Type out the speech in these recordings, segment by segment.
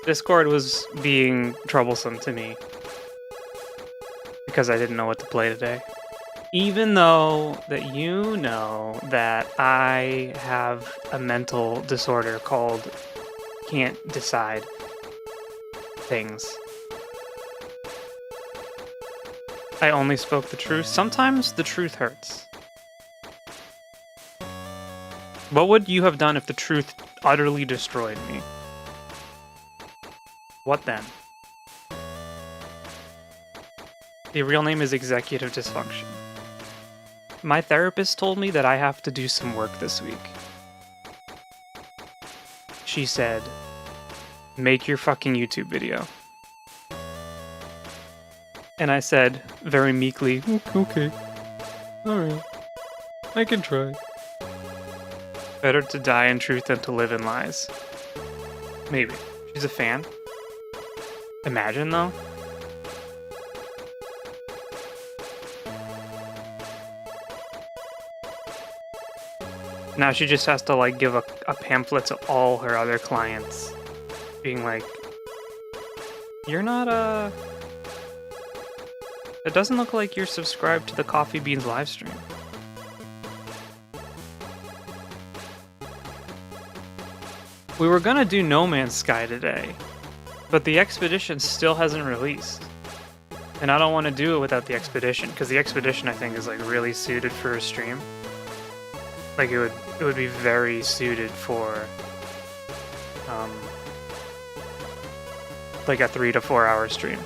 Discord was being troublesome to me because I didn't know what to play today. Even though that you know that I have a mental disorder called can't decide things. I only spoke the truth. Sometimes the truth hurts. What would you have done if the truth utterly destroyed me? What then? The real name is executive dysfunction. My therapist told me that I have to do some work this week. She said, make your fucking YouTube video. And I said, very meekly, okay, alright, I can try. Better to die in truth than to live in lies. Maybe. She's a fan. Imagine, though. Now she just has to, like, give a pamphlet to all her other clients. Being like, you're not, it doesn't look like you're subscribed to the Coffee Beans livestream. We were gonna do No Man's Sky today, but the expedition still hasn't released. And I don't want to do it without the expedition, because the expedition I think is like really suited for a stream. Like it would be very suited for like a 3 to 4 hour stream.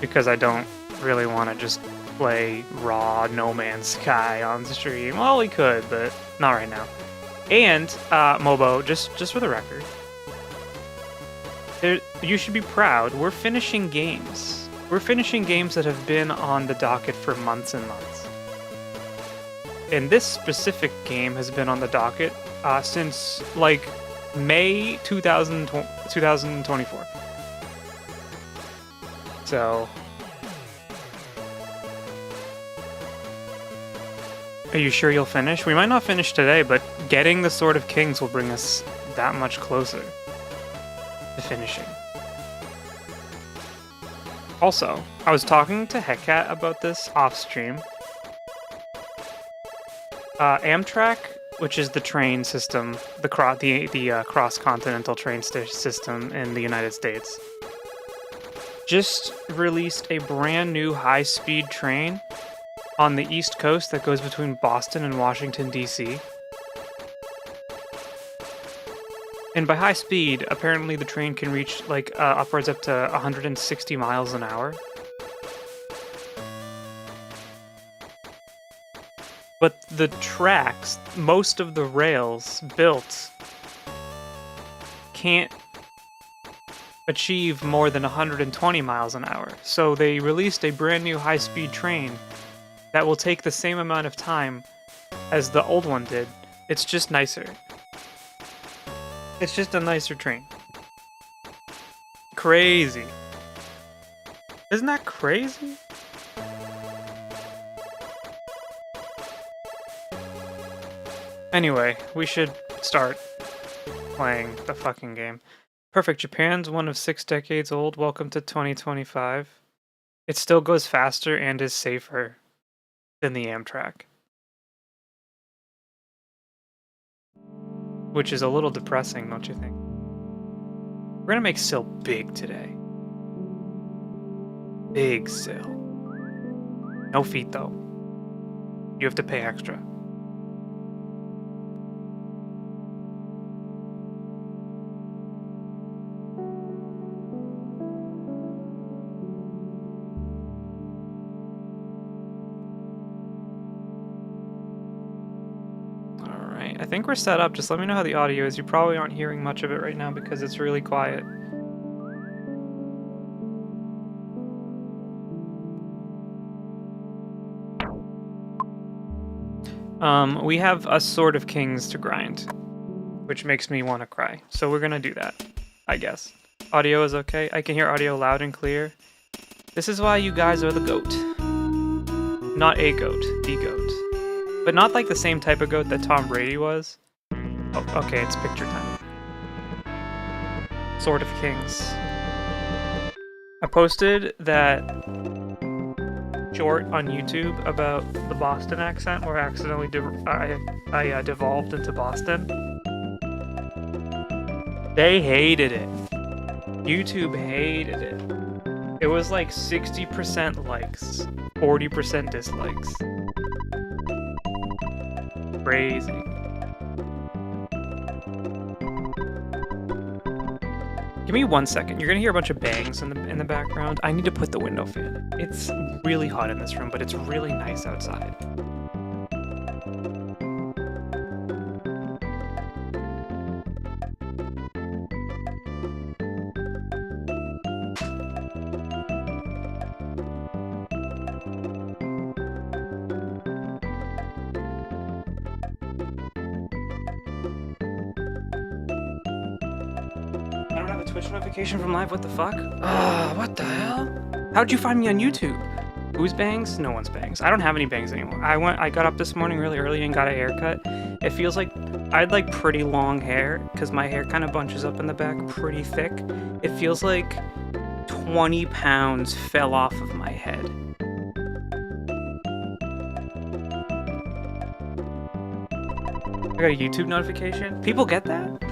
Because I don't really want to just play raw No Man's Sky on stream. Well, we could, but not right now. And Mobo, just for the record, you should be proud. We're finishing games. We're finishing games that have been on the docket for months and months. And this specific game has been on the docket since like May 2024. So, are you sure you'll finish? We might not finish today, but getting the Sword of Kings will bring us that much closer to finishing. Also, I was talking to Heckat about this off stream. Amtrak, which is the train system, the cross-continental train system in the United States, just released a brand new high-speed train on the East Coast that goes between Boston and Washington, D.C. And by high speed, apparently the train can reach like upwards up to 160 miles an hour. But the tracks, most of the rails built, can't achieve more than 120 miles an hour. So they released a brand new high-speed train that will take the same amount of time as the old one did. It's just nicer. It's just a nicer train. Crazy. Isn't that crazy? Anyway, we should start playing the fucking game. Perfect. Japan's one of 6 decades old. Welcome to 2025. It still goes faster and is safer than the Amtrak. Which is a little depressing, don't you think? We're gonna make Sil big today. Big Sil. No feet though. You have to pay extra. I think we're set up. Just let me know how the audio is. You probably aren't hearing much of it right now because it's really quiet. We have a Sword of Kings to grind, which makes me want to cry. So we're gonna do that, I guess. Audio is okay. I can hear audio loud and clear. This is why you guys are the GOAT. Not a GOAT, the GOAT. But not like the same type of goat that Tom Brady was. Oh, okay, it's picture time. Sword of Kings. I posted that short on YouTube about the Boston accent where I accidentally devolved into Boston. They hated it. YouTube hated it. It was like 60% likes, 40% dislikes. Crazy. Give me 1 second. You're gonna hear a bunch of bangs in the background. I need to put the window fan. It's really hot in this room, but it's really nice outside. Twitch notification from live, what the fuck? What the hell? How'd you find me on YouTube? Who's bangs? No one's bangs. I don't have any bangs anymore. I got up this morning really early and got a haircut. It feels like I had like pretty long hair because my hair kind of bunches up in the back pretty thick. It feels like 20 pounds fell off of my head. I got a YouTube notification. People get that?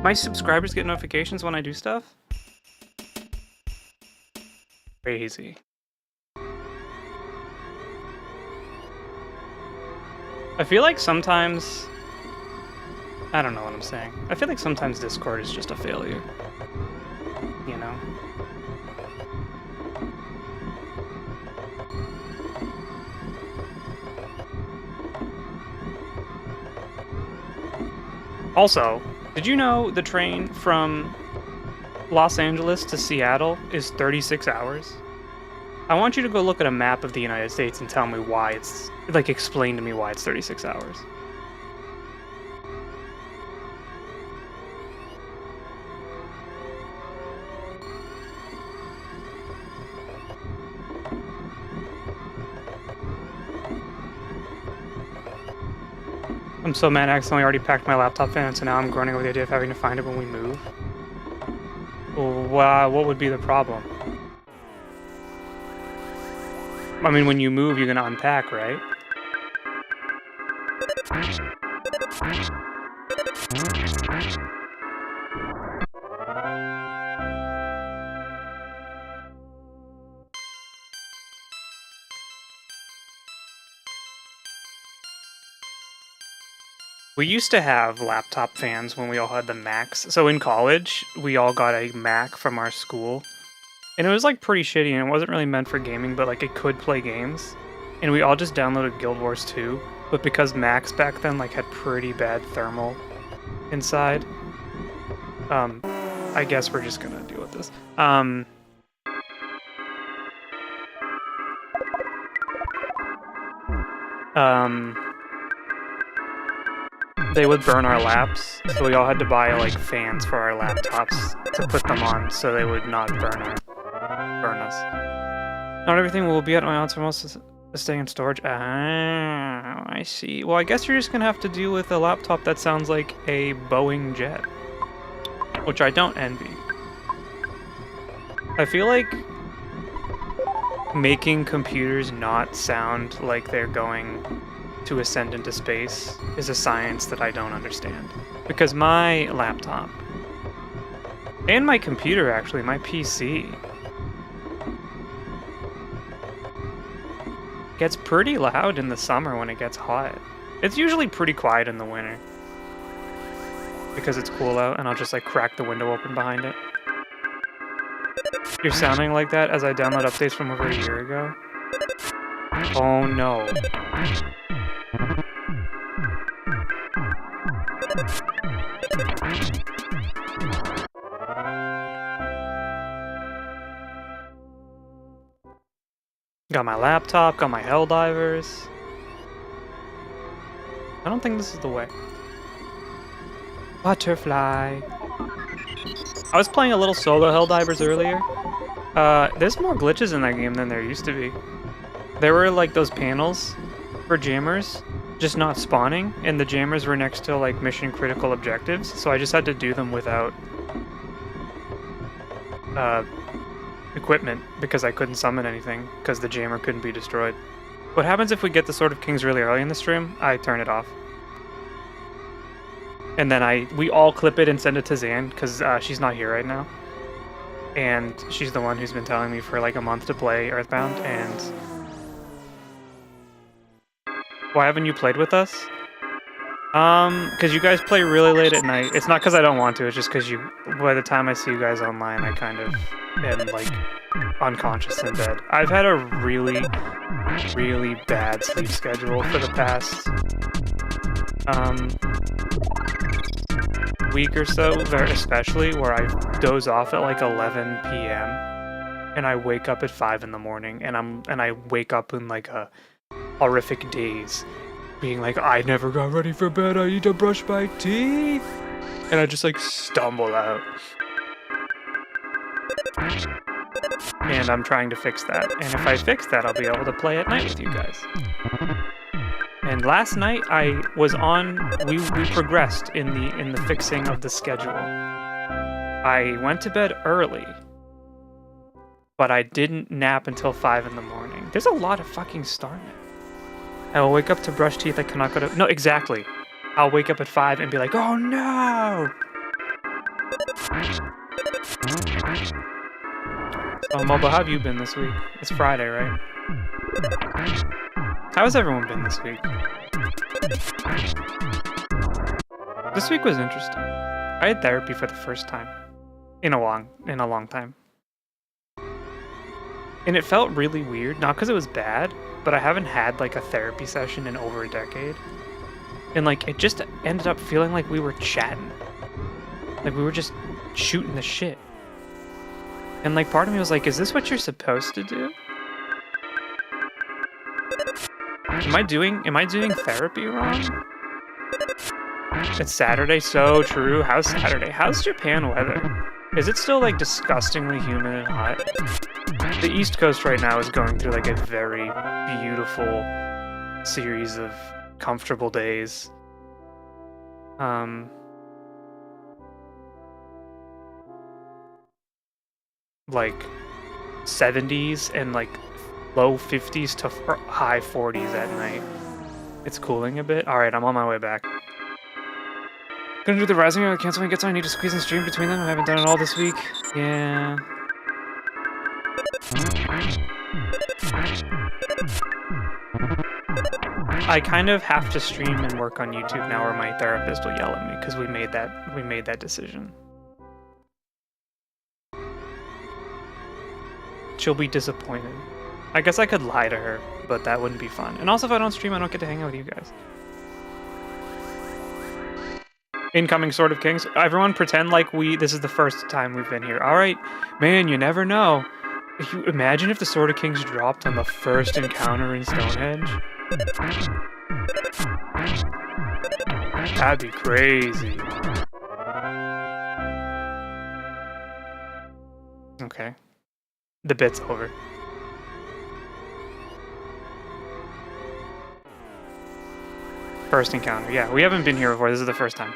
My subscribers get notifications when I do stuff? Crazy. I feel like sometimes... I don't know what I'm saying. I feel like sometimes Discord is just a failure. You know? Also, did you know the train from Los Angeles to Seattle is 36 hours? I want you to go look at a map of the United States and tell me why it's... like, explain to me why it's 36 hours. I'm so mad I accidentally already packed my laptop fan, so now I'm groaning over the idea of having to find it when we move. Well, what would be the problem? I mean, when you move, you're gonna unpack, right? We used to have laptop fans when we all had the Macs. So in college, we all got a Mac from our school. And it was like pretty shitty and it wasn't really meant for gaming, but like it could play games. And we all just downloaded Guild Wars 2. But because Macs back then like had pretty bad thermal inside, I guess we're just gonna deal with this. They would burn our laps, so we all had to buy like fans for our laptops to put them on so they would not burn us. Not everything will be at my aunt's for most of staying in storage. Ah, I see. Well, I guess you're just gonna have to deal with a laptop that sounds like a Boeing jet, which I don't envy. I feel like making computers not sound like they're going to ascend into space is a science that I don't understand. Because my laptop, and my computer actually, my PC, gets pretty loud in the summer when it gets hot. It's usually pretty quiet in the winter. Because it's cool out and I'll just like crack the window open behind it. You're sounding like that as I download updates from over a year ago? Oh no. Got my laptop, got my Helldivers. I don't think this is the way. Butterfly. I was playing a little solo Helldivers earlier. There's more glitches in that game than there used to be. There were like those panels for jammers just not spawning, and the jammers were next to like mission critical objectives, so I just had to do them without equipment because I couldn't summon anything because the jammer couldn't be destroyed. What happens if we get the Sword of Kings really early in the stream? I turn it off. And then we all clip it and send it to Zan because she's not here right now. And she's the one who's been telling me for like a month to play EarthBound. And why haven't you played with us? Because you guys play really late at night. It's not because I don't want to, it's just because by the time I see you guys online, I kind of am, like, unconscious in bed. I've had a really, really bad sleep schedule for the past, week or so, especially, where I doze off at, like, 11 p.m., and I wake up at 5 in the morning, and I wake up in, like, a horrific daze, being like, I never got ready for bed, I need to brush my teeth, and I just like stumble out. And I'm trying to fix that, and if I fix that, I'll be able to play at night with you guys. And last night we progressed in the fixing of the schedule. I went to bed early, but I didn't nap until 5 in the morning. There's a lot of fucking Starnet. I will wake up to brush teeth, I cannot go to... No, exactly. I'll wake up at 5 and be like, oh no! So, Mobo, how have you been this week? It's Friday, right? How has everyone been this week? This week was interesting. I had therapy for the first time. In a long time. And it felt really weird, not because it was bad, but I haven't had, like, a therapy session in over a decade. And, like, it just ended up feeling like we were chatting. Like, we were just shooting the shit. And, like, part of me was like, is this what you're supposed to do? Am I doing therapy wrong? It's Saturday, so true. How's Saturday? How's Japan weather? Is it still, like, disgustingly humid and hot? The East Coast right now is going through, like, a very beautiful series of comfortable days. Like, 70s and, like, low 50s to high 40s at night. It's cooling a bit. Alright, I'm on my way back. Gonna do the rising or cancel when it gets on. I need to squeeze and stream between them. I haven't done it all this week. Yeah. I kind of have to stream and work on YouTube now, or my therapist will yell at me because we made that decision. She'll be disappointed. I guess I could lie to her, but that wouldn't be fun. And also, if I don't stream, I don't get to hang out with you guys. Incoming Sword of Kings. Everyone pretend like this is the first time we've been here. Alright, man, you never know. If you imagine if the Sword of Kings dropped on the first encounter in Stonehenge? That'd be crazy. Okay. The bit's over. First encounter. Yeah, we haven't been here before. This is the first time.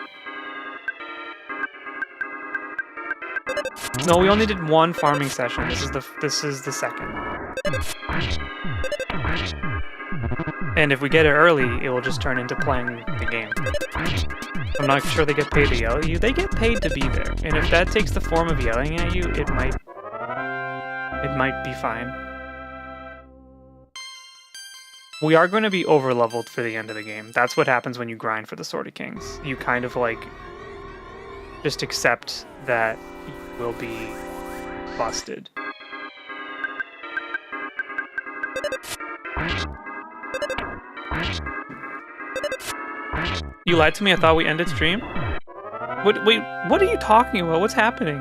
No, we only did one farming session. This is the second. And if we get it early, it will just turn into playing the game. I'm not sure they get paid to yell at you. They get paid to be there. And if that takes the form of yelling at you, it might be fine. We are going to be over-leveled for the end of the game. That's what happens when you grind for the Sword of Kings. You kind of, like, just accept that you will be busted. You lied to me, I thought we ended stream? Wait, what are you talking about? What's happening?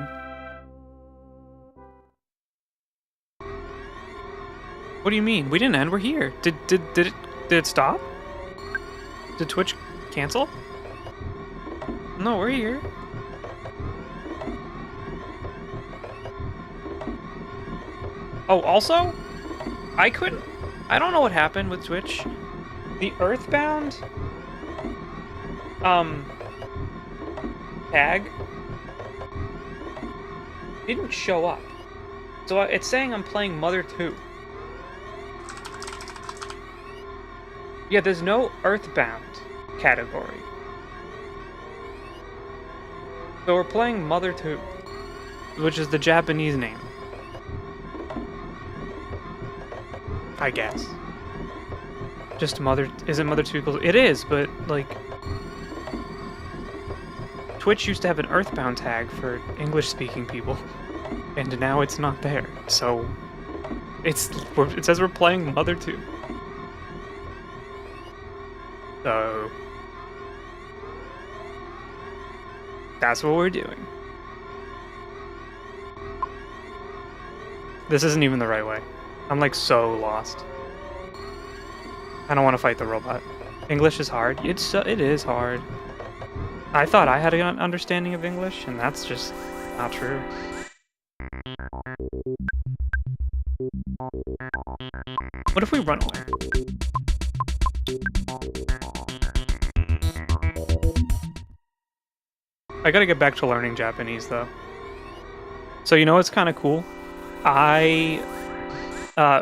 What do you mean? We didn't end, we're here. Did it stop? Did Twitch cancel? No, we're here. Oh, also, I don't know what happened with Twitch. The EarthBound tag didn't show up. So it's saying I'm playing Mother 2. Yeah, there's no EarthBound category. So we're playing Mother 2, which is the Japanese name. I guess. Just Mother... Isn't Mother 2 equals... It is, but, like... Twitch used to have an EarthBound tag for English-speaking people, and now it's not there, so... it says we're playing Mother 2. So... that's what we're doing. This isn't even the right way. I'm like so lost. I don't want to fight the robot. English is hard. It is hard. I thought I had an understanding of English, and that's just not true. What if we run away? I gotta get back to learning Japanese, though. So you know what's kind of cool? I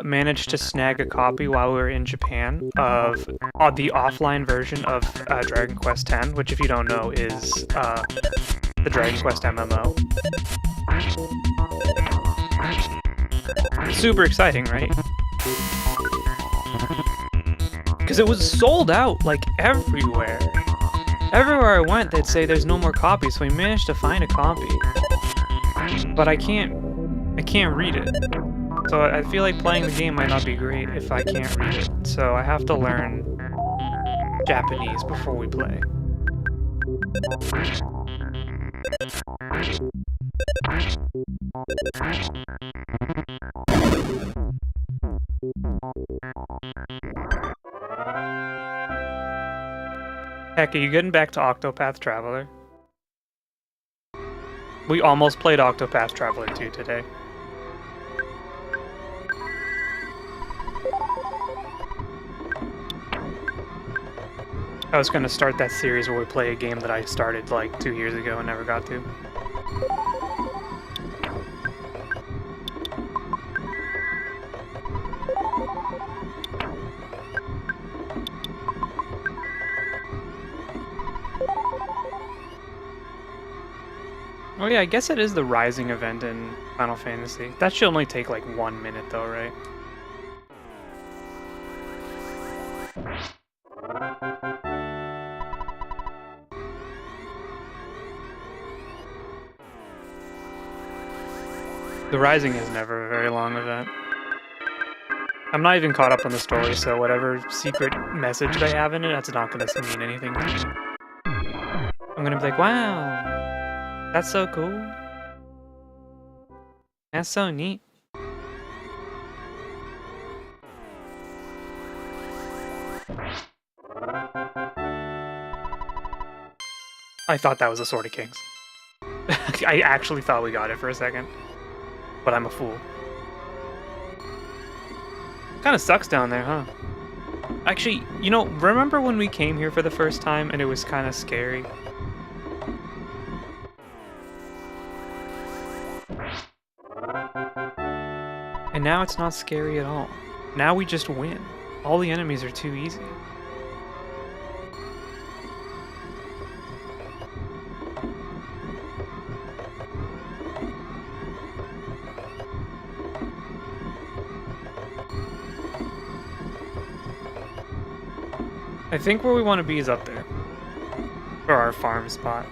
managed to snag a copy while we were in Japan of the offline version of Dragon Quest X, which, if you don't know, is the Dragon Quest MMO. Super exciting, right? Because it was sold out, like, everywhere. Everywhere I went, they'd say there's no more copies, so we managed to find a copy. But I can't read it. So I feel like playing the game might not be great if I can't read it. So I have to learn Japanese before we play. Heck, are you getting back to Octopath Traveler? We almost played Octopath Traveler 2 today. I was gonna start that series where we play a game that I started like 2 years ago and never got to. Oh yeah, I guess it is the Rising event in Final Fantasy. That should only take like 1 minute though, right? The Rising is never a very long event. I'm not even caught up on the story, so whatever secret message they have in it, that's not gonna mean anything to me. I'm gonna be like, wow, that's so cool. That's so neat. I thought that was a Sword of Kings. I actually thought we got it for a second. But I'm a fool. Kinda sucks down there, huh? Actually, you know, remember when we came here for the first time and it was kinda scary? And now it's not scary at all. Now we just win. All the enemies are too easy. I think where we want to be is up there. For our farm spot.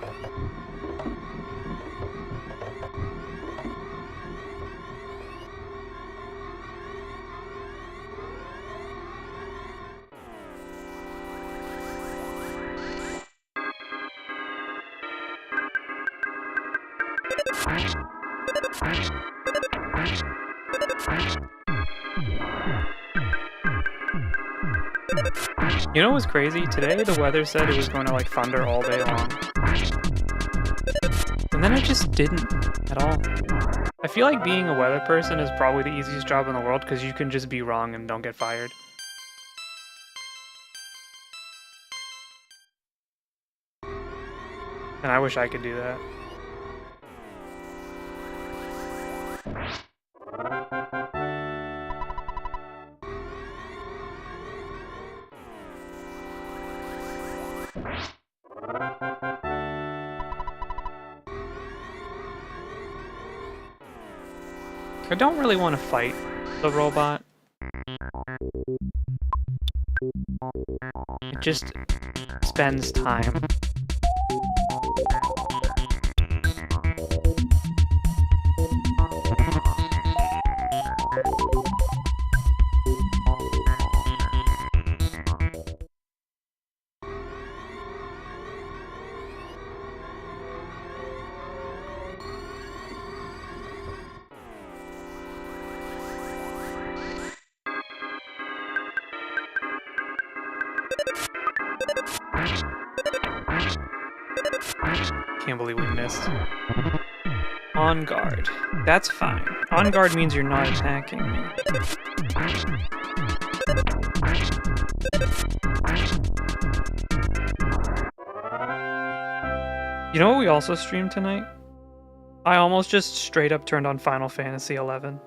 You know what was crazy? Today the weather said it was going to like thunder all day long. And then it just didn't at all. I feel like being a weather person is probably the easiest job in the world because you can just be wrong and don't get fired. And I wish I could do that. I don't really want to fight the robot. It just spends time. Can't believe we missed. On guard. That's fine. On guard means you're not attacking me. You know what we also streamed tonight? I almost just straight up turned on Final Fantasy 11.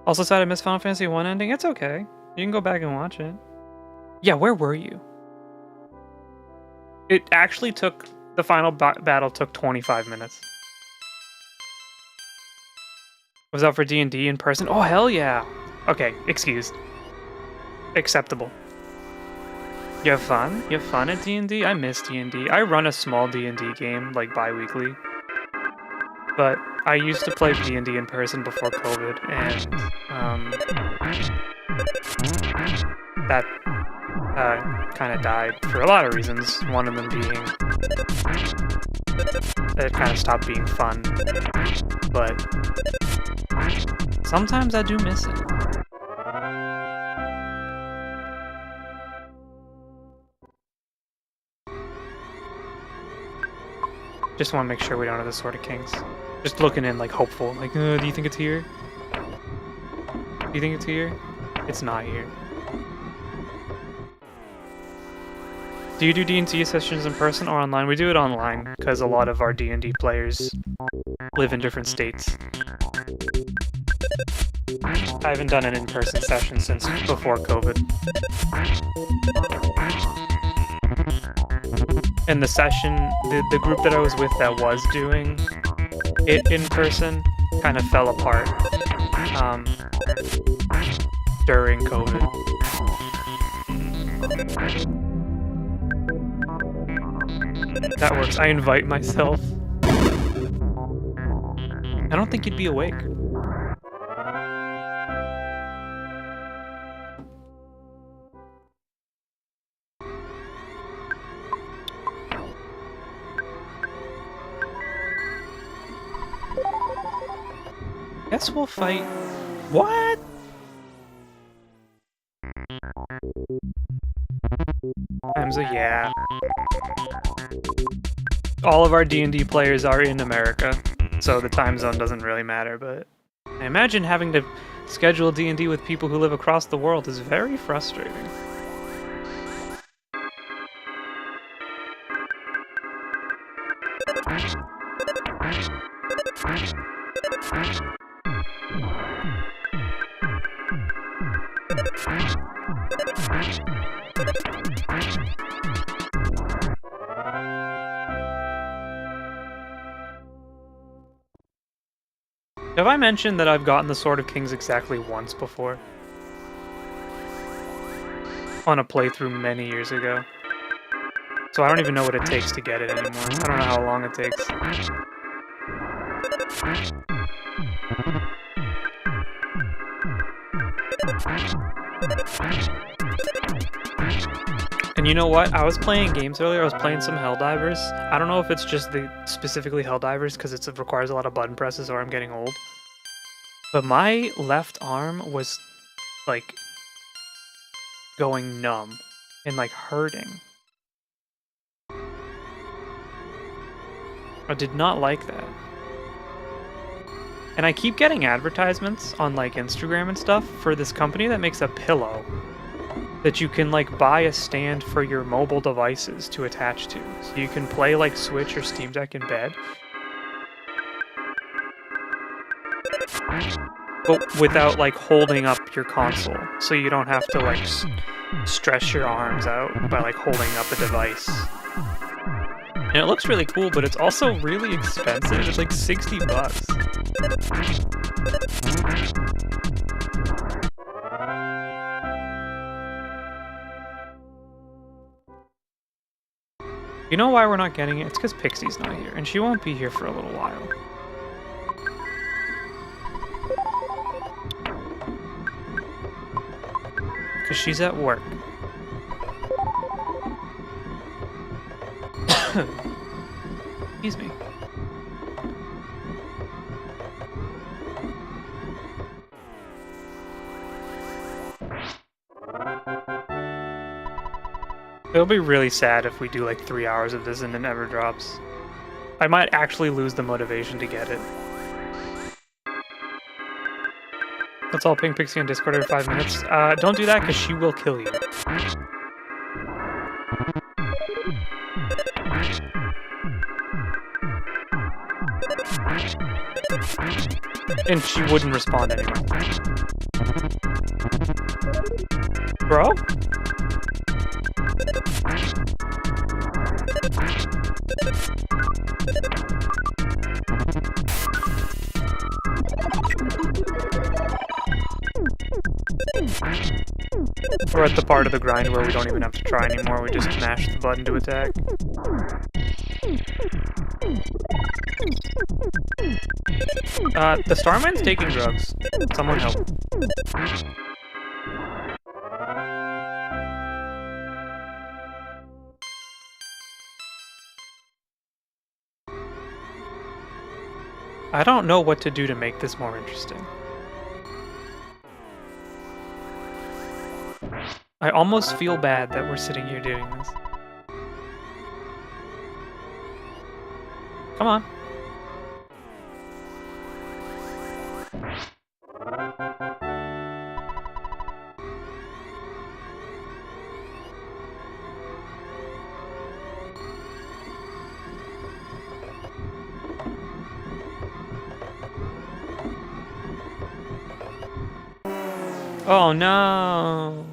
Also said I missed Final Fantasy 1 ending. It's okay. You can go back and watch it. Yeah, where were you? It actually took... The final battle took 25 minutes. Was out for D&D in person? Oh, hell yeah! Okay, excused. Acceptable. You have fun? You have fun at D&D? I miss D&D. I run a small D&D game, like, bi-weekly. But I used to play D&D in person before COVID, and, that kind of died for a lot of reasons. One of them being it kind of stopped being fun. But sometimes I do miss it. Just want to make sure we don't have the Sword of Kings. Just looking in, like, hopeful. Like, do you think it's here? Do you think it's here? It's not here. Do you do D&D sessions in person or online? We do it online, because a lot of our D&D players live in different states. I haven't done an in-person session since before COVID. And the session, the group that I was with that was doing it in person kind of fell apart during COVID. That works. I invite myself. I don't think you'd be awake. Guess we'll fight. What? Times a yeah. All of our D&D players are in America, so the time zone doesn't really matter, but I imagine having to schedule D&D with people who live across the world is very frustrating. Have I mentioned that I've gotten the Sword of Kings exactly once before? On a playthrough many years ago. So I don't even know what it takes to get it anymore. I don't know how long it takes. And you know what? I was playing games earlier. I was playing some Helldivers. I don't know if it's just specifically Helldivers because it requires a lot of button presses or I'm getting old. But my left arm was, like, going numb and, like, hurting. I did not like that. And I keep getting advertisements on, like, Instagram and stuff for this company that makes a pillow that you can, like, buy a stand for your mobile devices to attach to. So you can play, like, Switch or Steam Deck in bed. But without, like, holding up your console. So you don't have to, like, stress your arms out by, like, holding up a device. And it looks really cool, but it's also really expensive. It's like 60 bucks. You know why we're not getting it? It's because Pixie's not here, and she won't be here for a little while. Because she's at work. Excuse me. It'll be really sad if we do like 3 hours of this and it never drops. I might actually lose the motivation to get it. Let's all ping Pixie on Discord every 5 minutes. Don't do that because she will kill you. And she wouldn't respond anyway. Bro? We're at the part of the grind where we don't even have to try anymore, we just mash the button to attack. The Starman's taking drugs. Someone help. I don't know what to do to make this more interesting. I almost feel bad that we're sitting here doing this. Come on. Oh no!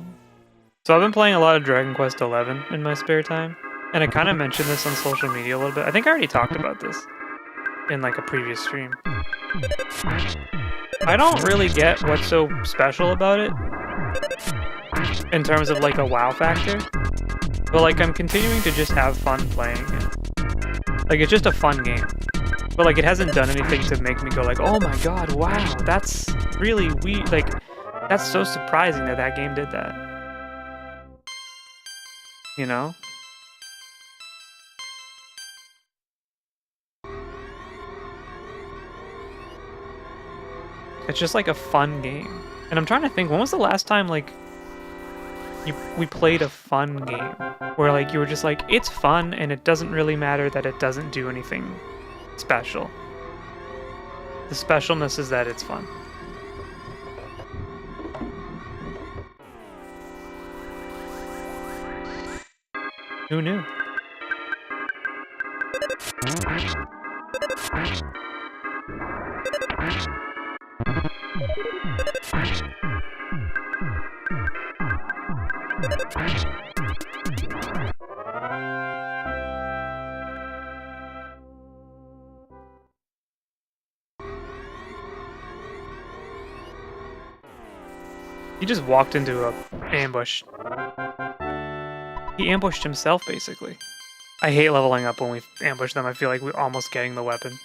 So I've been playing a lot of Dragon Quest XI in my spare time, and I kind of mentioned this on social media a little bit. I think I already talked about this in like a previous stream. I don't really get what's so special about it in terms of like a wow factor, but like I'm continuing to just have fun playing it. Like it's just a fun game, but like it hasn't done anything to make me go like, oh my god, wow, that's really weird. Like that's so surprising that that game did that. You know? It's just like a fun game. And I'm trying to think, when was the last time like we played a fun game where like you were just like, it's fun and it doesn't really matter that it doesn't do anything special. The specialness is that it's fun. Who knew? He just walked into an ambush. He ambushed himself, basically. I hate leveling up when we ambush them. I feel like we're almost getting the weapon.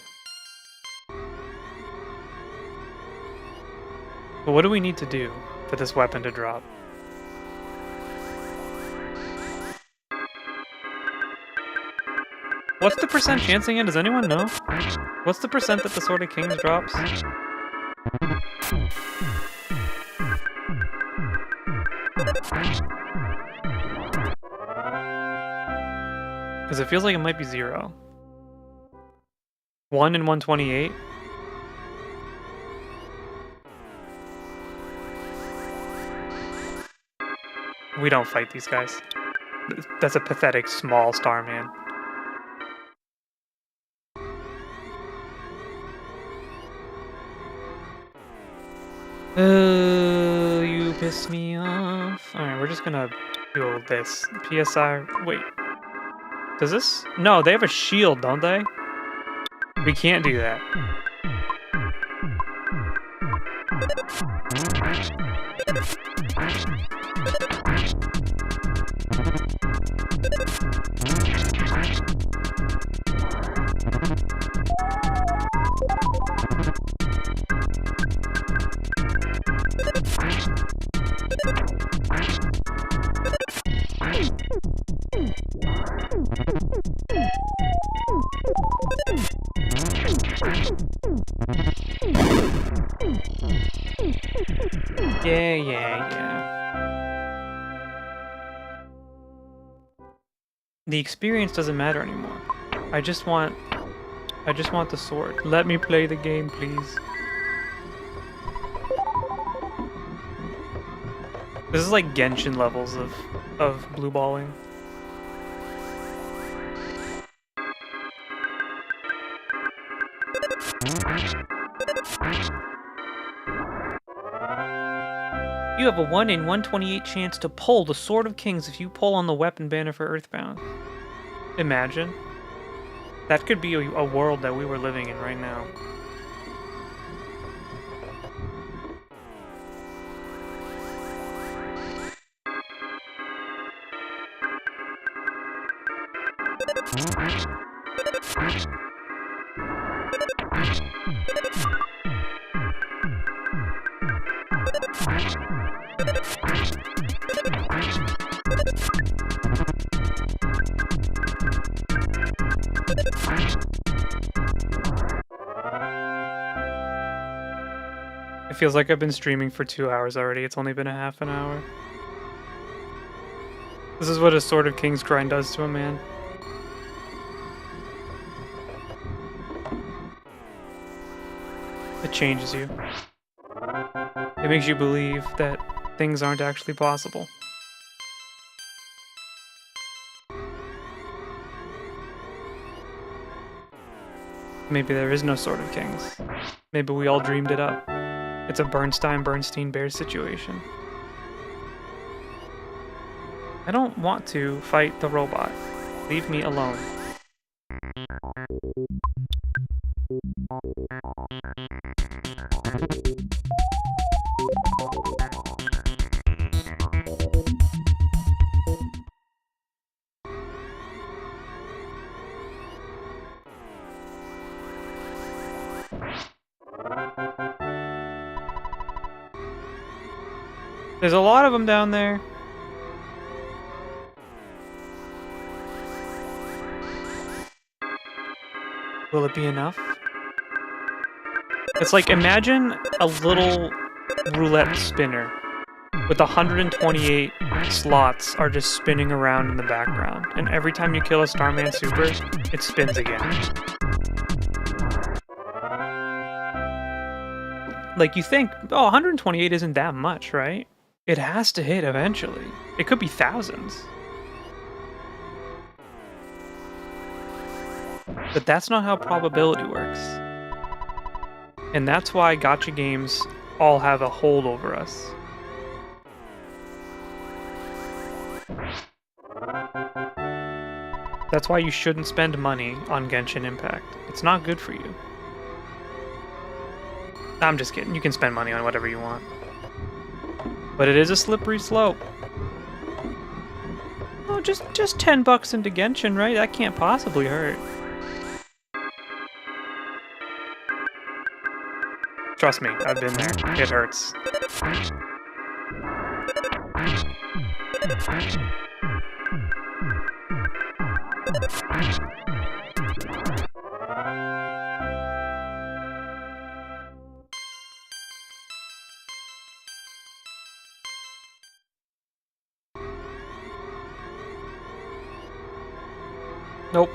But what do we need to do for this weapon to drop? What's the percent chance again? Does anyone know? What's the percent that the Sword of Kings drops? Because it feels like it might be 0. 1 in 128? We don't fight these guys. That's a pathetic small Starman. You piss me off. Alright, we're just gonna do this. PSI. Wait. Does this? No, they have a shield, don't they? We can't do that. Yeah. The experience doesn't matter anymore. I just want the sword. Let me play the game, please. This is like Genshin levels of blue balling. You have a 1 in 128 chance to pull the Sword of Kings if you pull on the weapon banner for EarthBound. Imagine. That could be a world that we were living in right now. It feels like I've been streaming for 2 hours already. It's only been a half an hour. This is what a Sword of Kings grind does to a man. It changes you. It makes you believe that things aren't actually possible. Maybe there is no Sword of Kings. Maybe we all dreamed it up. It's a Bernstein Bears situation. I don't want to fight the robot. Leave me alone. There's a lot of them down there. Will it be enough? It's like, imagine a little roulette spinner with 128 slots are just spinning around in the background. And every time you kill a Starman Super, it spins again. Like, you think, oh, 128 isn't that much, right? It has to hit eventually. It could be thousands. But that's not how probability works. And that's why gacha games all have a hold over us. That's why you shouldn't spend money on Genshin Impact. It's not good for you. I'm just kidding. You can spend money on whatever you want. But it is a slippery slope. Oh, just 10 bucks into Genshin, right? That can't possibly hurt. Trust me, I've been there. It hurts. Nope.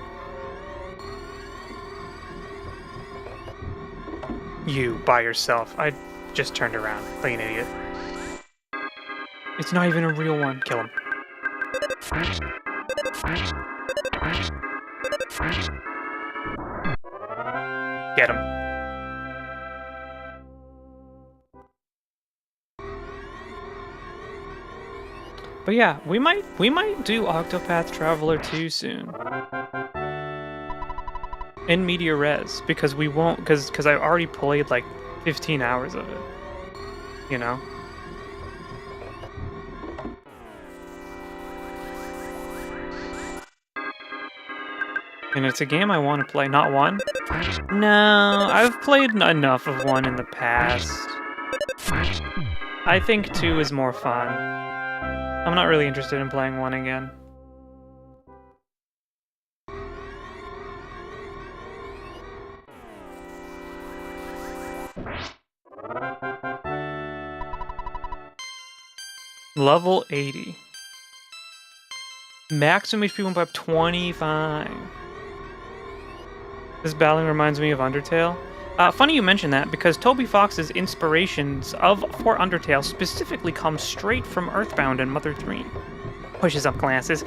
You, by yourself. I just turned around, like an idiot. It's not even a real one. Kill him. Get him. But yeah, we might do Octopath Traveler 2 soon. In media res, because we won't, because I already played like 15 hours of it. You know? And it's a game I want to play. Not one? No, I've played enough of one in the past. I think 2 is more fun. I'm not really interested in playing 1 again. Level 80. Maximum HP went up 25. This battling reminds me of Undertale. Funny you mention that, because Toby Fox's inspirations for Undertale specifically come straight from EarthBound and Mother 3. Pushes up glasses.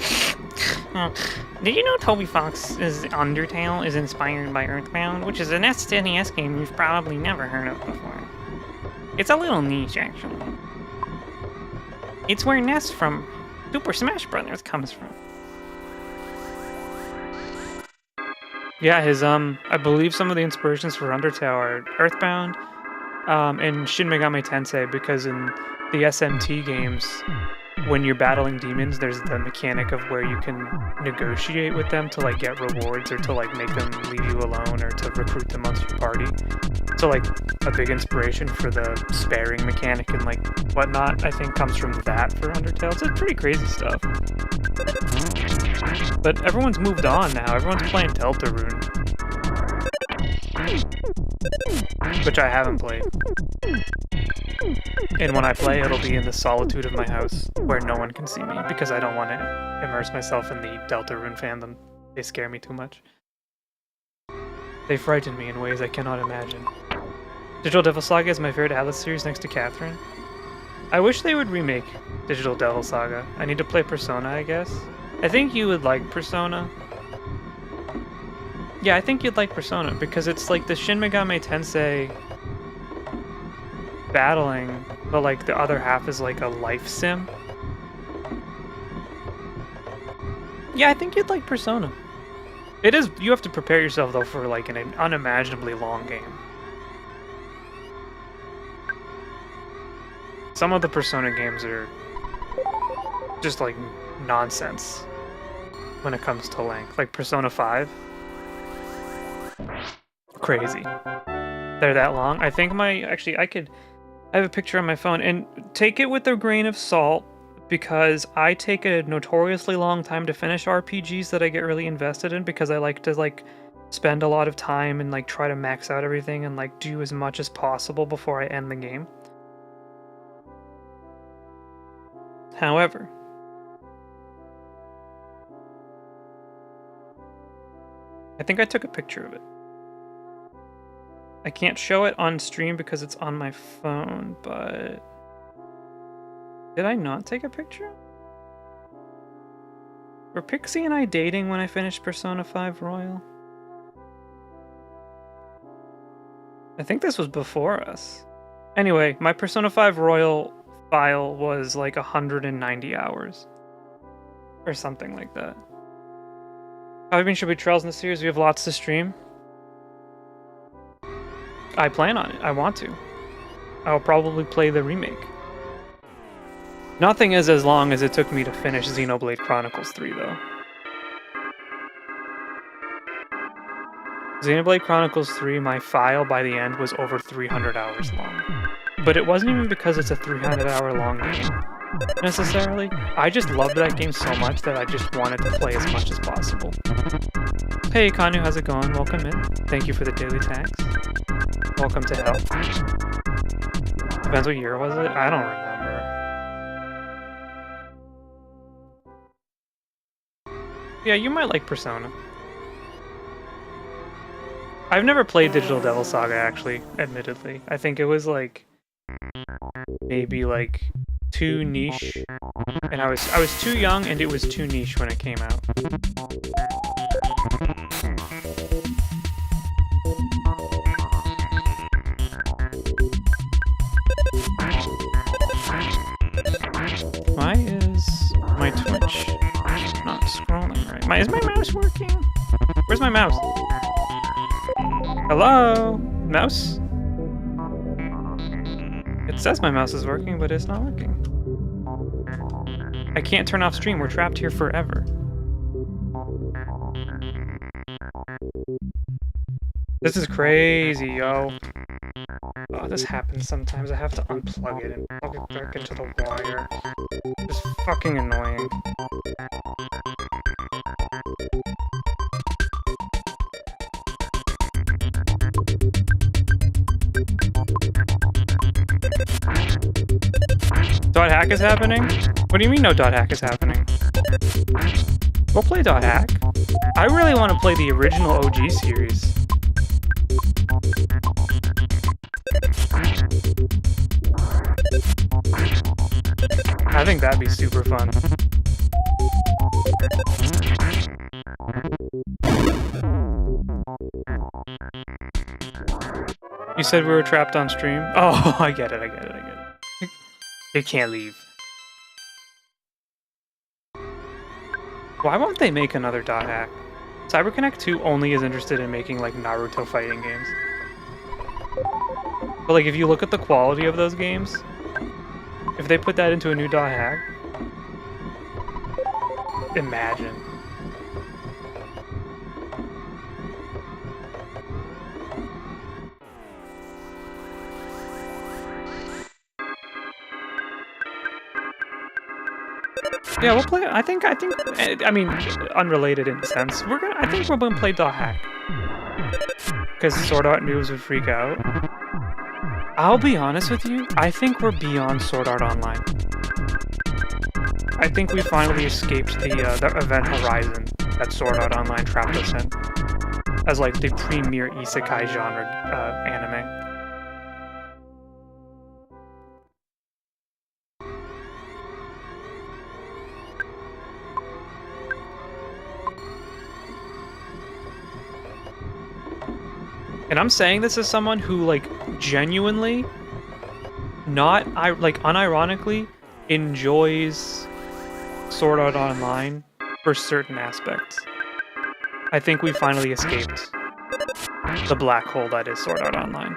Did you know Toby Fox's Undertale is inspired by EarthBound, which is an SNES game you've probably never heard of before? It's a little niche, actually. It's where Ness from Super Smash Bros. Comes from. Yeah, his, I believe some of the inspirations for Undertale are EarthBound, and Shin Megami Tensei, because in the SMT games, when you're battling demons, there's the mechanic of where you can negotiate with them to, like, get rewards, or to, like, make them leave you alone, or to recruit them onto your party. So, like, a big inspiration for the sparing mechanic and, like, whatnot, I think, comes from that for Undertale. It's pretty crazy stuff. But everyone's moved on now. Everyone's playing Deltarune, which I haven't played. And when I play, it'll be in the solitude of my house, where no one can see me, because I don't want to immerse myself in the Deltarune fandom. They scare me too much. They frighten me in ways I cannot imagine. Digital Devil Saga is my favorite Atlas series next to Catherine. I wish they would remake Digital Devil Saga. I need to play Persona, I guess. I think you would like Persona. Yeah, I think you'd like Persona, because it's like the Shin Megami Tensei battling, but like the other half is like a life sim. Yeah, I think you'd like Persona. It is, you have to prepare yourself though for like an unimaginably long game. Some of the Persona games are just like nonsense when it comes to length. Like Persona 5. Crazy. They're that long. I think I have a picture on my phone, and take it with a grain of salt, because I take a notoriously long time to finish RPGs that I get really invested in, because I like to like spend a lot of time and like try to max out everything and like do as much as possible before I end the game. However, I think I took a picture of it. I can't show it on stream because it's on my phone, but... Did I not take a picture? Were Pixie and I dating when I finished Persona 5 Royal? I think this was before us. Anyway, my Persona 5 Royal file was like 190 hours. Or something like that. How should be Trails in the series? We have lots to stream. I plan on it. I want to. I'll probably play the remake. Nothing is as long as it took me to finish Xenoblade Chronicles 3, though. Xenoblade Chronicles 3, my file by the end was over 300 hours long. But it wasn't even because it's a 300-hour long game, necessarily. I just loved that game so much that I just wanted to play as much as possible. Hey Kanu, how's it going? Welcome in. Thank you for the daily tags. Welcome to hell. Depends what year was it? I don't remember. Yeah, you might like Persona. I've never played Digital Devil Saga, actually, admittedly. I think it was like... maybe like... too niche. And I was too young, and it was too niche when it came out. Why is Is my mouse working? Where's my mouse? Hello? Mouse? It says my mouse is working, but it's not working. I can't turn off stream. We're trapped here forever. This is crazy, yo. Oh, this happens sometimes. I have to unplug it and plug it back into the wire. It's fucking annoying. Dot hack is happening? What do you mean no dot hack is happening? We'll play dot hack. I really want to play the original OG series. I think that'd be super fun. You said we were trapped on stream? Oh, I get it. You can't leave. Why won't they make another dot hack? CyberConnect 2 only is interested in making like Naruto fighting games. But like if you look at the quality of those games, if they put that into a new dot hack, imagine. Yeah, we'll play. I mean, unrelated in a sense. I think we're gonna play dot hack because Sword Art noobs would freak out. I'll be honest with you. I think we're beyond Sword Art Online. I think we finally escaped the event horizon that Sword Art Online trapped us in as like the premier isekai genre anime. And I'm saying this as someone who, like, genuinely, unironically, enjoys Sword Art Online for certain aspects. I think we finally escaped the black hole that is Sword Art Online.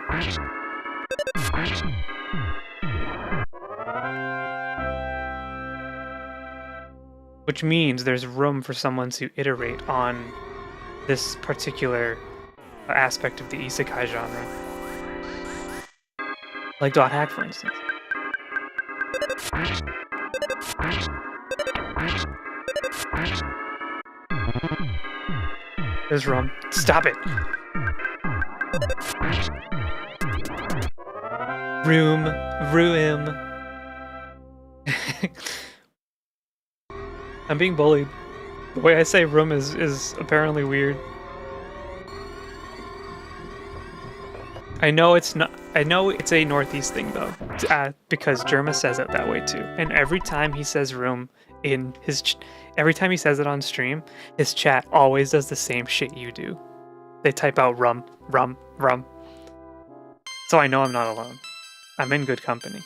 Which means there's room for someone to iterate on this particular aspect of the isekai genre. Like dot hack, for instance. There's rum. Stop it! Room. I'm being bullied. The way I say room is apparently weird. I know it's not. I know it's a Northeast thing though, because Jerma says it that way too. And every time he says room in his, every time he says it on stream, his chat always does the same shit you do. They type out rum. So I know I'm not alone. I'm in good company.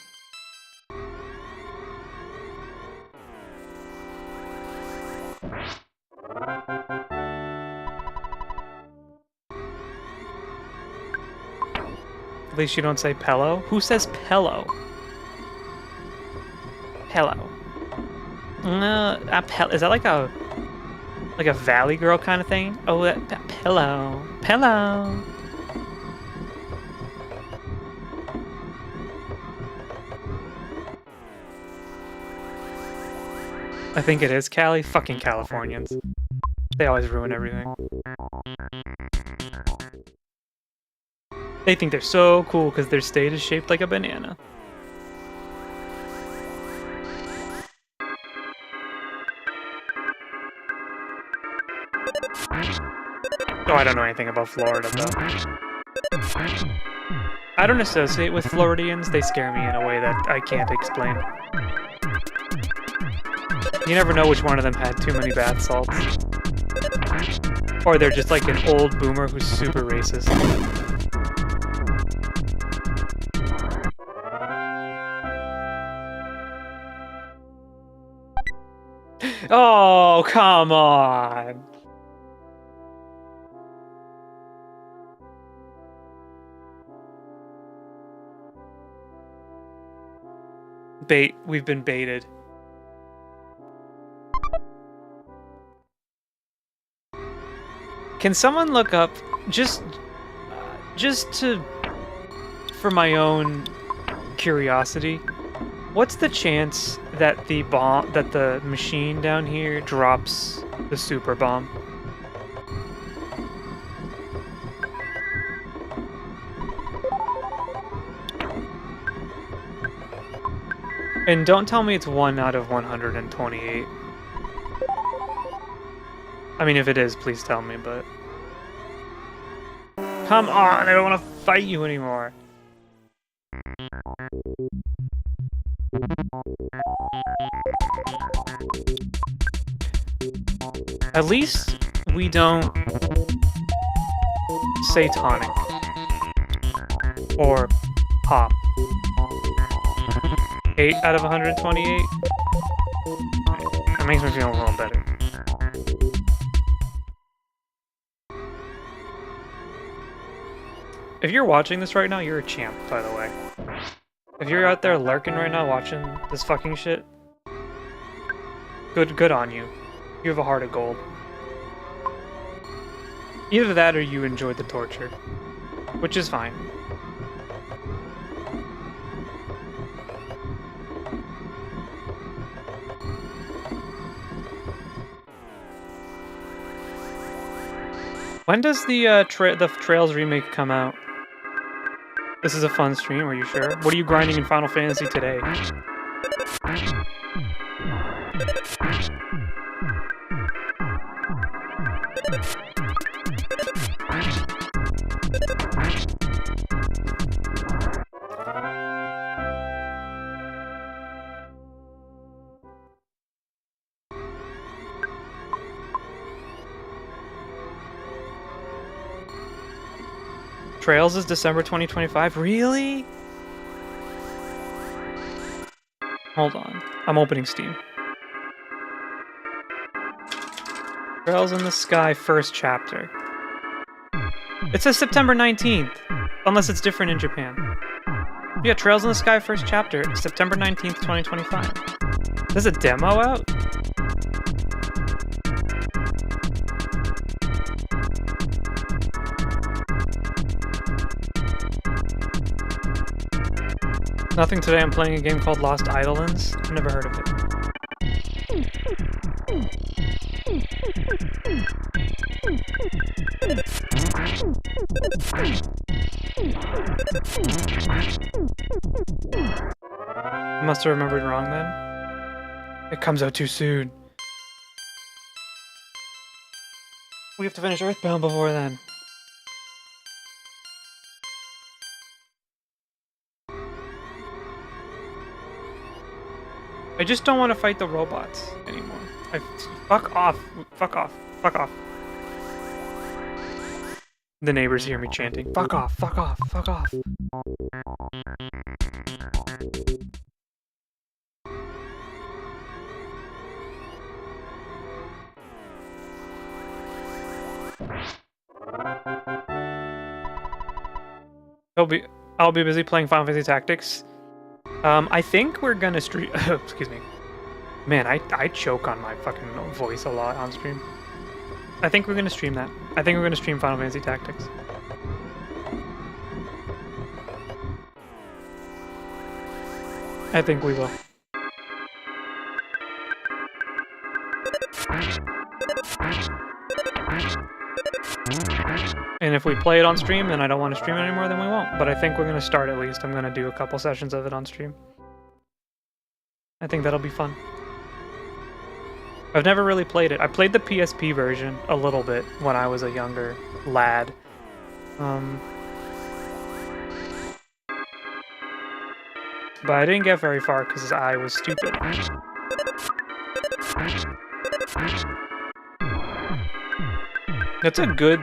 At least you don't say pillow. Who says pillow? Pillow. Is that like a Valley Girl kind of thing? Oh, that pillow. Pillow. I think it is Cali. Fucking Californians. They always ruin everything. They think they're so cool because their state is shaped like a banana. Oh, I don't know anything about Florida, though. I don't associate with Floridians. They scare me in a way that I can't explain. You never know which one of them had too many bath salts. Or they're just like an old boomer who's super racist. Oh, come on. Bait. We've been baited. Can someone look up just for my own curiosity? What's the chance that the machine down here drops the super bomb? And don't tell me it's 1 out of 128. I mean, if it is, please tell me, but... Come on, I don't want to fight you anymore. At least we don't say tonic. Or pop. 8 out of 128? That makes me feel a little better. If you're watching this right now, you're a champ, by the way. If you're out there lurking right now watching this fucking shit, good on you. You have a heart of gold. Either that or you enjoyed the torture, which is fine. When does the Trails remake come out? This is a fun stream, are you sure? What are you grinding in Final Fantasy today? Trails is December 2025? Really? Hold on. I'm opening Steam. Trails in the Sky first chapter. It says September 19th. Unless it's different in Japan. Yeah, Trails in the Sky first chapter. September 19th, 2025. There's a demo out? Nothing today, I'm playing a game called Lost Eidolons. I've never heard of it. I must have remembered wrong then. It comes out too soon. We have to finish EarthBound before then. I just don't want to fight the robots anymore. Fuck off. Fuck off. Fuck off. The neighbors hear me chanting, fuck off, fuck off, fuck off. I'll be busy playing Final Fantasy Tactics. I think we're gonna stream. Excuse me. Man, I choke on my fucking voice a lot on stream. I think we're gonna stream that. I think we're gonna stream Final Fantasy Tactics. I think we will. And if we play it on stream and I don't want to stream it anymore, then we won't. But I think we're going to start at least. I'm going to do a couple sessions of it on stream. I think that'll be fun. I've never really played it. I played the PSP version a little bit when I was a younger lad. But I didn't get very far because I was stupid. It's a good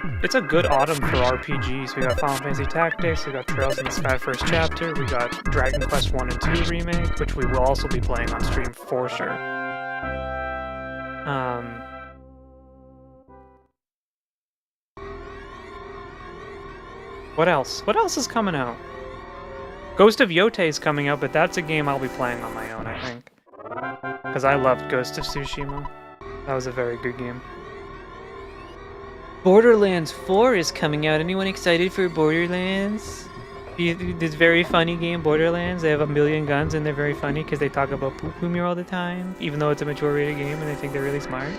autumn for RPGs. We got Final Fantasy Tactics, we got Trails in the Sky First Chapter, we got Dragon Quest 1 and 2 Remake, which we will also be playing on stream for sure. What else? What else is coming out? Ghost of Yotei is coming out, but that's a game I'll be playing on my own, I think. Because I loved Ghost of Tsushima. That was a very good game. Borderlands 4 is coming out. Anyone excited for Borderlands? This very funny game, Borderlands. They have a million guns and they're very funny because they talk about poop humor all the time, even though it's a mature rated game and they think they're really smart.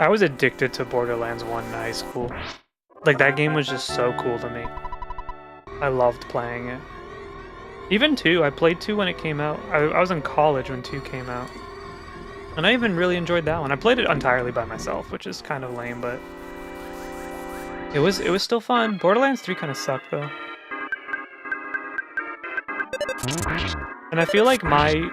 I was addicted to Borderlands 1 in high school. Like, that game was just so cool to me. I loved playing it. Even 2, I played 2 when it came out. I was in college when 2 came out. And I even really enjoyed that one. I played it entirely by myself, which is kind of lame, but it was still fun. Borderlands 3 kind of sucked, though. And I feel like my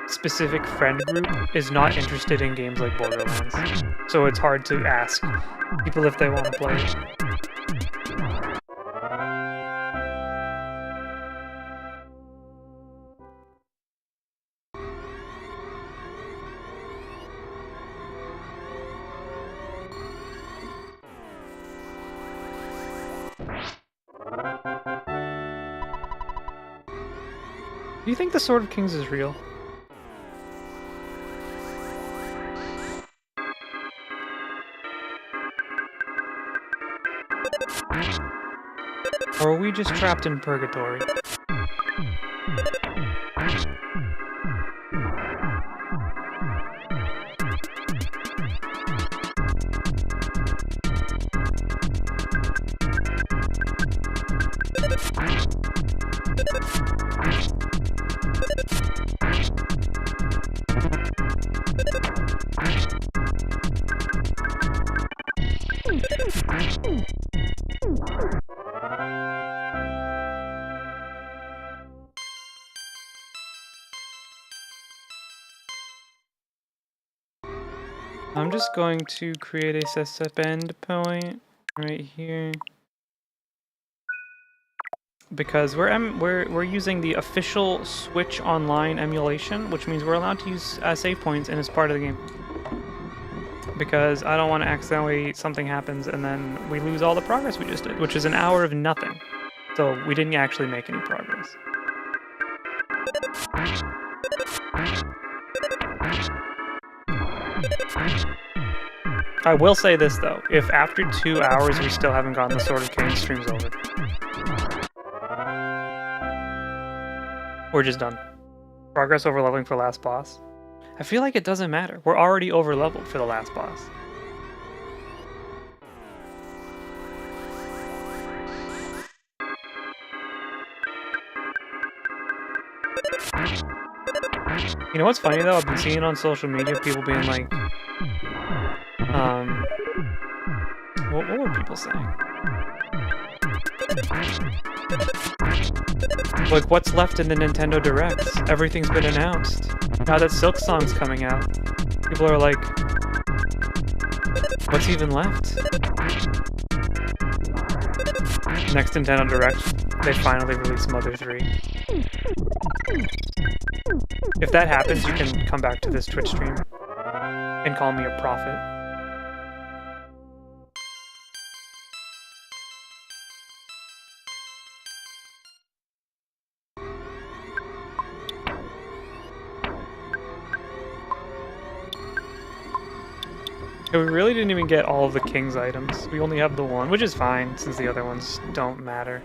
specific friend group is not interested in games like Borderlands, so it's hard to ask people if they want to play it. Do you think the Sword of Kings is real? Or are we just trapped in purgatory? I'm just going to create a suspend point right here because we're using the official Switch Online emulation, which means we're allowed to use save points and it's part of the game. Because I don't want to accidentally something happens and then we lose all the progress we just did, which is an hour of nothing. So we didn't actually make any progress. I will say this though, if after 2 hours we still haven't gotten the Sword of Kings, stream's over. We're just done. Progress over leveling for last boss. I feel like it doesn't matter. We're already over leveled for the last boss. You know what's funny though? I've been seeing on social media people being like, what were people saying? Like, what's left in the Nintendo Directs? Everything's been announced. Now that Silk Song's coming out, people are like, what's even left? Next Nintendo Direct, they finally release Mother 3. If that happens, you can come back to this Twitch stream and call me a prophet. We really didn't even get all of the King's items. We only have the one, which is fine, since the other ones don't matter.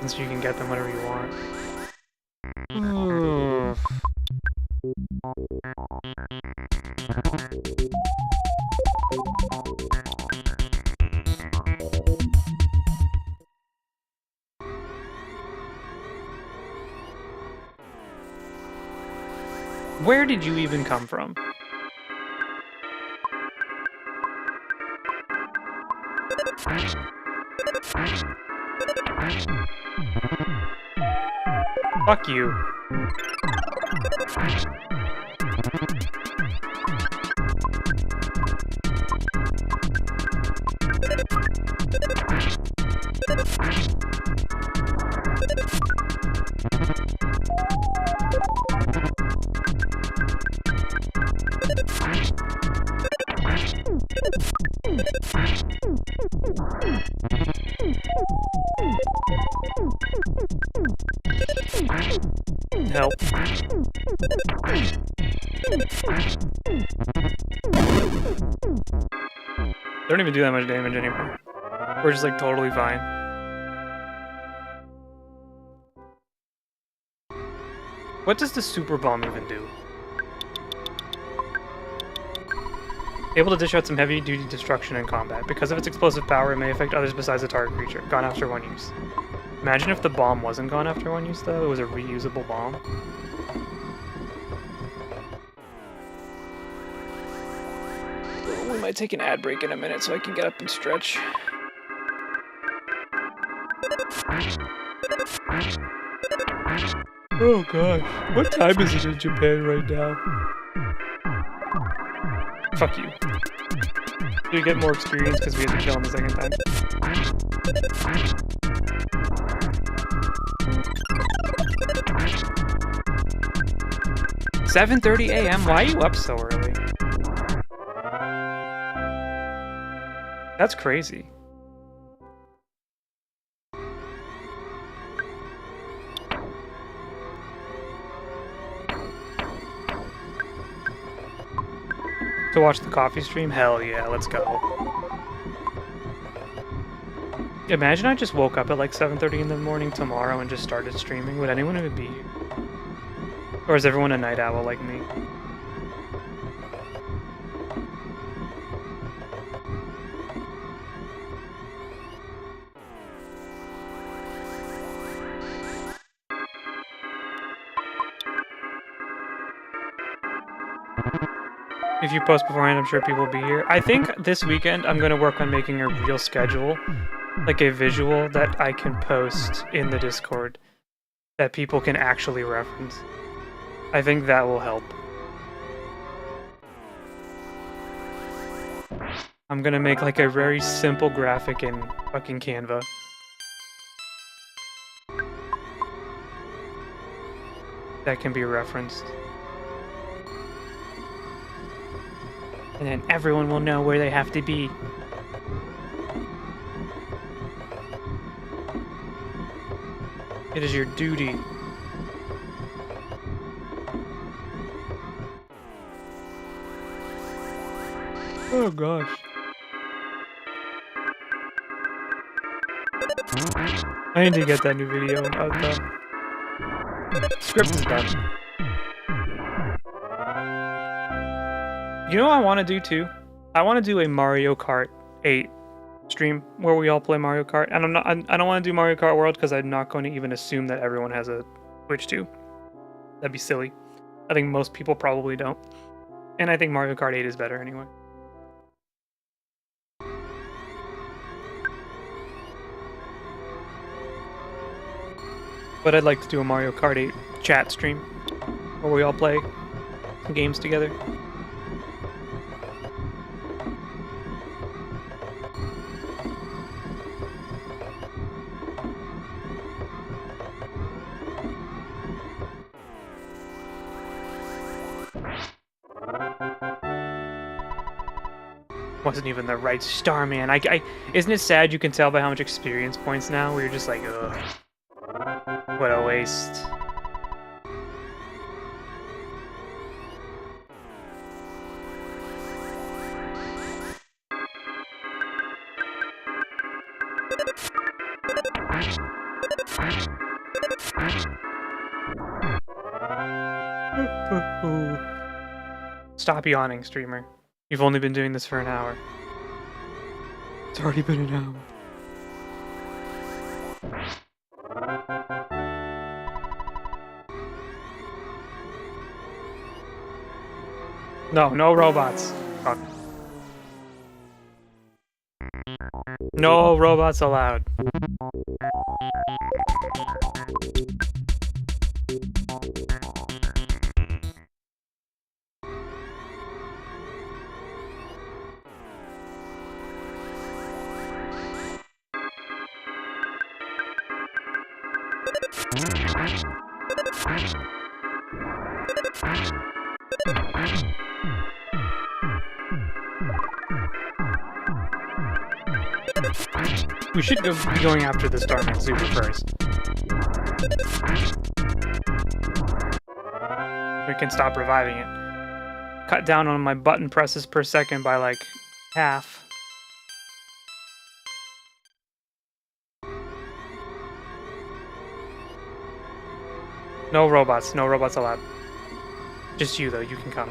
Since you can get them whenever you want. Where did you even come from? Fuck you. Help. They don't even do that much damage anymore. We're just like totally fine. What does the super bomb even do? Able to dish out some heavy-duty destruction in combat. Because of its explosive power, it may affect others besides the target creature. Gone after one use. Imagine if the bomb wasn't gone after one use, though. It was a reusable bomb. We might take an ad break in a minute so I can get up and stretch. Oh gosh, what time is it in Japan right now? Fuck you. Do we get more experience because we had to kill him the second time? 7:30 a.m. Why are you up so early? That's crazy. To watch the coffee stream? Hell yeah, let's go. Imagine I just woke up at like 7:30 in the morning tomorrow and just started streaming. Would anyone even be here? Or is everyone a night owl like me? If you post beforehand, I'm sure people will be here. I think this weekend I'm going to work on making a real schedule, like a visual that I can post in the Discord that people can actually reference. I think that will help. I'm going to make like a very simple graphic in fucking Canva. That can be referenced. And then everyone will know where they have to be. It is your duty. Oh gosh. I need to get that new video out though. Script is done. You know what I want to do too? I want to do a Mario Kart 8 stream where we all play Mario Kart. And I don't want to do Mario Kart World because I'm not going to even assume that everyone has a Switch 2. That'd be silly. I think most people probably don't. And I think Mario Kart 8 is better anyway. But I'd like to do a Mario Kart 8 chat stream where we all play some games together. Wasn't even the right star, man. Isn't it sad you can tell by how much experience points now? We're just like, ugh. What a waste. Stop yawning, streamer. You've only been doing this for an hour. It's already been an hour. No robots. Fuck. No robots allowed. We should be going after the Starman Super first. We can stop reviving it. Cut down on my button presses per second by like half. No robots allowed. Just you though, you can come.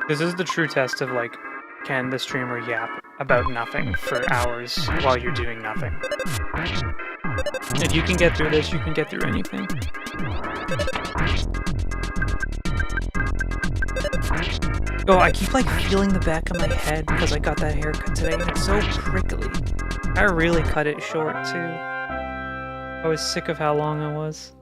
This is the true test of, like, can the streamer yap about nothing for hours while you're doing nothing. If you can get through this, you can get through anything. Oh, I keep, like, feeling the back of my head because I got that haircut today, and it's so prickly. I really cut it short, too. I was sick of how long it was.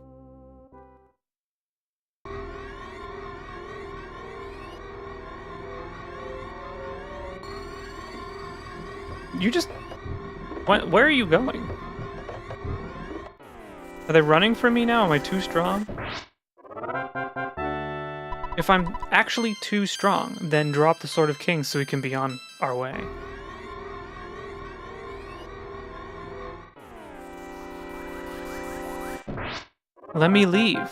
You just... Where are you going? Are they running from me now? Am I too strong? If I'm actually too strong, then drop the Sword of Kings so we can be on our way. Let me leave.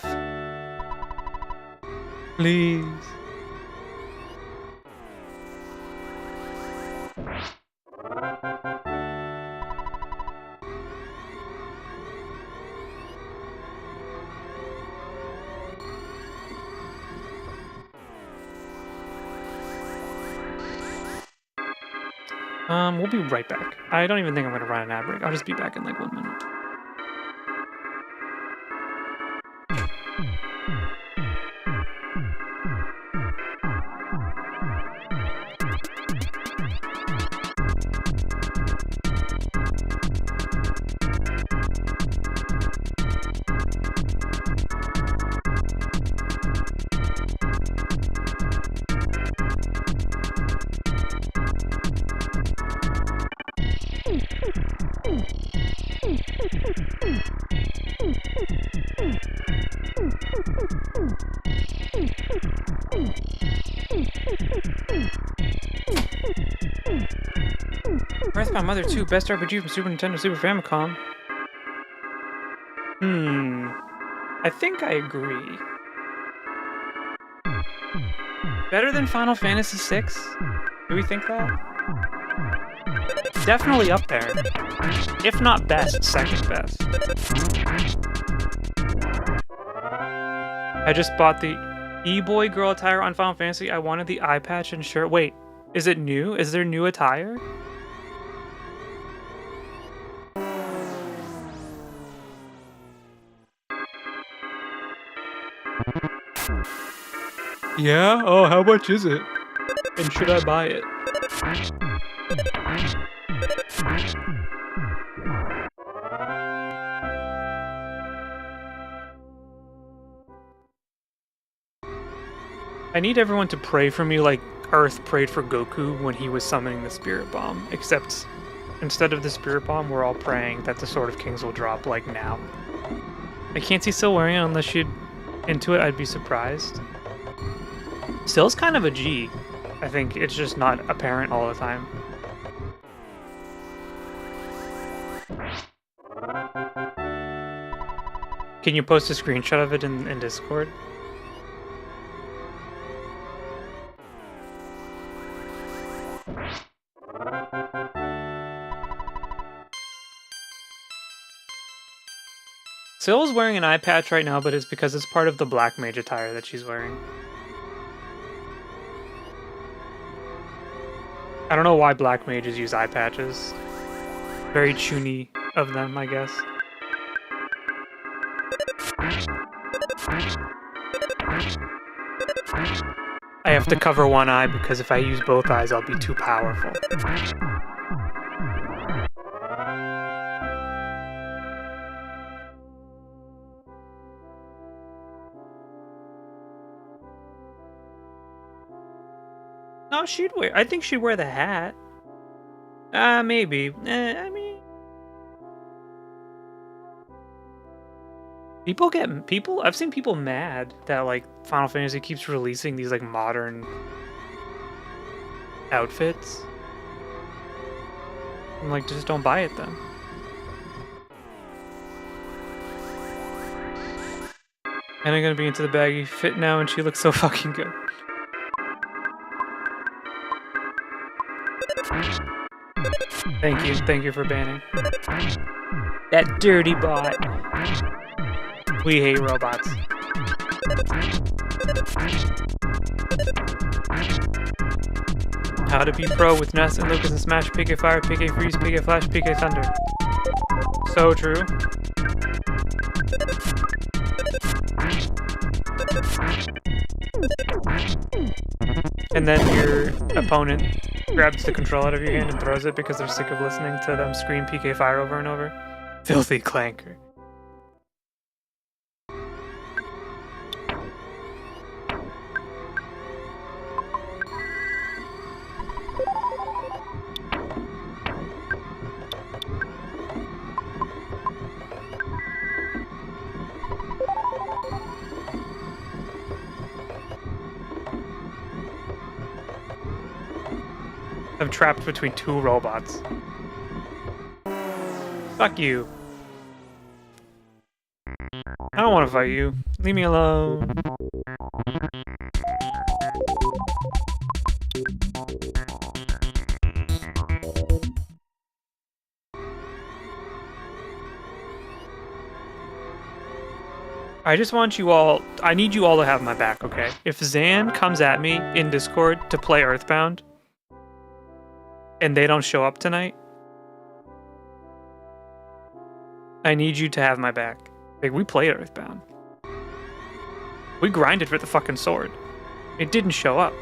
Please. We'll be right back. I don't even think I'm gonna run an ad break. I'll just be back in like 1 minute. EarthBound Mother 2, best RPG from Super Nintendo, Super Famicom. I think I agree. Better than Final Fantasy VI? Do we think that? Definitely up there. If not best, second best. I just bought the E-Boy girl attire on Final Fantasy. I wanted the eye patch and shirt. Wait, is it new? Is there new attire? Yeah? Oh, how much is it? And should I buy it? I need everyone to pray for me like Earth prayed for Goku when he was summoning the Spirit Bomb, except instead of the Spirit Bomb, we're all praying that the Sword of Kings will drop, like, now. I can't see still wearing it unless you'd into it, I'd be surprised. Still's kind of a G. I think it's just not apparent all the time. Can you post a screenshot of it in Discord? Sill's wearing an eye patch right now, but it's because it's part of the Black Mage attire that she's wearing. I don't know why Black Mages use eye patches. Very chuny of them, I guess. I have to cover one eye because if I use both eyes, I'll be too powerful. she'd wear. I think she'd wear the hat. Maybe. I mean, people. I've seen people mad that like Final Fantasy keeps releasing these like modern outfits. I'm like, just don't buy it then. And I'm gonna be into the baggy fit now, and she looks so fucking good. Thank you for banning. That dirty bot. We hate robots. How to be pro with Ness and Lucas and Smash, PK Fire, PK Freeze, PK Flash, PK Thunder. So true. And then your opponent grabs the control out of your hand and throws it because they're sick of listening to them scream PK Fire over and over. Filthy clanker. I'm trapped between two robots. Fuck you. I don't want to fight you. Leave me alone. I just want you all... I need you all to have my back, okay? If Zan comes at me in Discord to play EarthBound, and they don't show up tonight, I need you to have my back. Like, we played EarthBound. We grinded for the fucking sword. It didn't show up.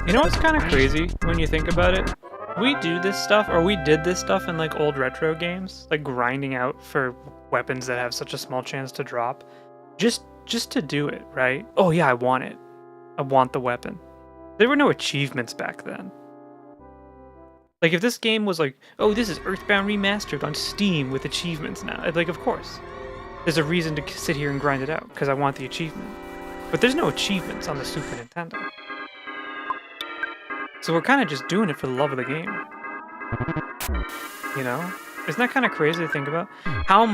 You know what's kind of crazy when you think about it? We do this stuff, or we did this stuff in like old retro games, like grinding out for weapons that have such a small chance to drop, just to do it, right? Oh yeah, I want it. I want the weapon. There were no achievements back then. Like, if this game was like, oh, this is EarthBound Remastered on Steam with achievements now, like, of course. There's a reason to sit here and grind it out, because I want the achievement. But there's no achievements on the Super Nintendo. So we're kind of just doing it for the love of the game. You know? Isn't that kind of crazy to think about? How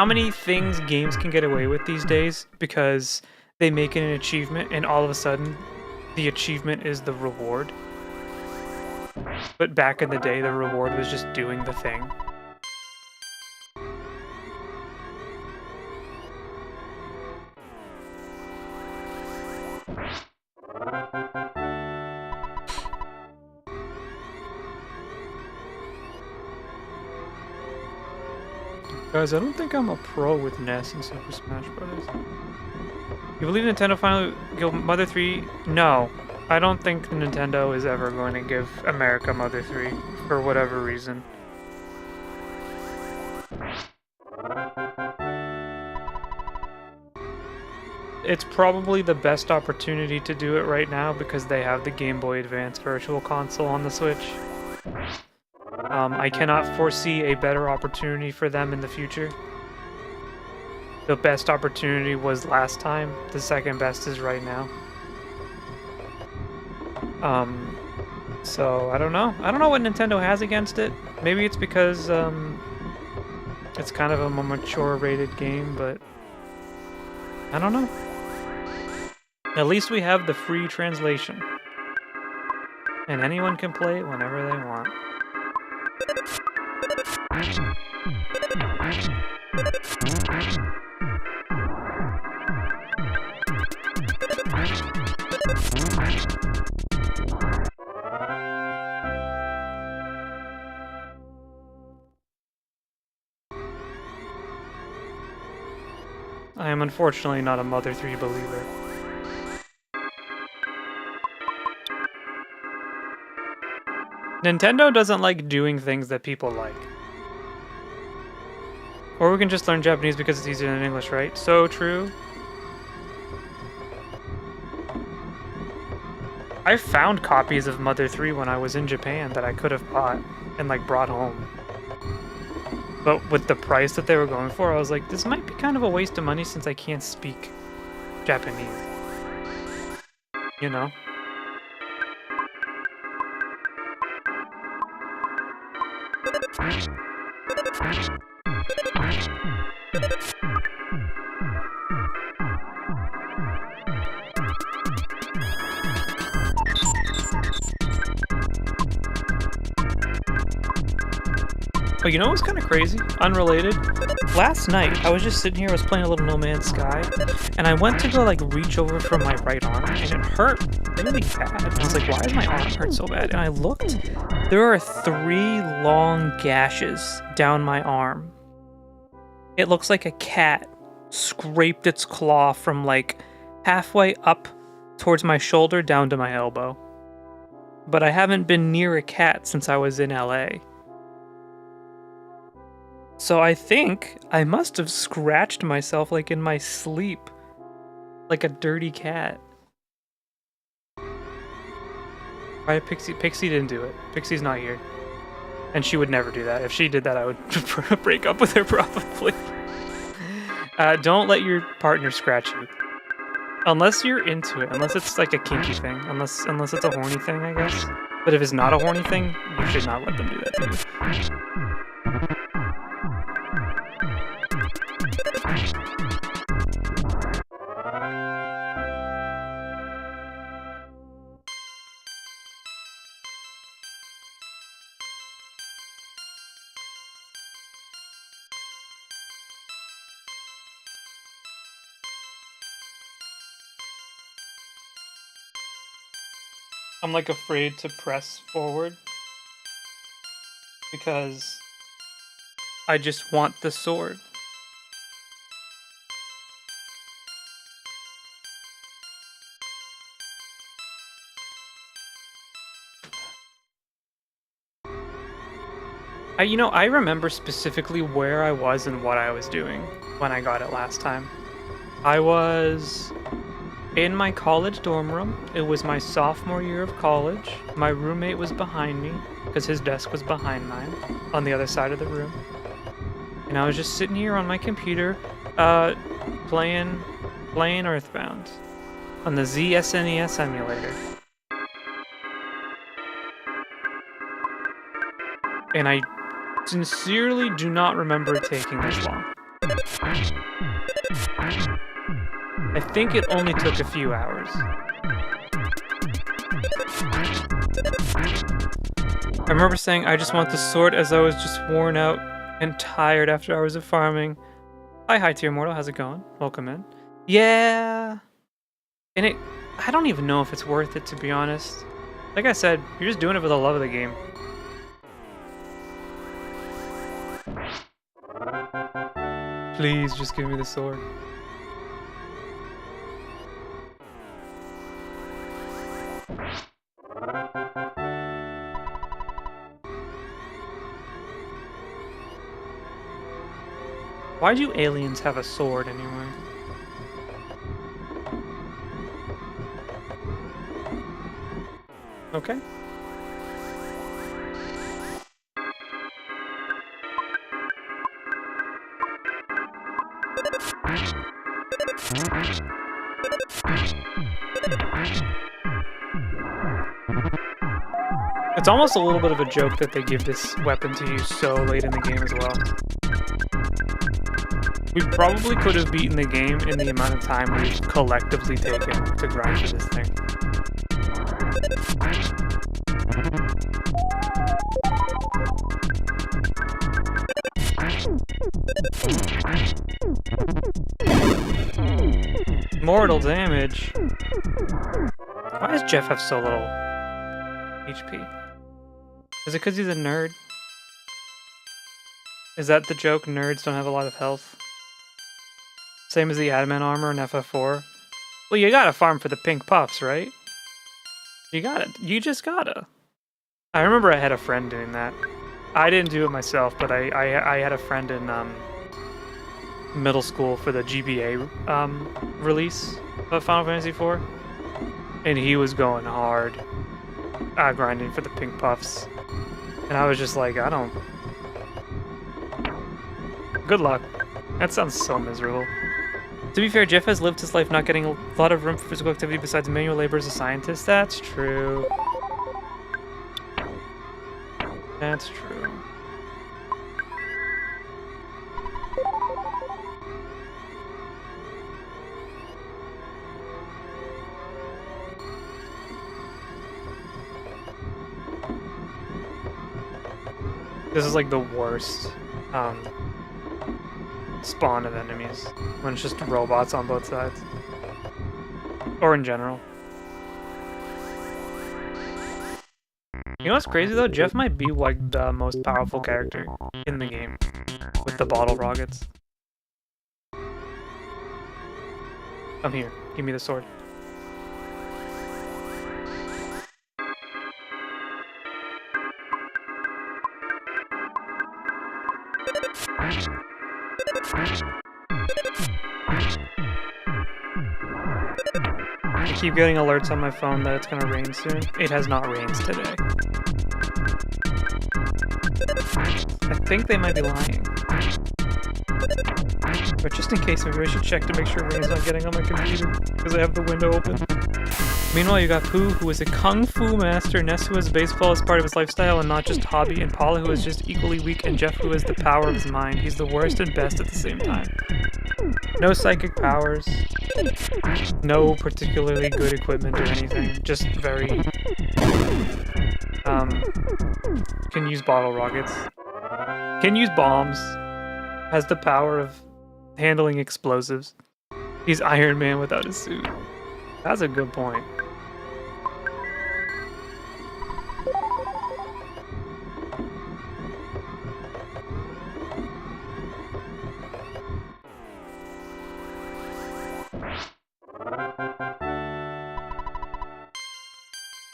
many things games can get away with these days because they make it an achievement and all of a sudden the achievement is the reward? But back in the day, the reward was just doing the thing. Guys, I don't think I'm a pro with NES and Super Smash Bros. You believe Nintendo finally give Mother 3? No. I don't think Nintendo is ever going to give America Mother 3 for whatever reason. It's probably the best opportunity to do it right now because they have the Game Boy Advance Virtual Console on the Switch. I cannot foresee a better opportunity for them in the future. The best opportunity was last time. The second best is right now. So I don't know. I don't know what Nintendo has against it. Maybe it's because it's kind of a more mature rated game, but I don't know. At least we have the free translation. And anyone can play it whenever they want. I am unfortunately not a Mother 3 believer. Nintendo doesn't like doing things that people like. Or we can just learn Japanese because it's easier than English, right? So true. I found copies of Mother 3 when I was in Japan that I could have bought and like brought home. But with the price that they were going for, I was like, this might be kind of a waste of money since I can't speak Japanese. You know? Oh, you know what's kind of crazy? Unrelated. Last night, I was just sitting here, I was playing a little No Man's Sky, and I went to go, like, reach over for my right arm, and it hurt really bad. And I was like, why does my arm hurt so bad? And I looked, there are 3 long gashes down my arm. It looks like a cat scraped its claw from, like, halfway up towards my shoulder down to my elbow. But I haven't been near a cat since I was in LA. So I think I must have scratched myself like in my sleep. Like a dirty cat. Right, Pixie didn't do it. Pixie's not here. And she would never do that. If she did that, I would break up with her probably. Don't let your partner scratch you. Unless you're into it. Unless it's like a kinky thing. Unless it's a horny thing, I guess. But if it's not a horny thing, you should not let them do that to you. I'm like afraid to press forward because I just want the sword. I remember specifically where I was and what I was doing when I got it last time. I was in my college dorm room. It was my sophomore year of college. My roommate was behind me because his desk was behind mine on the other side of the room. And I was just sitting here on my computer playing EarthBound on the ZSNES emulator. And I sincerely do not remember it taking this long. I think it only took a few hours. I remember saying, I just want the sword, as I was just worn out and tired after hours of farming. Hi Tier Mortal, how's it going? Welcome in. Yeah. And I don't even know if it's worth it, to be honest. Like I said, you're just doing it for the love of the game. Please, just give me the sword. Why do aliens have a sword anyway? Okay. It's almost a little bit of a joke that they give this weapon to you so late in the game as well. We probably could have beaten the game in the amount of time we've collectively taken to grind for this thing. Mortal damage. Why does Jeff have so little HP? Is it because he's a nerd? Is that the joke? Nerds don't have a lot of health? Same as the admin armor in FF4. Well, you gotta farm for the pink puffs, right? You gotta. You just gotta. I remember I had a friend doing that. I didn't do it myself, but I had a friend in middle school for the GBA release of Final Fantasy IV, and he was going hard, grinding for the pink puffs, and I was just like, I don't. Good luck. That sounds so miserable. To be fair, Jeff has lived his life not getting a lot of room for physical activity besides manual labor as a scientist. That's true. That's true. This is like the worst spawn of enemies, when it's just robots on both sides. Or in general. You know what's crazy though? Jeff might be like the most powerful character in the game with the bottle rockets. Come here, give me the sword. I keep getting alerts on my phone that it's gonna rain soon. It has not rained today. I think they might be lying. But just in case, maybe I should check to make sure rain's not getting on my computer, because I have the window open. Meanwhile, you got Pooh, who is a kung fu master, Ness, who has baseball as part of his lifestyle and not just hobby, and Paula, who is just equally weak, and Jeff, who has the power of his mind. He's the worst and best at the same time. No psychic powers, no particularly good equipment or anything, just very, can use bottle rockets, can use bombs, has the power of handling explosives. He's Iron Man without his suit. That's a good point.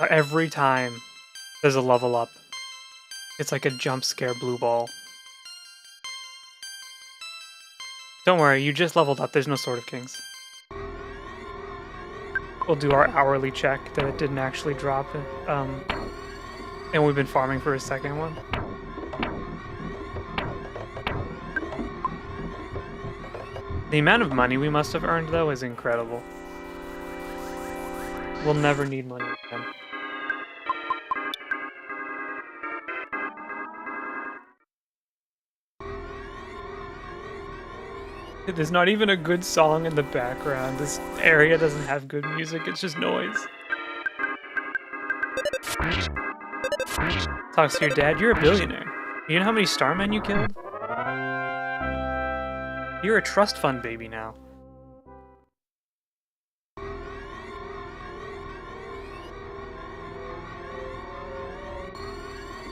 Every time there's a level up, it's like a jump scare blue ball. Don't worry, you just leveled up, there's no Sword of Kings. We'll do our hourly check that it didn't actually drop it, and we've been farming for a second one. The amount of money we must have earned, though, is incredible. We'll never need money again. There's not even a good song in the background. This area doesn't have good music, it's just noise. Talks to your dad, you're a billionaire. You know how many Starmen you killed? You're a trust fund baby now.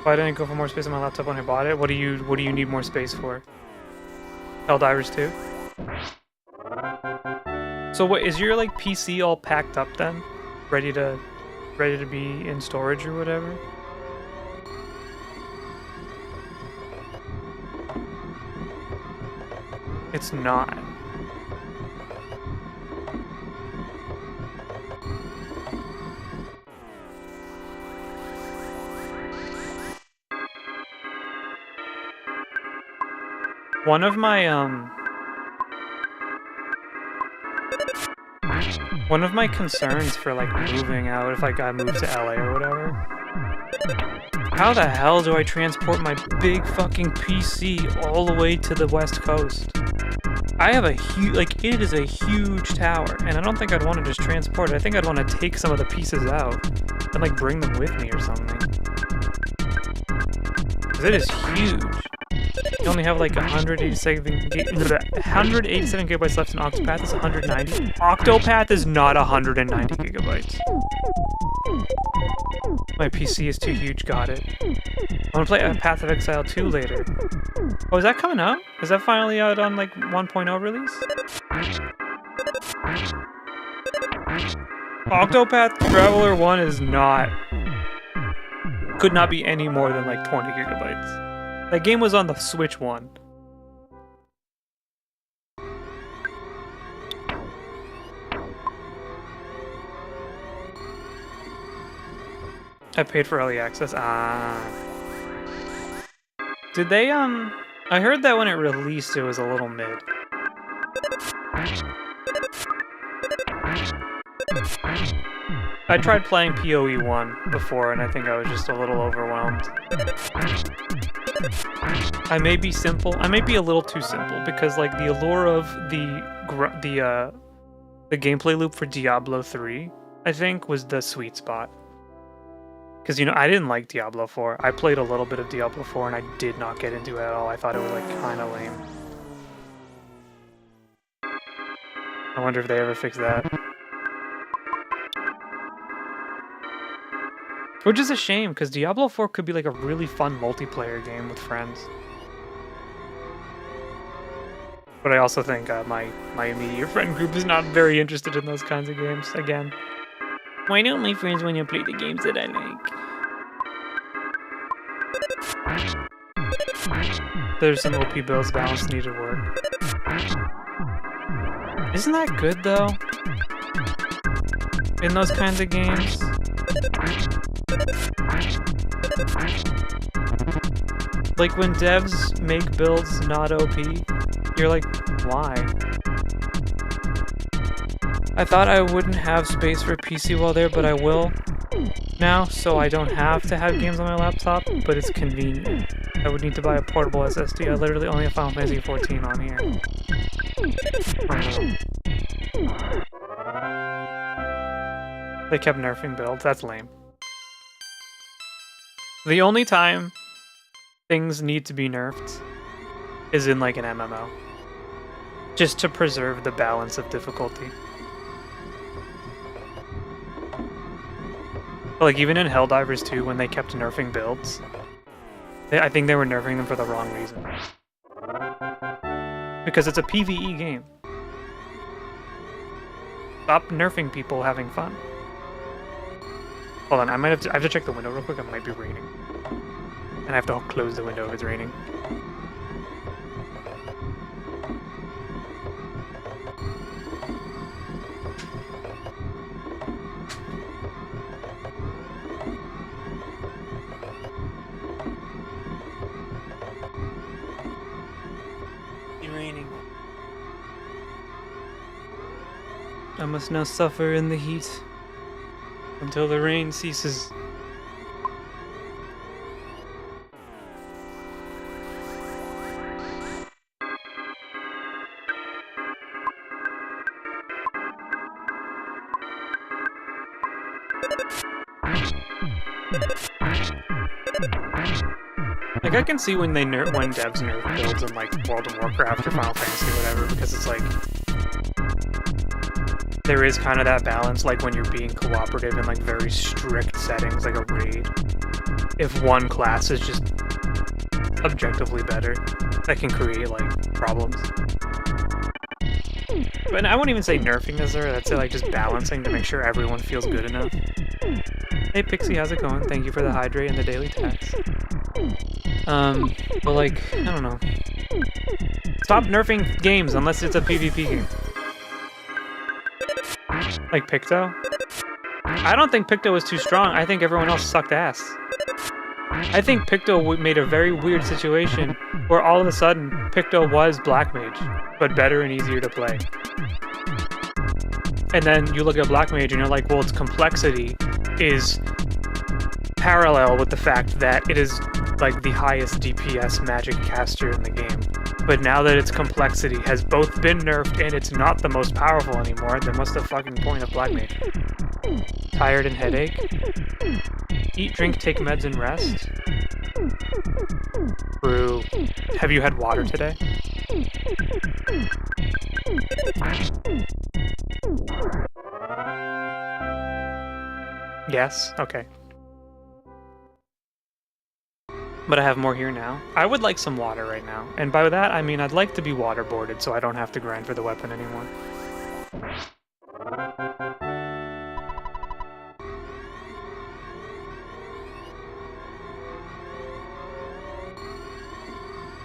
Why didn't I go for more space on my laptop when I bought it? What do you need more space for? Helldivers 2? So what, is your like PC all packed up then? Ready to be in storage or whatever? It's not. One of my concerns for like moving out, if like I move to LA or whatever, how the hell do I transport my big fucking PC all the way to the West Coast? I have a huge, like, it is a huge tower, and I don't think I'd want to just transport it. I think I'd want to take some of the pieces out and like bring them with me or something. Because it is huge. You only have like 187 gigabytes left, and Octopath is 190. Octopath is not 190 gigabytes. My PC is too huge, got it. I'm gonna play Path of Exile 2 later. Oh, is that coming out? Is that finally out on like 1.0 release? Octopath Traveler 1 is not... could not be any more than like 20 gigabytes. That game was on the Switch 1. I paid for early access. Did they, I heard that when it released it was a little mid. I tried playing PoE 1 before, and I think I was just a little overwhelmed. I may be simple. I may be a little too simple, because, like, the allure of the gameplay loop for Diablo 3, I think, was the sweet spot. Because, you know, I didn't like Diablo 4. I played a little bit of Diablo 4, and I did not get into it at all. I thought it was, like, kind of lame. I wonder if they ever fix that. Which is a shame, because Diablo 4 could be like a really fun multiplayer game with friends. But I also think my immediate friend group is not very interested in those kinds of games, again. Why don't my friends want to play the games that I like? There's some OP builds, balance needed work. Isn't that good, though? In those kinds of games? Like, when devs make builds not OP, you're like, why? I thought I wouldn't have space for PC while there, but I will now, so I don't have to have games on my laptop, but it's convenient. I would need to buy a portable SSD. I literally only have Final Fantasy 14 on here. They kept nerfing builds. That's lame. The only time things need to be nerfed is in, like, an MMO. Just to preserve the balance of difficulty. But, like, even in Helldivers 2, when they kept nerfing builds, I think they were nerfing them for the wrong reason. Because it's a PvE game. Stop nerfing people having fun. Hold on, I have to check the window real quick. It might be raining. And I have to close the window if it's raining. It's raining. I must now suffer in the heat until the rain ceases. Like, I can see when devs nerf builds in, like, World of Warcraft or Final Fantasy or whatever, because it's like, there is kind of that balance, like when you're being cooperative in, like, very strict settings, like a raid. If one class is just objectively better, that can create, like, problems. But I won't even say nerfing necessarily, that's like just balancing to make sure everyone feels good enough. Hey Pixie, how's it going? Thank you for the hydrate and the daily tax. But like, I don't know. Stop nerfing games unless it's a PvP game. Like Picto? I don't think Picto was too strong. I think everyone else sucked ass. I think Picto made a very weird situation where all of a sudden Picto was Black Mage, but better and easier to play. And then you look at Black Mage and you're like, well, its complexity is parallel with the fact that it is like the highest DPS magic caster in the game. But now that its complexity has both been nerfed and it's not the most powerful anymore, then what's the fucking point of Black Mage? Tired and headache? Eat, drink, take meds, and rest? Brew. Have you had water today? Yes? Okay. But I have more here now. I would like some water right now. And by that, I mean I'd like to be waterboarded so I don't have to grind for the weapon anymore.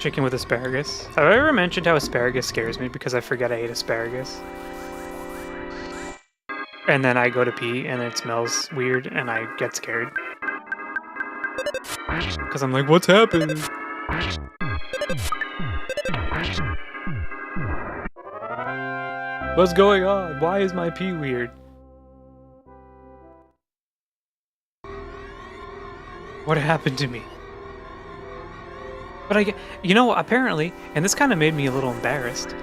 Chicken with asparagus. Have I ever mentioned how asparagus scares me because I forget I ate asparagus? And then I go to pee and it smells weird and I get scared. Because I'm like, what's happening? What's going on? Why is my pee weird? What happened to me? But you know, apparently, and this kind of made me a little embarrassed.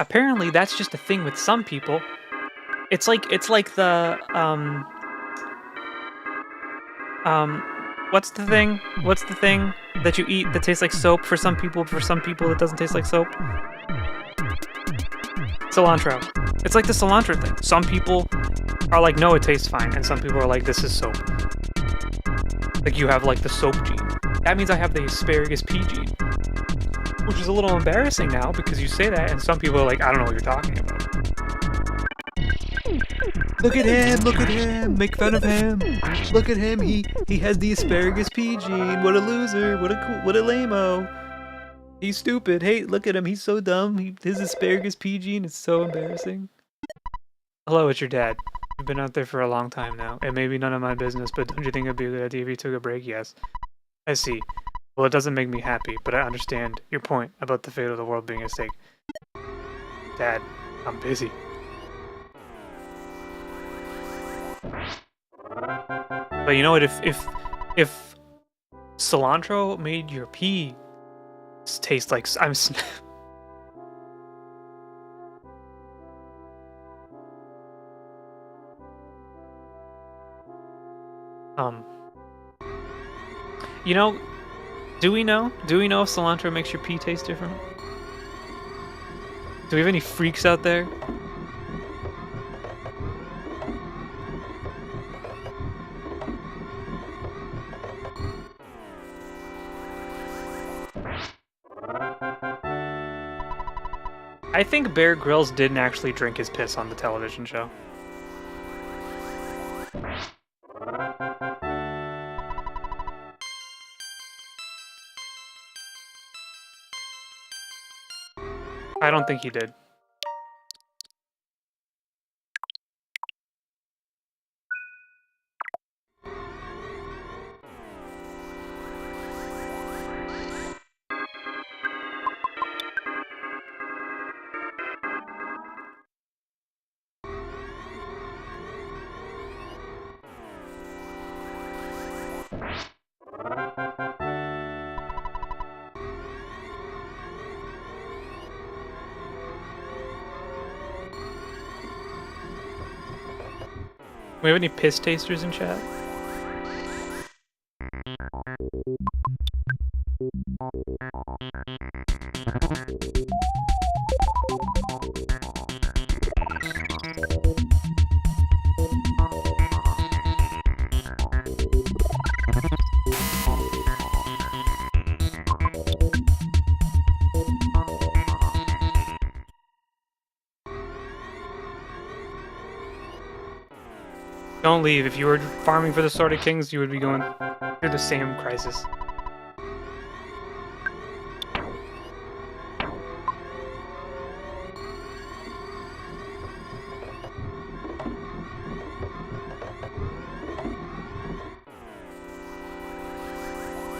Apparently, that's just a thing with some people. It's like the what's the thing? What's the thing that you eat that tastes like soap for some people it doesn't taste like soap? Cilantro. It's like the cilantro thing. Some people are like, no, it tastes fine, and some people are like, this is soap. Like you have like the soap gene. That means I have the asparagus pea gene. Which is a little embarrassing now because you say that and some people are like, I don't know what you're talking about. Look at him, make fun of him. Look at him, he has the asparagus pea gene. What a loser, what a lame-o. He's stupid. Hey, look at him, he's so dumb. His asparagus pea gene is so embarrassing. Hello, it's your dad. You've been out there for a long time now. It may be none of my business, but don't you think it'd be a good idea if you took a break? Yes. I see. Well, it doesn't make me happy, but I understand your point about the fate of the world being at stake. Dad, I'm busy. But you know what? If cilantro made your pee taste like you know, do we know if cilantro makes your pee taste different? Do we have any freaks out there? I think Bear Grylls didn't actually drink his piss on the television show. I don't think he did. We have any piss tasters in chat? Don't leave. If you were farming for the Sword of Kings, you would be going through the same crisis.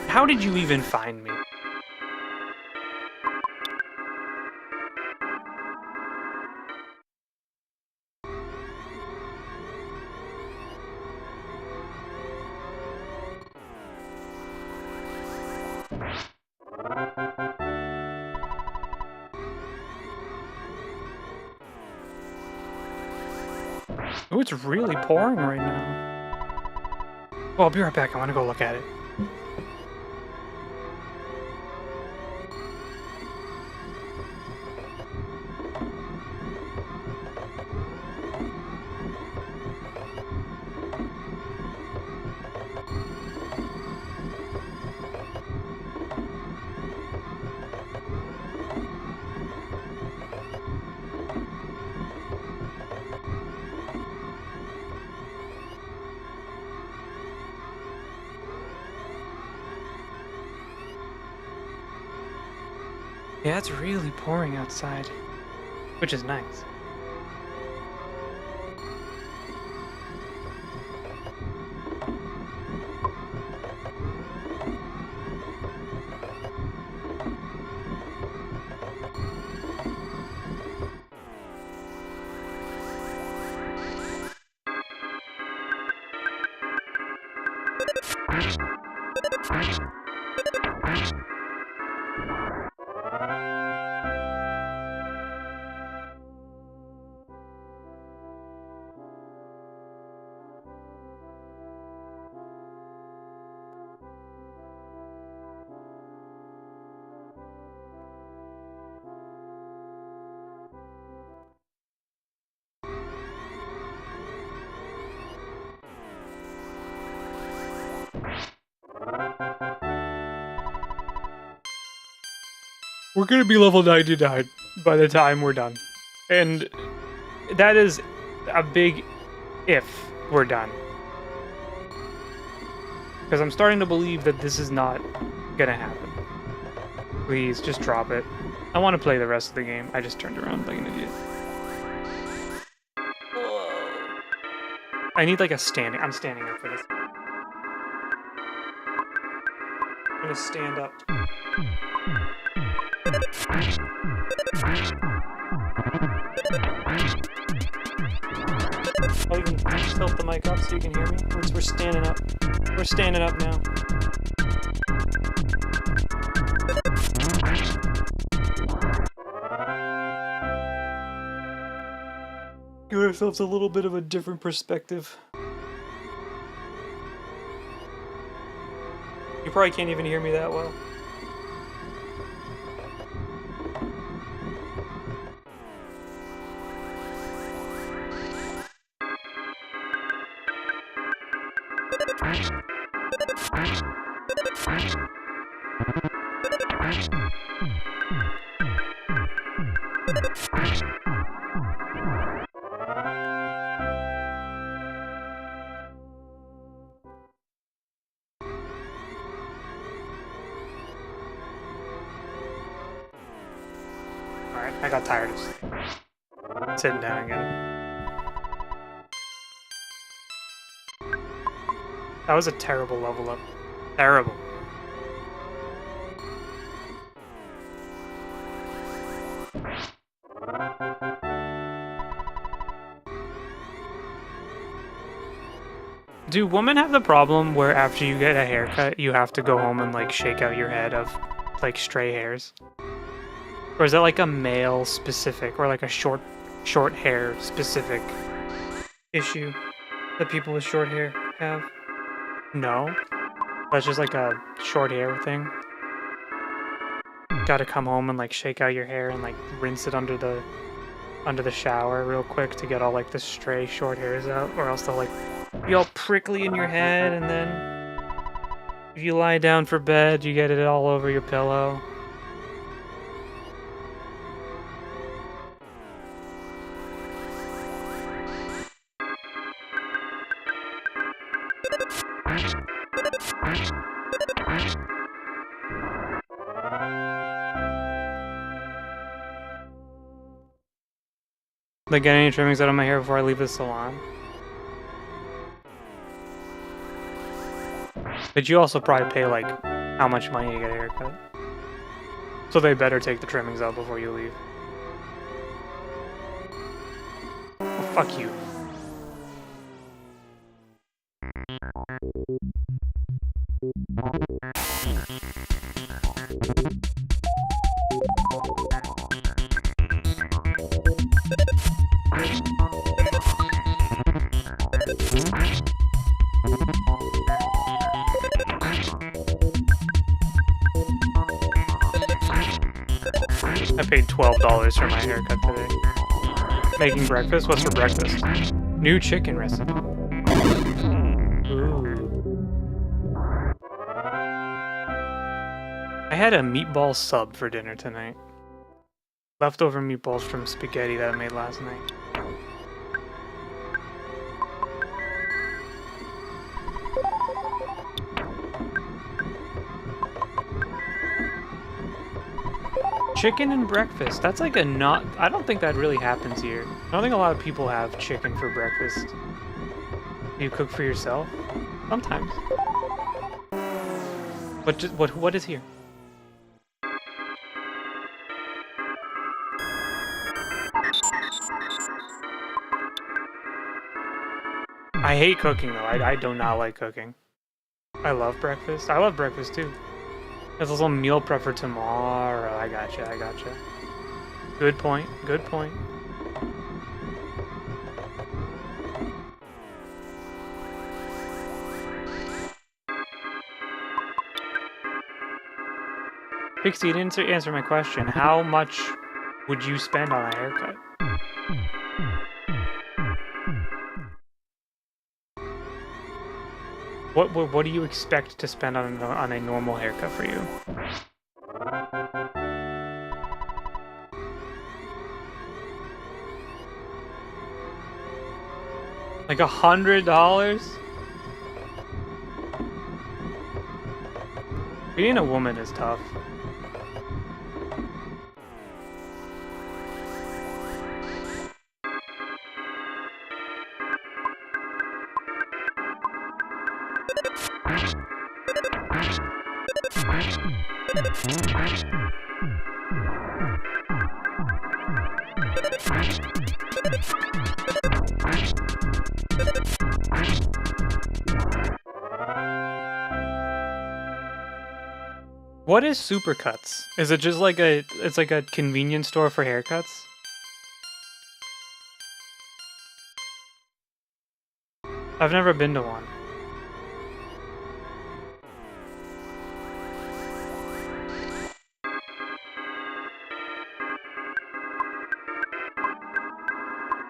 How did you even find me? Oh, it's really pouring right now. Oh, I'll be right back. I want to go look at it. Yeah, it's really pouring outside, which is nice. We're gonna be level 99 by the time we're done. And that is a big if we're done. Because I'm starting to believe that this is not gonna happen. Please, just drop it. I want to play the rest of the game. I just turned around like an idiot. I need like a standing. I'm standing up for this. I'm gonna stand up. Oh, you can tilt the mic up so you can hear me? We're standing up. We're standing up now. Give ourselves a little bit of a different perspective. You probably can't even hear me that well. Alright, I got tired of sitting down again. That was a terrible level up. Terrible. Do women have the problem where after you get a haircut, you have to go home and like shake out your head of like stray hairs? Or is that like a male specific or like a short hair specific issue that people with short hair have? No? That's just like a short hair thing? Gotta come home and like shake out your hair and like rinse it under the shower real quick to get all like the stray short hairs out, or else they'll like be all prickly in your head, and then if you lie down for bed, you get it all over your pillow. Like, get any trimmings out of my hair before I leave the salon? But you also probably pay, like, how much money to get a haircut. So they better take the trimmings out before you leave. Oh, fuck you. I paid $12 for my haircut today. Making breakfast? What's for breakfast? New chicken recipe. Ooh. I had a meatball sub for dinner tonight. Leftover meatballs from spaghetti that I made last night. Chicken and breakfast. That's like a not... I don't think that really happens here. I don't think a lot of people have chicken for breakfast. Do you cook for yourself? Sometimes. What is here? I hate cooking though. I do not like cooking. I love breakfast. I love breakfast too. There's a little meal prep for tomorrow. I gotcha, I gotcha. Good point, good point. Pixie, you didn't answer my question. How much would you spend on a haircut? What do you expect to spend on a normal haircut for you? Like $100? Being a woman is tough. What is Supercuts? Is it just like it's like a convenience store for haircuts? I've never been to one.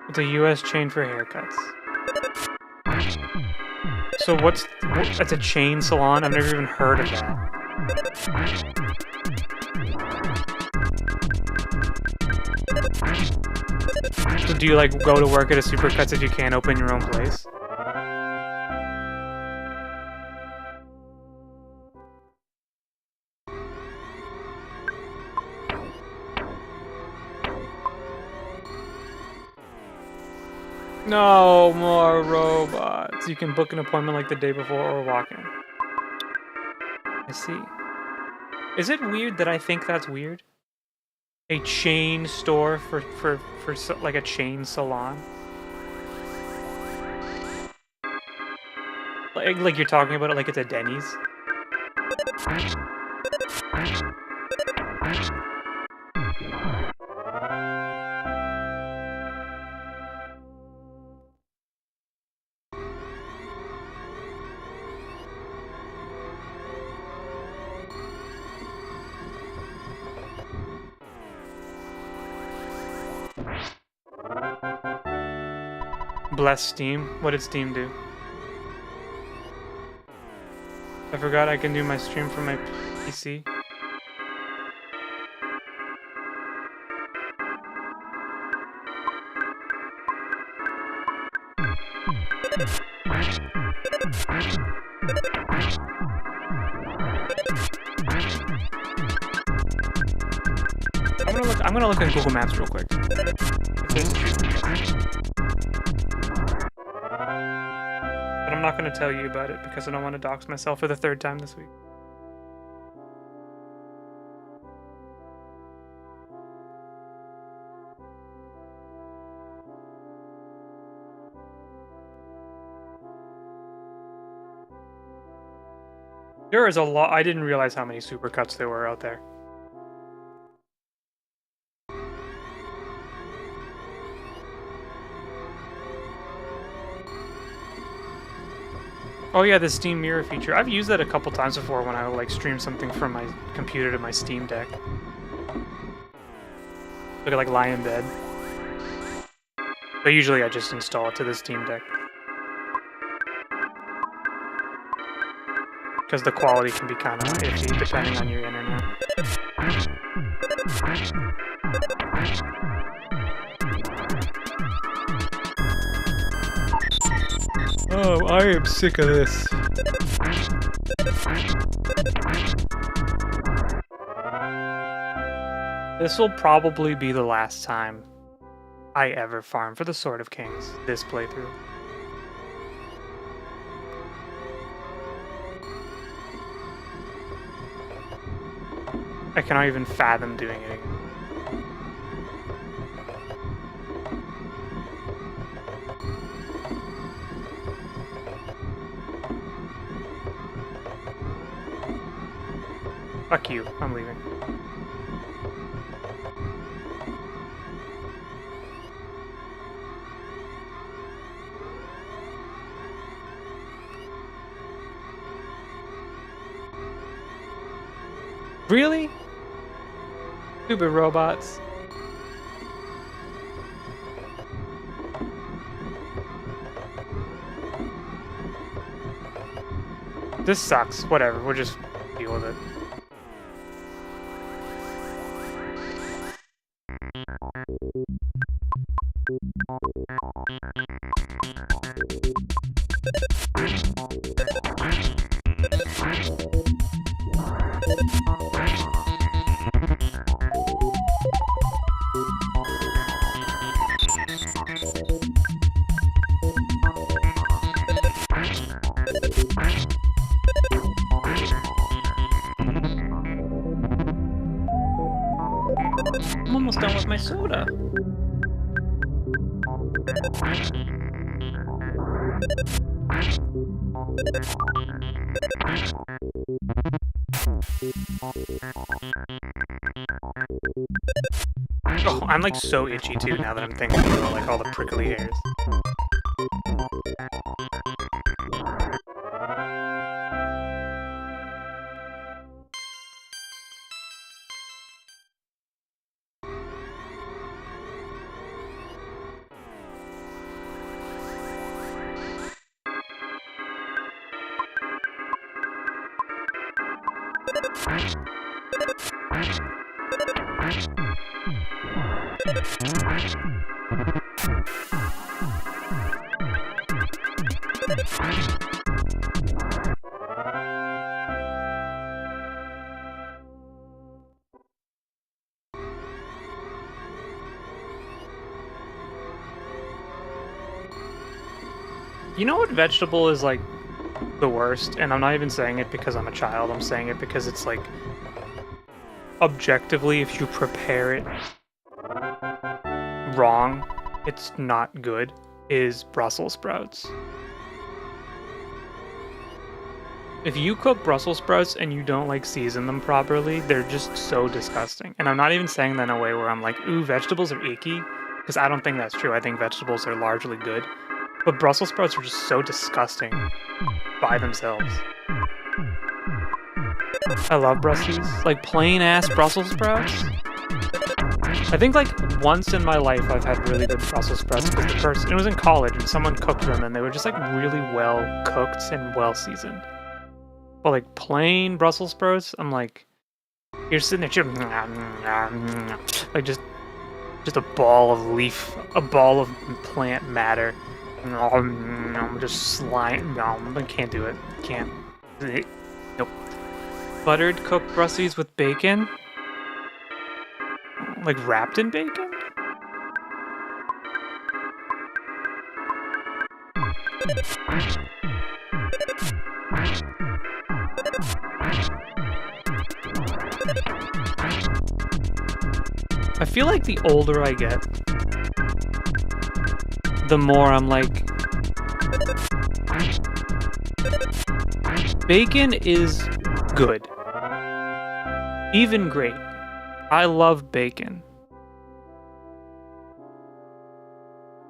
It's a US chain for haircuts. So it's a chain salon? I've never even heard of that. So do you like go to work at a Supercuts if you can't open your own place? No more robots. You can book an appointment like the day before or walk in. I see. Is it weird that I think that's weird? A chain store for like a chain salon? Like you're talking about it like it's a Denny's? Bless Steam. What did Steam do? I forgot I can do my stream from my PC. I'm gonna look at Google Maps real quick. But I'm not going to tell you about it because I don't want to dox myself for the third time this week. There is a lot. I didn't realize how many Supercuts there were out there. Oh yeah, the Steam Mirror feature. I've used that a couple times before when I like stream something from my computer to my Steam Deck. Look at like lie in bed. But usually I just install it to the Steam Deck. Because the quality can be kind of iffy depending on your internet. Oh, I am sick of this. This will probably be the last time I ever farm for the Sword of Kings this playthrough. I cannot even fathom doing it again. Fuck you, I'm leaving. Really? Stupid robots. This sucks. Whatever, we'll just deal with it. I'm almost done with my soda. Oh, I'm like so itchy too now that I'm thinking about like all the prickly hairs. You know what vegetable is like the worst? And I'm not even saying it because I'm a child, I'm saying it because it's like objectively, if you prepare it wrong, it's not good, is Brussels sprouts. If you cook Brussels sprouts and you don't like season them properly, they're just so disgusting. And I'm not even saying that in a way where I'm like, ooh, vegetables are icky, because I don't think that's true. I think vegetables are largely good. But Brussels sprouts are just so disgusting by themselves. I love Brussels. Like plain ass Brussels sprouts. I think like once in my life I've had really good Brussels sprouts because the person, it was in college and someone cooked them and they were just like really well cooked and well seasoned. But like plain Brussels sprouts, I'm like, you're sitting there, like just a ball of leaf, a ball of plant matter. Just slime. No, I can't do it. Can't. Nope. Buttered cooked Brussels with bacon? Like wrapped in bacon? I feel like the older I get, the more I'm like, bacon is good. Even great. I love bacon.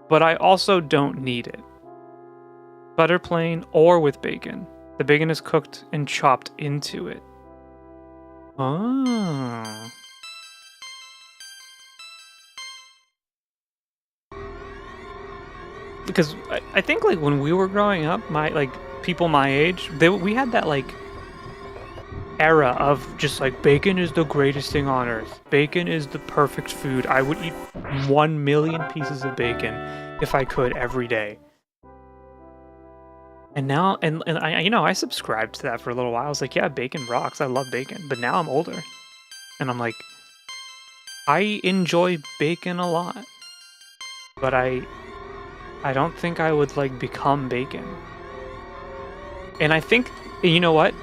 But I also don't need it. Butter plain or with bacon. The bacon is cooked and chopped into it. Oh. Because I think like when we were growing up, people my age, we had that like era of just like bacon is the greatest thing on earth. Bacon is the perfect food. I would eat 1 million pieces of bacon if I could every day. And now, and I, you know, I subscribed to that for a little while. I was like, yeah, bacon rocks. I love bacon. But now I'm older, and I'm like, I enjoy bacon a lot, but I don't think I would like become bacon. And I think, you know what?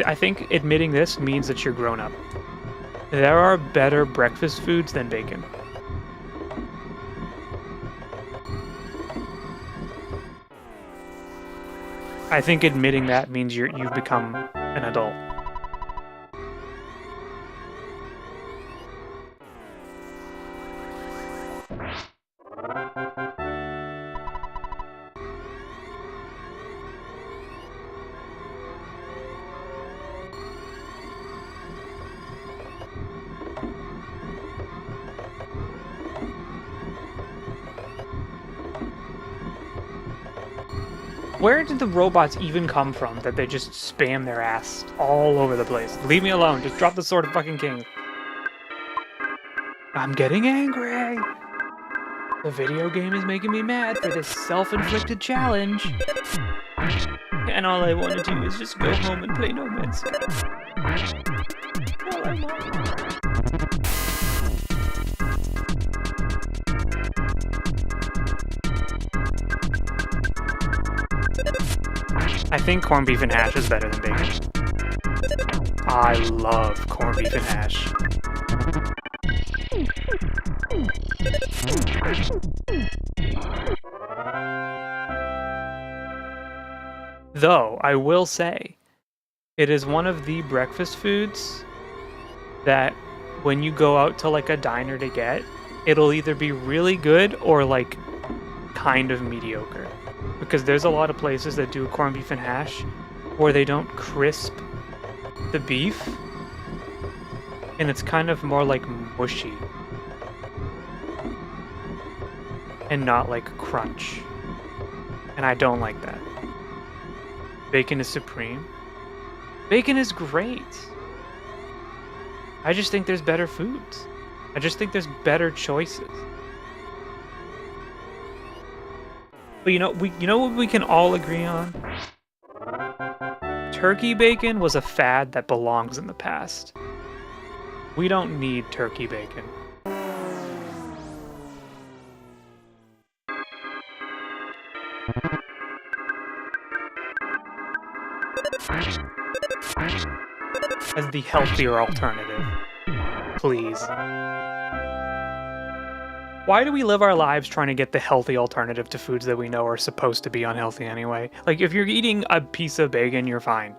I think admitting this means that you're grown up. There are better breakfast foods than bacon. I think admitting that means you've become an adult. Where did the robots even come from that they just spam their ass all over the place? Leave me alone. Just drop the Sword of fucking King. I'm getting angry. The video game is making me mad for this self-inflicted challenge. And all I want to do is just go home and play No Man's Sky. All I want. I think corned beef and hash is better than bacon. I love corned beef and hash. Though, I will say, it is one of the breakfast foods that when you go out to like a diner to get, it'll either be really good or like kind of mediocre. Because there's a lot of places that do corned beef and hash where they don't crisp the beef and it's kind of more like mushy and not like crunch. And I don't like that. Bacon is supreme. Bacon is great. I just think there's better foods. I just think there's better choices. But you know what we can all agree on? Turkey bacon was a fad that belongs in the past. We don't need turkey bacon. As the healthier alternative. Please. Why do we live our lives trying to get the healthy alternative to foods that we know are supposed to be unhealthy anyway? Like, if you're eating a piece of bacon, you're fine.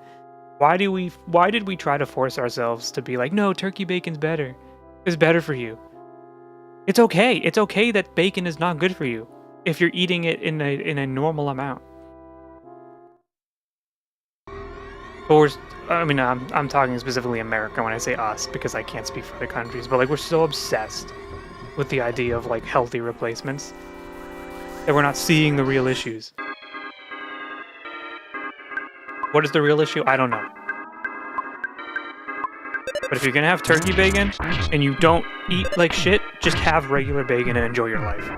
Why did we try to force ourselves to be like, no, turkey bacon's better. It's better for you. It's okay. It's okay that bacon is not good for you if you're eating it in a normal amount. But I'm talking specifically America when I say us, because I can't speak for other countries, but like we're so obsessed with the idea of like healthy replacements that we're not seeing the real issues. What is the real issue? I don't know. But if you're gonna have turkey bacon and you don't eat like shit, just have regular bacon and enjoy your life.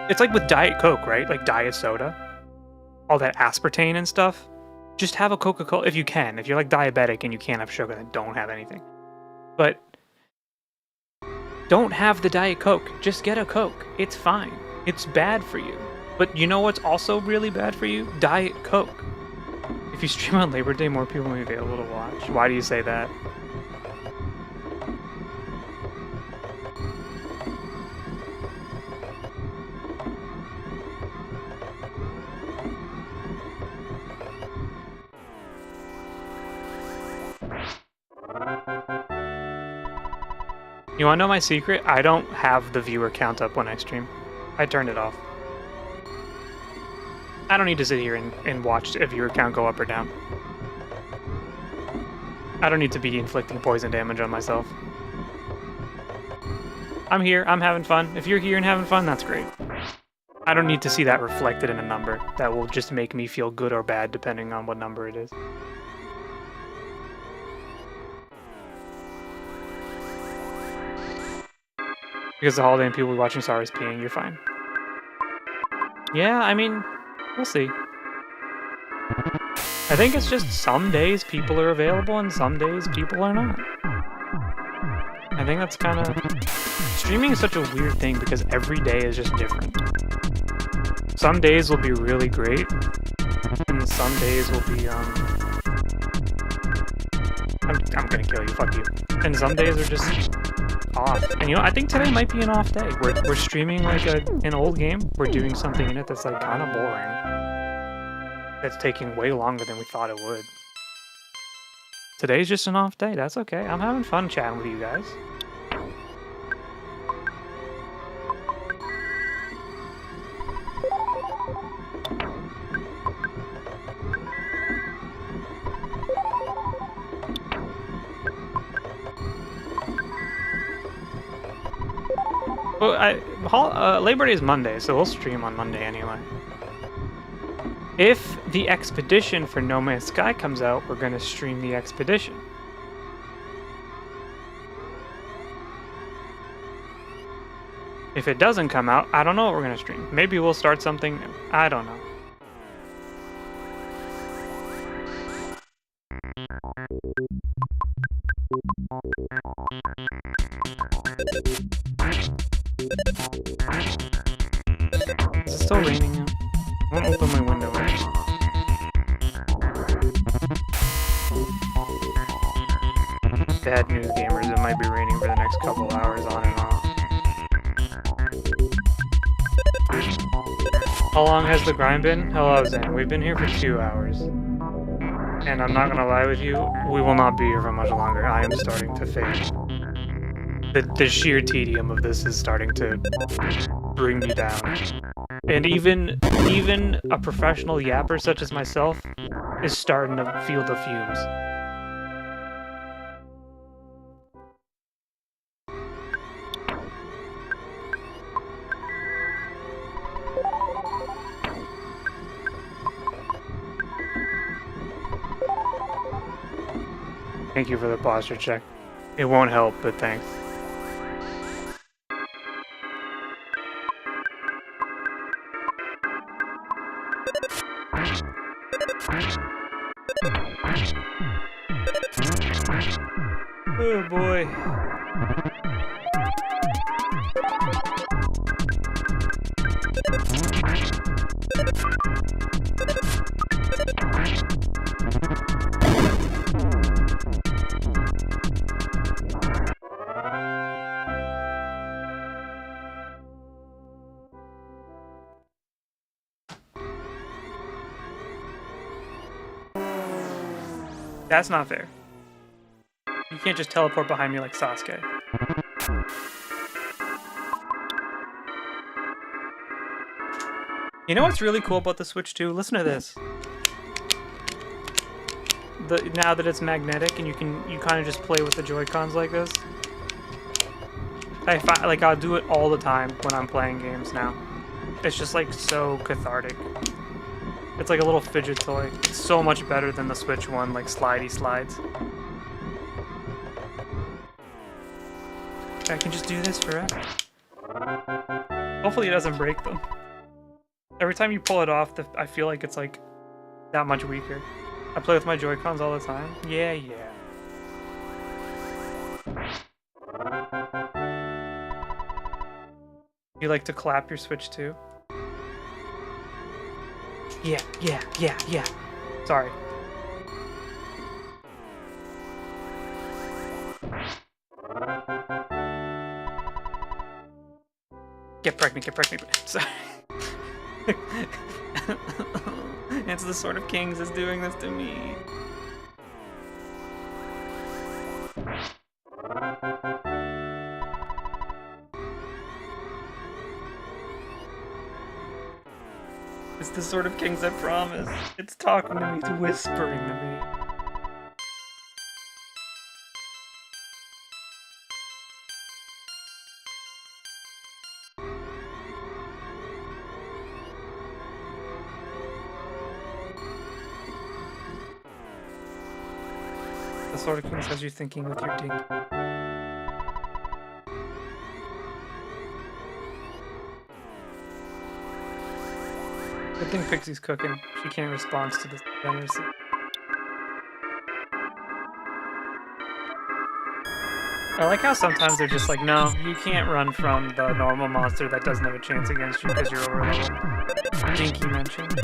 It's like with Diet Coke, right? Like diet soda. All that aspartame and stuff. Just have a Coca-Cola if you can. If you're like diabetic and you can't have sugar, then don't have anything. But don't have the Diet Coke. Just get a Coke. It's fine. It's bad for you. But you know what's also really bad for you? Diet Coke. If you stream on Labor Day, more people will be available to watch. Why do you say that? You wanna know my secret? I don't have the viewer count up when I stream. I turned it off. I don't need to sit here and watch a viewer count go up or down. I don't need to be inflicting poison damage on myself. I'm here, I'm having fun. If you're here and having fun, that's great. I don't need to see that reflected in a number. That will just make me feel good or bad depending on what number it is. Because the holiday and people watching Sorry's peeing, you're fine. Yeah, I mean, we'll see. I I think it's just some days people are available and some days people are not. I think that's kind of... Streaming is such a weird thing because every day is just different. Some days will be really great, and some days will be, I'm gonna kill you, fuck you. And some days are just off. And you know, I think today might be an off day. We're streaming like an old game. We're doing something in it that's like kind of boring. It's taking way longer than we thought it would. Today's just an off day. That's okay. I'm having fun chatting with you guys. Well, Labor Day is Monday, so we'll stream on Monday anyway. If the expedition for No Man's Sky comes out, we're gonna stream the expedition. If it doesn't come out, I don't know what we're gonna stream. Maybe we'll start something new. I don't know. Is it still raining now? I won't open my window. Bad news, gamers. It might be raining for the next couple hours on and off. How long has the grind been? Hello, Zen. We've been here for 2 hours. And I'm not gonna lie with you, we will not be here for much longer. I am starting to fade. The sheer tedium of this is starting to bring me down. And even a professional yapper such as myself is starting to feel the fumes. Thank you for the posture check. It won't help, but thanks. Oh boy. That's not fair. You can't just teleport behind me like Sasuke. You know what's really cool about the Switch 2? Listen to this. Now that it's magnetic and you kind of just play with the Joy-Cons like this. I'll do it all the time when I'm playing games now. It's just like so cathartic. It's like a little fidget toy. It's so much better than the Switch one, like slidey slides. I can just do this forever. Hopefully it doesn't break them. Every time you pull it off, I feel like it's like that much weaker. I play with my Joy-Cons all the time. Yeah. You like to clap your Switch too? Yeah. Sorry. Get pregnant. Sorry. It's the Sword of Kings is doing this to me. It's the Sword of Kings, I promise. It's talking to me, it's whispering to me. The Sword of Kings has you thinking with your ding. Good thing Pixie's cooking. She can't respond to this degeneracy. I like how sometimes they're just like, no, you can't run from the normal monster that doesn't have a chance against you because you're over level. Dinky mentioned.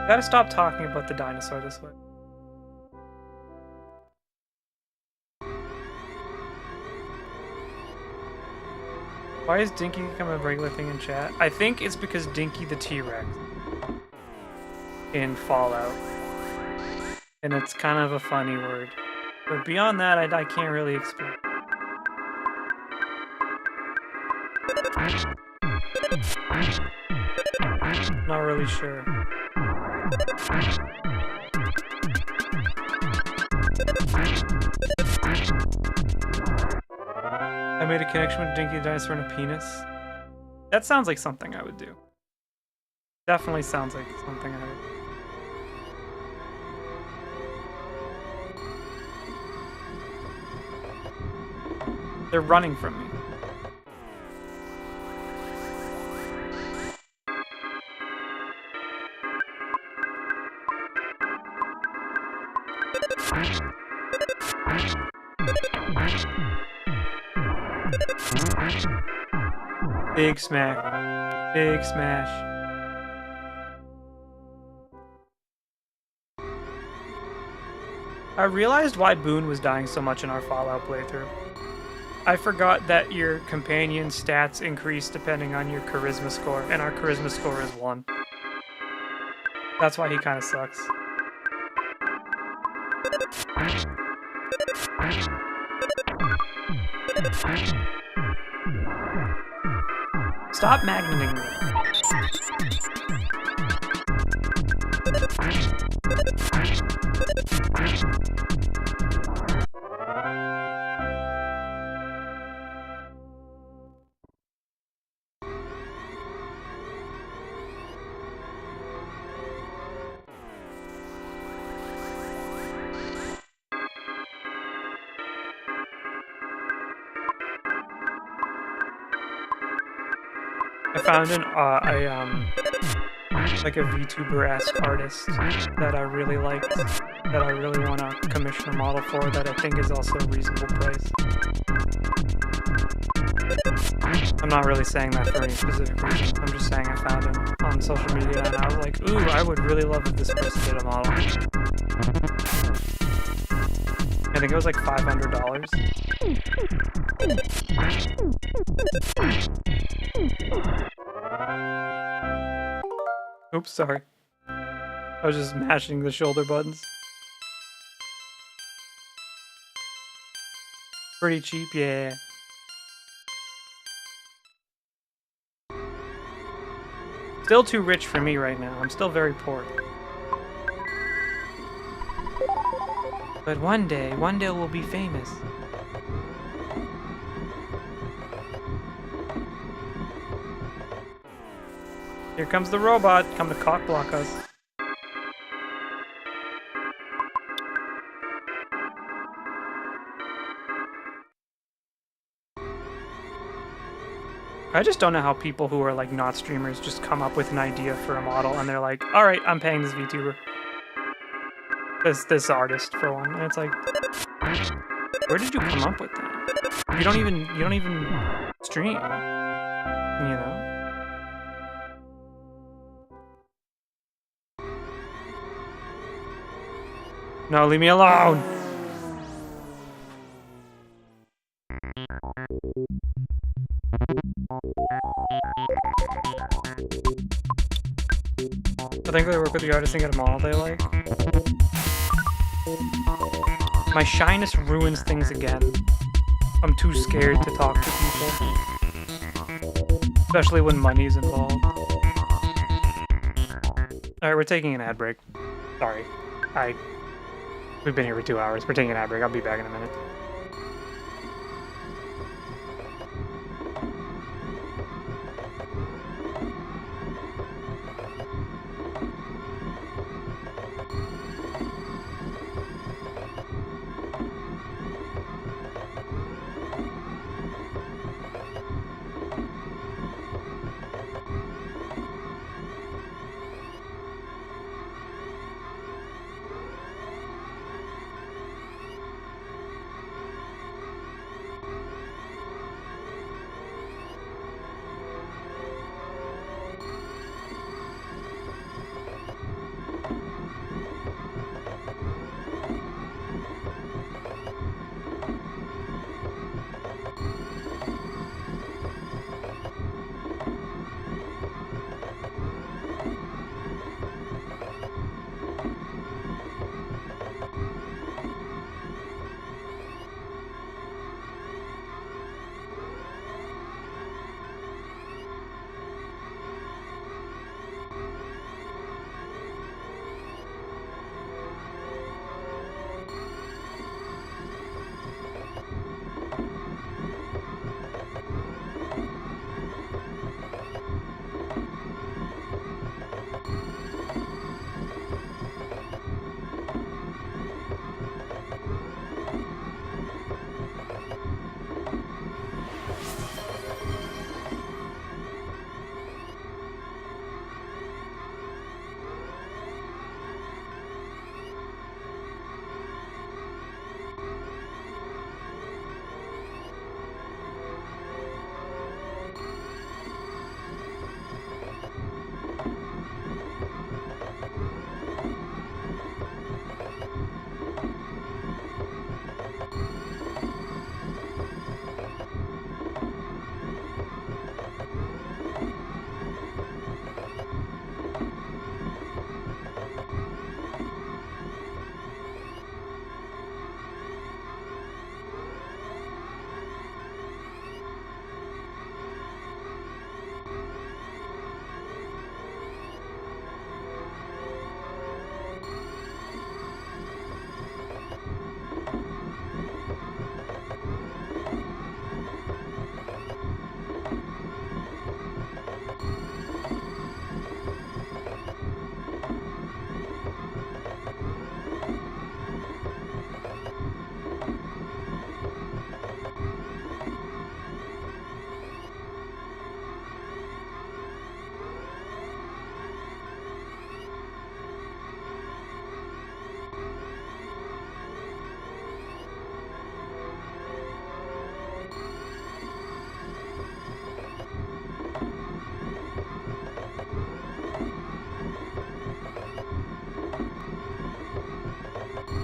Gotta stop talking about the dinosaur this way. Why is Dinky become a regular thing in chat? I think it's because Dinky the T-Rex in Fallout. And it's kind of a funny word. But beyond that, I can't really explain. Not really sure. I made a connection with Dinky the Dinosaur and a penis. That sounds like something I would do. Definitely sounds like something I would do. They're running from me. Big smack. Big smash. I realized why Boone was dying so much in our Fallout playthrough. I forgot that your companion stats increase depending on your charisma score, and our charisma score is 1. That's why he kind of sucks. Stop magneting me. I found like a VTuber-esque artist that I really liked, that I really want to commission a model for, that I think is also a reasonable price. I'm not really saying that for any specific reason. I'm just saying I found him on social media and I was like, ooh, I would really love if this person did a model. I think it was like $500. Oops, sorry. I was just mashing the shoulder buttons. Pretty cheap, yeah. Still too rich for me right now. I'm still very poor. But one day we'll be famous. Here comes the robot, come to cock block us. I just don't know how people who are like not streamers just come up with an idea for a model and they're like, all right, I'm paying this VTuber. This artist for one. And it's like, where did you come up with that? You don't even stream, you know? No, leave me alone! I think they work with the artist and get a model they like. My shyness ruins things again. I'm too scared to talk to people. Especially when money's involved. Alright, we're taking an ad break. Sorry. We've been here for 2 hours. We're taking an ad break. I'll be back in a minute.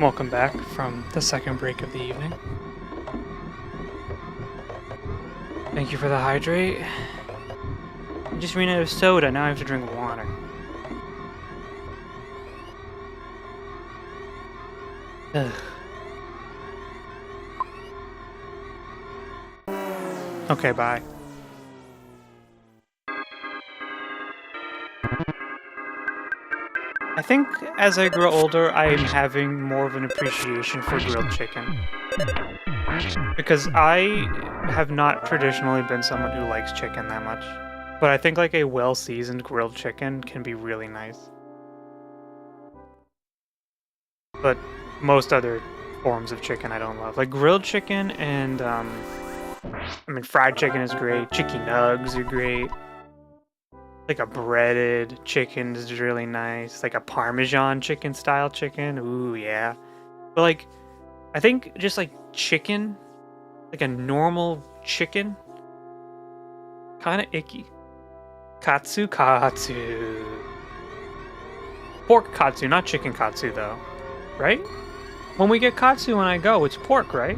Welcome back from the second break of the evening. Thank you for the hydrate. I just ran out of soda, now I have to drink water. Ugh. Okay, bye. I think as I grow older, I am having more of an appreciation for grilled chicken. Because I have not traditionally been someone who likes chicken that much. But I think like a well-seasoned grilled chicken can be really nice. But most other forms of chicken I don't love. Like grilled chicken and, I mean, fried chicken is great. Chicken nugs are great. Like a breaded chicken is really nice. Like a Parmesan chicken style chicken. Ooh, yeah. But like, I think just like chicken, like a normal chicken, kind of icky. Katsu. Pork katsu, not chicken katsu though. Right? When we get katsu when I go, it's pork, right?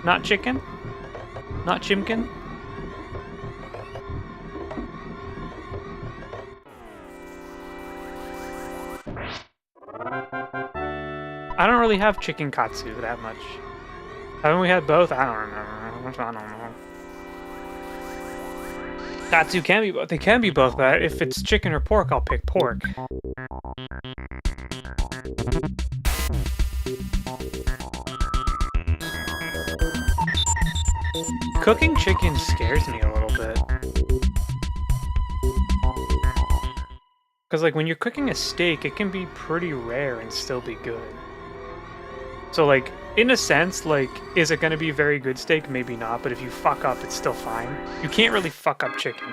Not chicken? Not chimkin? I don't really have chicken katsu that much. Haven't we had both? I don't know. Katsu can be both. They can be both, but if it's chicken or pork, I'll pick pork. Cooking chicken scares me a little bit. Because like when you're cooking a steak, it can be pretty rare and still be good. So like, in a sense, like, is it going to be a very good steak? Maybe not, but if you fuck up, it's still fine. You can't really fuck up chicken.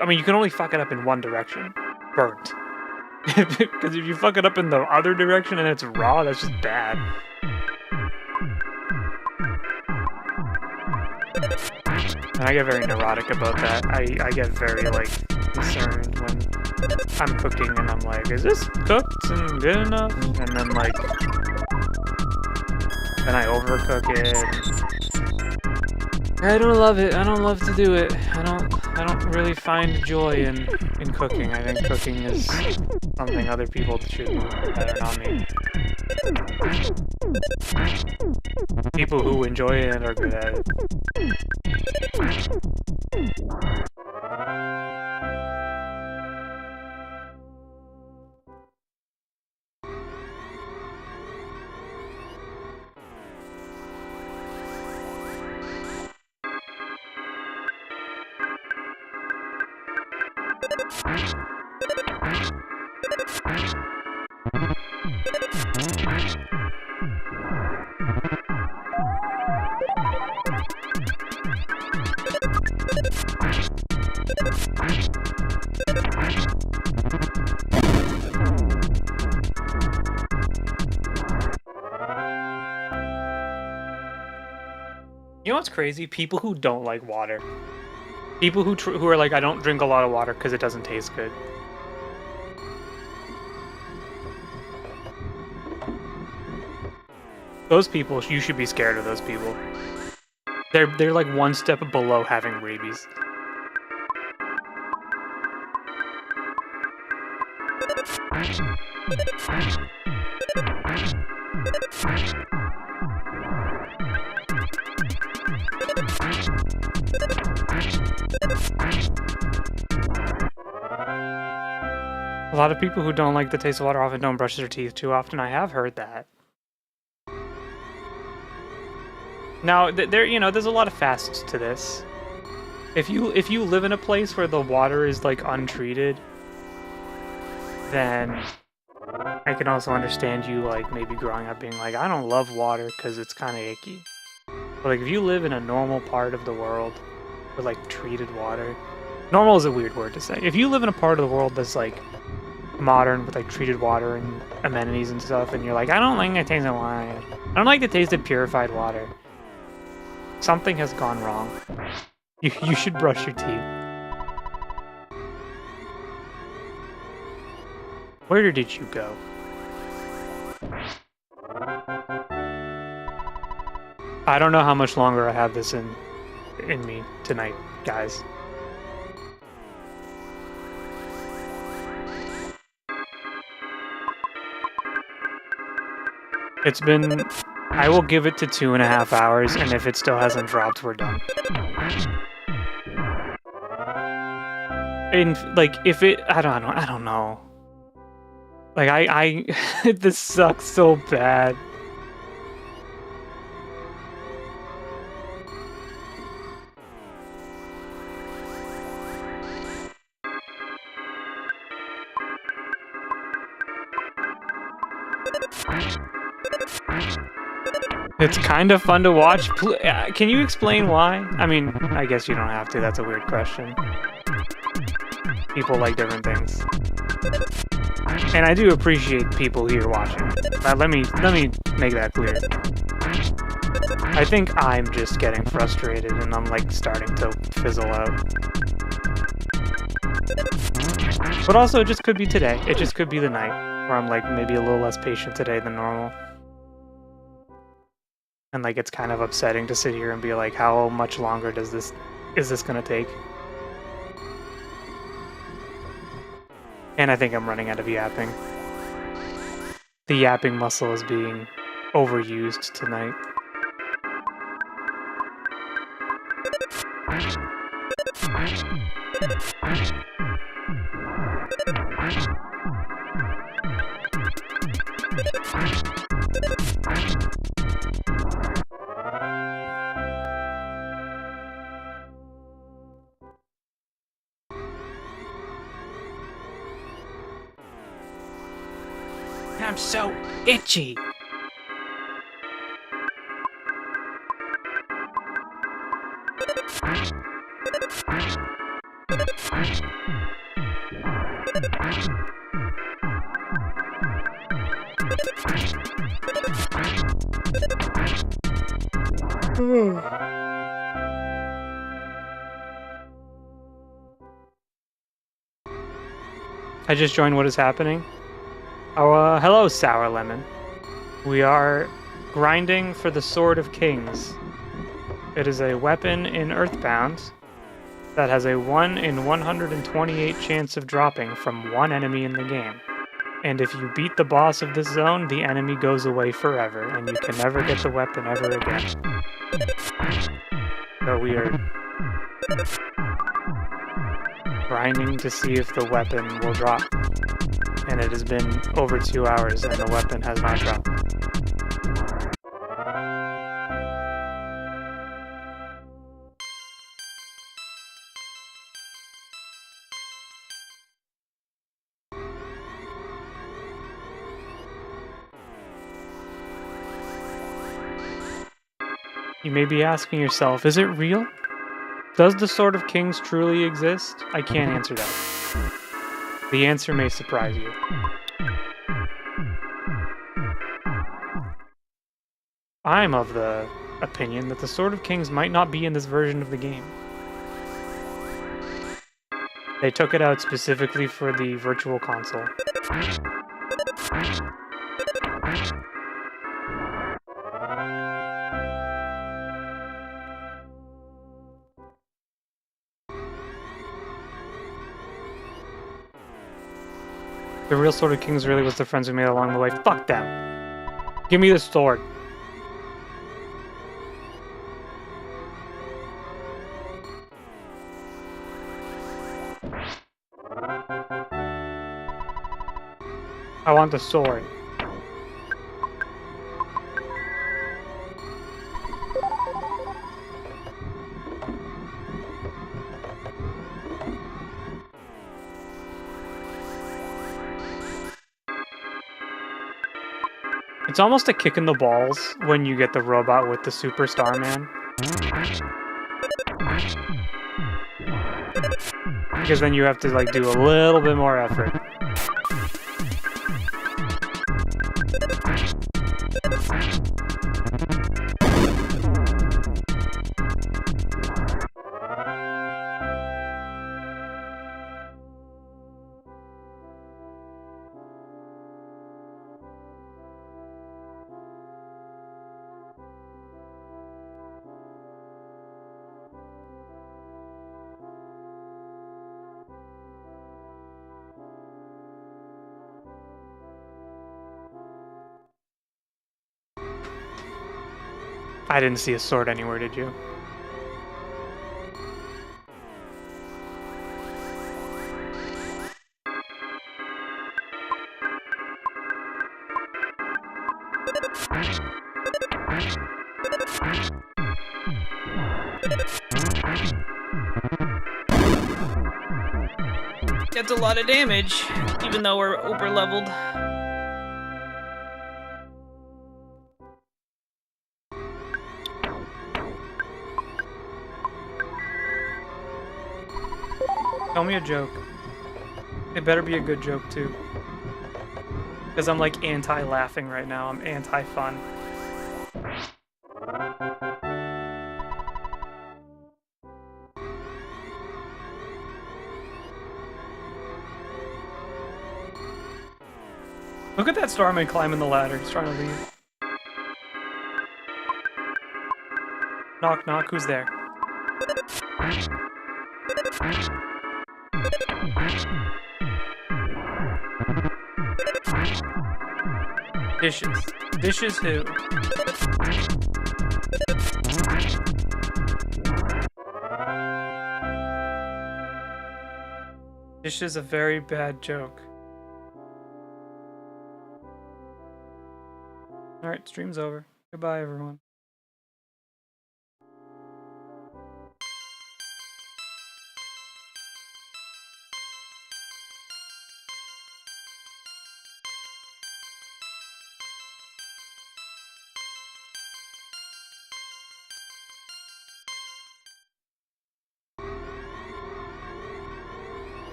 I mean, you can only fuck it up in one direction. Burnt. Because if you fuck it up in the other direction and it's raw, that's just bad. And I get very neurotic about that. I get very, like, concerned when I'm cooking and I'm like, is this cooked and good enough? And then, like, then I overcook it. I don't love it. I don't love to do it. I don't really find joy in cooking. I think cooking is something other people should do better, not me. People who enjoy it are good at it. You know what's crazy? People who don't like water. People who are like, I don't drink a lot of water because it doesn't taste good. Those people, you should be scared of those people. They're like one step below having rabies. A lot of people who don't like the taste of water often don't brush their teeth too often. I have heard that. Now, there's a lot of facets to this. If you live in a place where the water is like untreated, then I can also understand you like maybe growing up being like, I don't love water because it's kind of icky. But like if you live in a normal part of the world with like treated water, normal is a weird word to say. If you live in a part of the world that's like modern with like treated water and amenities and stuff, and you're like, I don't like the taste of water. I don't like the taste of purified water. Something has gone wrong. You should brush your teeth. Where did you go? I don't know how much longer I have this in me tonight, guys. It's been... I will give it to 2.5 hours, and if it still hasn't dropped, we're done. And, like, if it... I don't know. Like, this sucks so bad. It's kind of fun to watch. Can you explain why? I mean, I guess you don't have to. That's a weird question. People like different things. And I do appreciate people here watching. Let me make that clear. I think I'm just getting frustrated and I'm like starting to fizzle out. But also it just could be today. It just could be the night where I'm like maybe a little less patient today than normal. And like it's kind of upsetting to sit here and be like, how much longer is this gonna take? And I think I'm running out of yapping. The yapping muscle is being overused tonight. I'm so itchy. I just joined What Is Happening. Oh, hello, Sour Lemon. We are grinding for the Sword of Kings. It is a weapon in EarthBound that has a 1 in 128 chance of dropping from one enemy in the game. And if you beat the boss of this zone, the enemy goes away forever, and you can never get the weapon ever again. So we are grinding to see if the weapon will drop. And it has been over 2 hours and the weapon has not dropped. You may be asking yourself, is it real? Does the Sword of Kings truly exist? I can't answer that. The answer may surprise you. I'm of the opinion that the Sword of Kings might not be in this version of the game. They took it out specifically for the Virtual Console. The real Sword of Kings really was the friends we made along the way. Fuck them! Give me the sword! I want the sword. It's almost a kick in the balls when you get the robot with the Super Starman. Because then you have to like do a little bit more effort. I didn't see a sword anywhere, did you? That's a lot of damage, even though we're over leveled. Tell me a joke. It better be a good joke, too. Because I'm like anti-laughing right now. I'm anti-fun. Look at that Starman climbing the ladder. He's trying to leave. Knock, knock. Who's there? Dishes. Dishes who? Dish is a very bad joke. Alright, stream's over. Goodbye, everyone.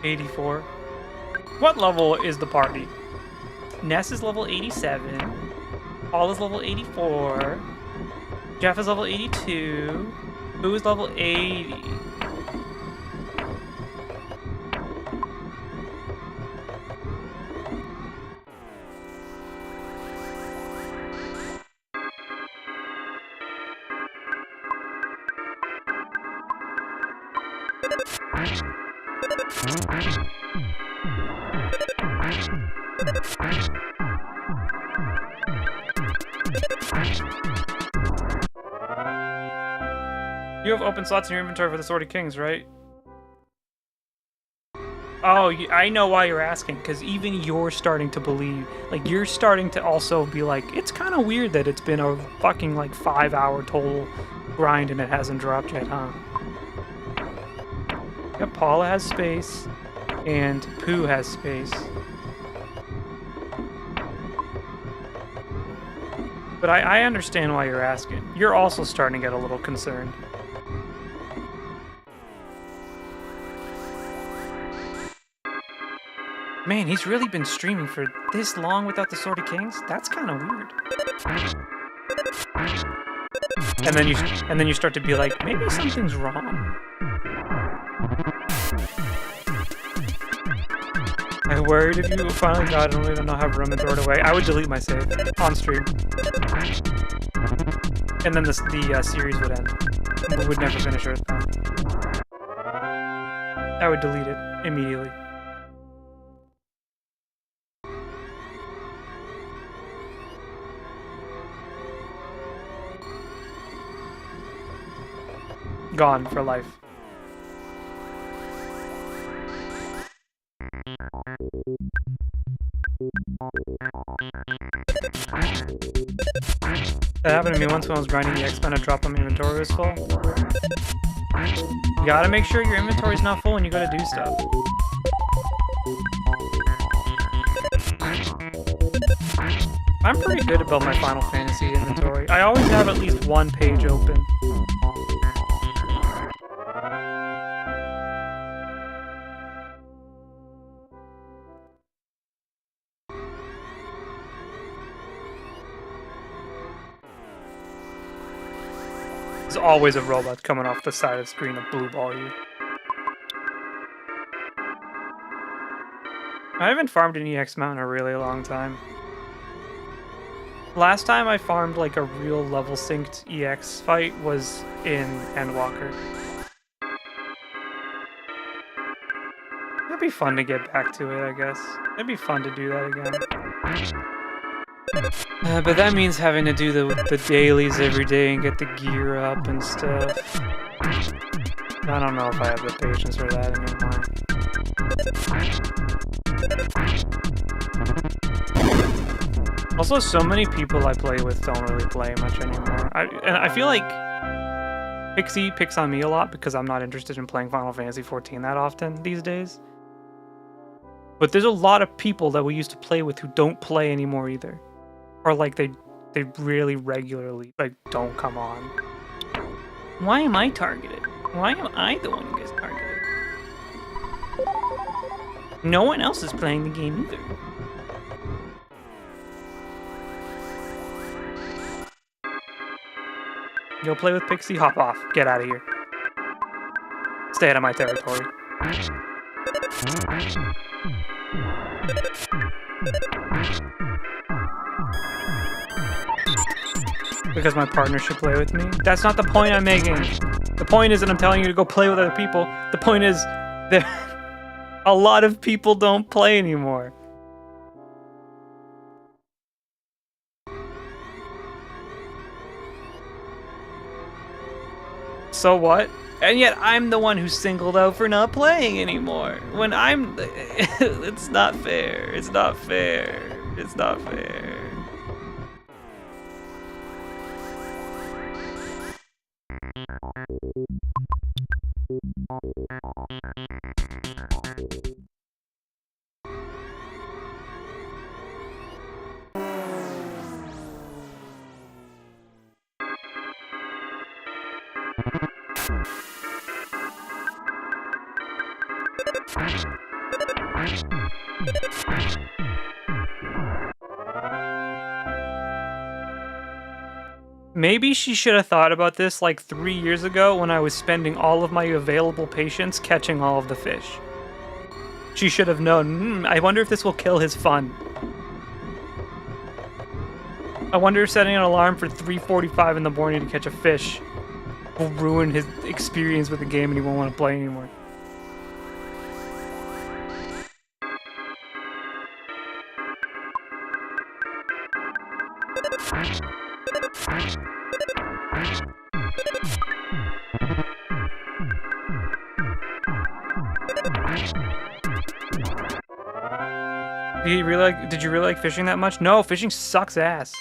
$84. What level is the party? Ness is level 87. Paul is level 84. Jeff is level 82. Boo is level 80. You have open slots in your inventory for the Sword of Kings, right? Oh, I know why you're asking, because even you're starting to believe, like, you're starting to also be like, it's kind of weird that it's been a fucking, like, 5-hour total grind and it hasn't dropped yet, huh? Yep, Paula has space, and Pooh has space. But I understand why you're asking. You're also starting to get a little concerned. Man, he's really been streaming for this long without the Sword of Kings? That's kind of weird. And then you start to be like, maybe something's wrong. I worried if you finally got it and we don't have room and throw it away. I would delete my save on stream. And then the series would end. We would never finish EarthBound. I would delete it immediately. Gone for life. That happened to me once when I was grinding the EarthBound. A drop on my inventory was full. You gotta make sure your inventory's not full when you gotta do stuff. I'm pretty good about my Final Fantasy inventory. I always have at least one page open. There's always a robot coming off the side of the screen to blue ball you. I haven't farmed an EX mount in a really long time. Last time I farmed like a real level synced EX fight was in Endwalker. It'd be fun to get back to it, I guess. It'd be fun to do that again. But that means having to do the dailies every day and get the gear up and stuff. I don't know if I have the patience for that anymore. Also, so many people I play with don't really play much anymore. And I feel like Pixie picks on me a lot because I'm not interested in playing Final Fantasy XIV that often these days. But there's a lot of people that we used to play with who don't play anymore either. Or like they really regularly like don't come on. Why am I targeted? Why am I the one who gets targeted? No one else is playing the game either. You'll play with Pixie? Hop off. Get out of here. Stay out of my territory. Because my partner should play with me? That's not the point I'm making. The point isn't I'm telling you to go play with other people. The point is that a lot of people don't play anymore. So what? And yet I'm the one who's singled out for not playing anymore. When I'm... It's not fair. It's not fair. It's not fair. Maybe she should have thought about this like 3 years ago when I was spending all of my available patience catching all of the fish. She should have known, I wonder if this will kill his fun. I wonder if setting an alarm for 3:45 in the morning to catch a fish will ruin his experience with the game and he won't want to play anymore. Did you really like fishing that much? No, fishing sucks ass.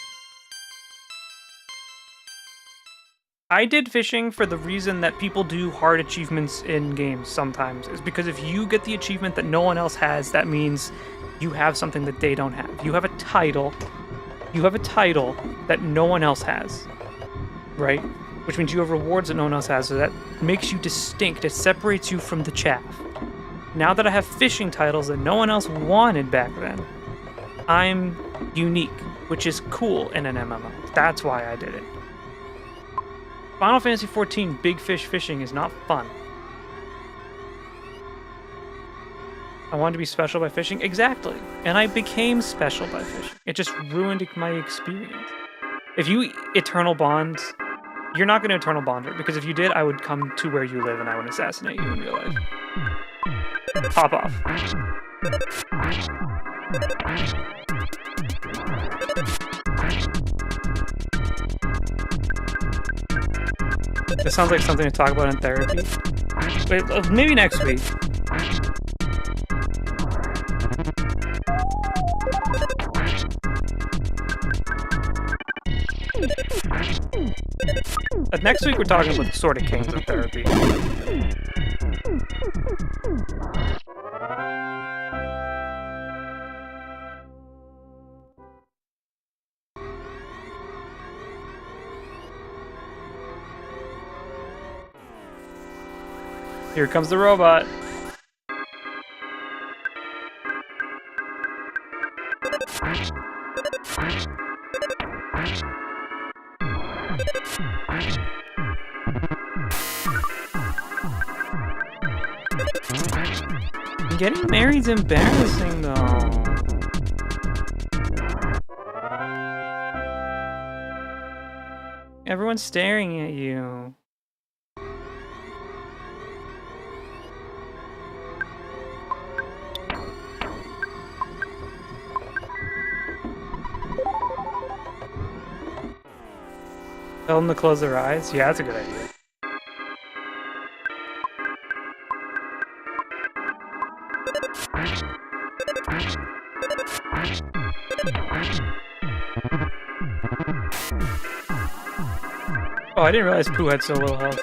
I did fishing for the reason that people do hard achievements in games sometimes. Is because if you get the achievement that no one else has, that means you have something that they don't have. You have a title. You have a title that no one else has, right? Which means you have rewards that no one else has, so that makes you distinct. It separates you from the chaff. Now that I have fishing titles that no one else wanted back then, I'm unique, which is cool in an MMO. That's why I did it. Final Fantasy XIV big fish fishing is not fun. I wanted to be special by fishing? Exactly. And I became special by fishing. It just ruined my experience. If you Eternal Bond, you're not going to Eternal Bond her, because if you did, I would come to where you live and I would assassinate you in real life. Pop off. This sounds like something to talk about in therapy. Wait, maybe next week. Next week we're talking about the sort of kings in therapy. Here comes the robot. Getting married's embarrassing, though. Everyone's staring at you. Tell them to close their eyes? Yeah, that's a good idea. Oh, I didn't realize Pooh had so little health.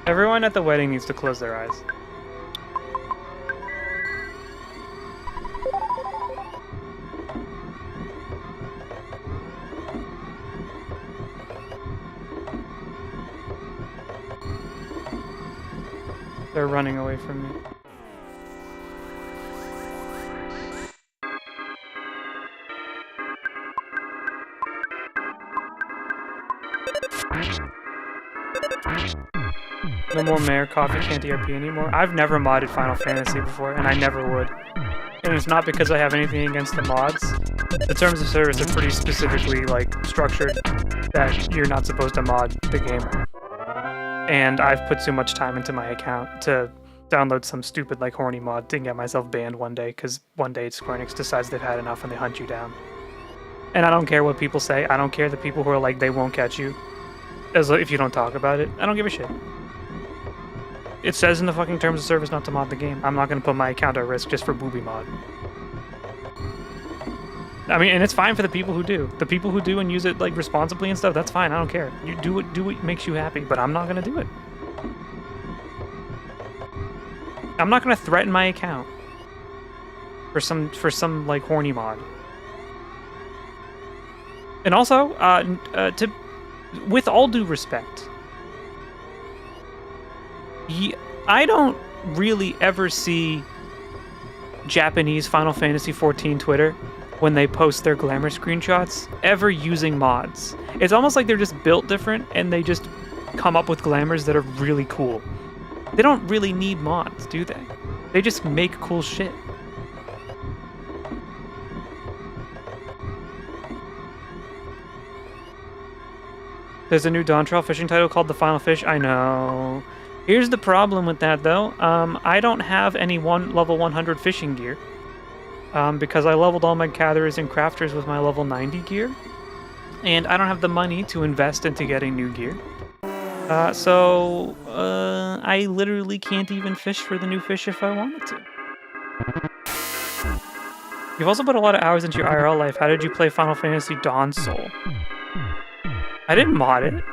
Everyone at the wedding needs to close their eyes. They're running away from me. No more Mayor Coffee can't ERP anymore. I've never modded Final Fantasy before, and I never would. And it's not because I have anything against the mods. The terms of service are pretty specifically, like, structured that you're not supposed to mod the game. And I've put too much time into my account to download some stupid, like, horny mod to get myself banned one day, because one day Square Enix decides they've had enough and they hunt you down. And I don't care what people say. I don't care the people who are like, they won't catch you as if you don't talk about it. I don't give a shit. It says in the fucking terms of service not to mod the game. I'm not going to put my account at risk just for booby mod. I mean, and it's fine for the people who do. The people who do and use it, like, responsibly and stuff, that's fine. I don't care. You do what makes you happy, but I'm not going to do it. I'm not going to threaten my account for some like horny mod. And also, with all due respect, I don't really ever see Japanese Final Fantasy XIV Twitter when they post their glamour screenshots ever using mods. It's almost like they're just built different and they just come up with glamours that are really cool. They don't really need mods, do they? They just make cool shit. There's a new Dawn Trail fishing title called The Final Fish. I know. Here's the problem with that, though. I don't have any level 100 fishing gear. Because I leveled all my gatherers and crafters with my level 90 gear. And I don't have the money to invest into getting new gear. So I literally can't even fish for the new fish if I wanted to. You've also put a lot of hours into your IRL life. How did you play Final Fantasy Dawn Soul? I didn't mod it.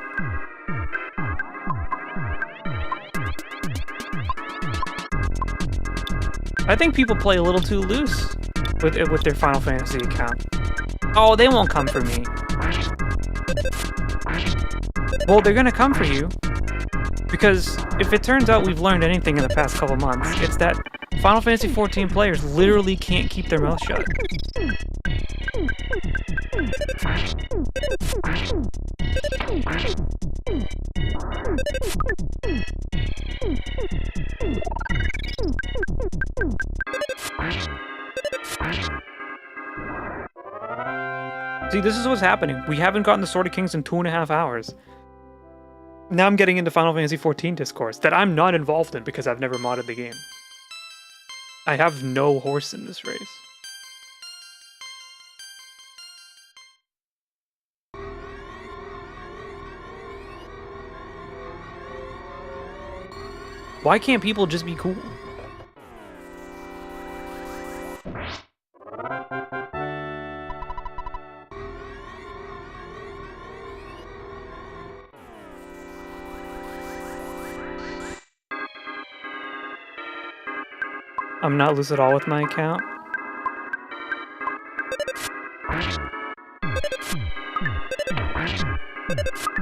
I think people play a little too loose with their Final Fantasy account. Oh, they won't come for me. Well, they're gonna come for you. Because if it turns out we've learned anything in the past couple months, it's that Final Fantasy XIV players literally can't keep their mouth shut. See, this is what's happening. We haven't gotten the Sword of Kings in 2.5 hours. Now I'm getting into Final Fantasy XIV discourse that I'm not involved in because I've never modded the game. I have no horse in this race. Why can't people just be cool? I'm not loose at all with my account.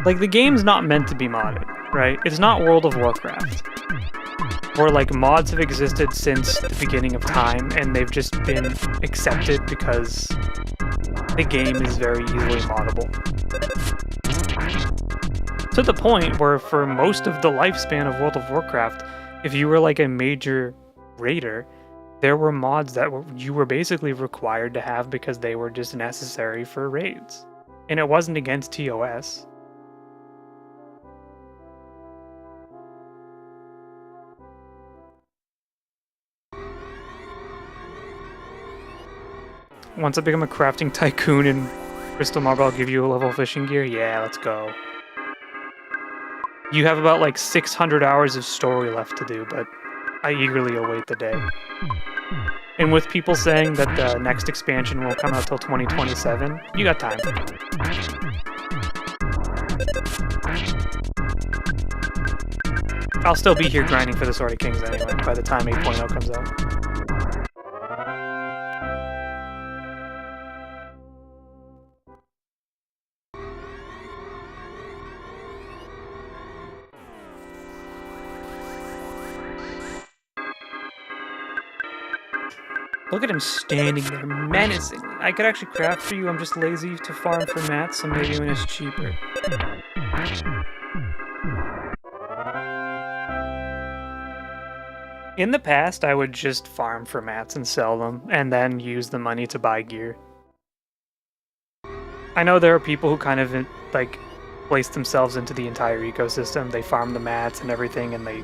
Like, the game's not meant to be modded, right? It's not World of Warcraft. Where, like, mods have existed since the beginning of time, and they've just been accepted because the game is very easily moddable. To the point where, for most of the lifespan of World of Warcraft, if you were, like, a major raider, there were mods that you were basically required to have because they were just necessary for raids. And it wasn't against TOS. once I become a crafting tycoon in Crystal Marble, I'll give you a level fishing gear. Yeah, let's go. You have about like 600 hours of story left to do, but I eagerly await the day. And with people saying that the next expansion won't come out till 2027, you got time. I'll still be here grinding for the Sword of Kings anyway, by the time 8.0 comes out. Look at him standing there menacingly. I could actually craft for you, I'm just lazy to farm for mats, so maybe when it's cheaper. In the past, I would just farm for mats and sell them, and then use the money to buy gear. I know there are people who kind of, like, place themselves into the entire ecosystem. They farm the mats and everything, and they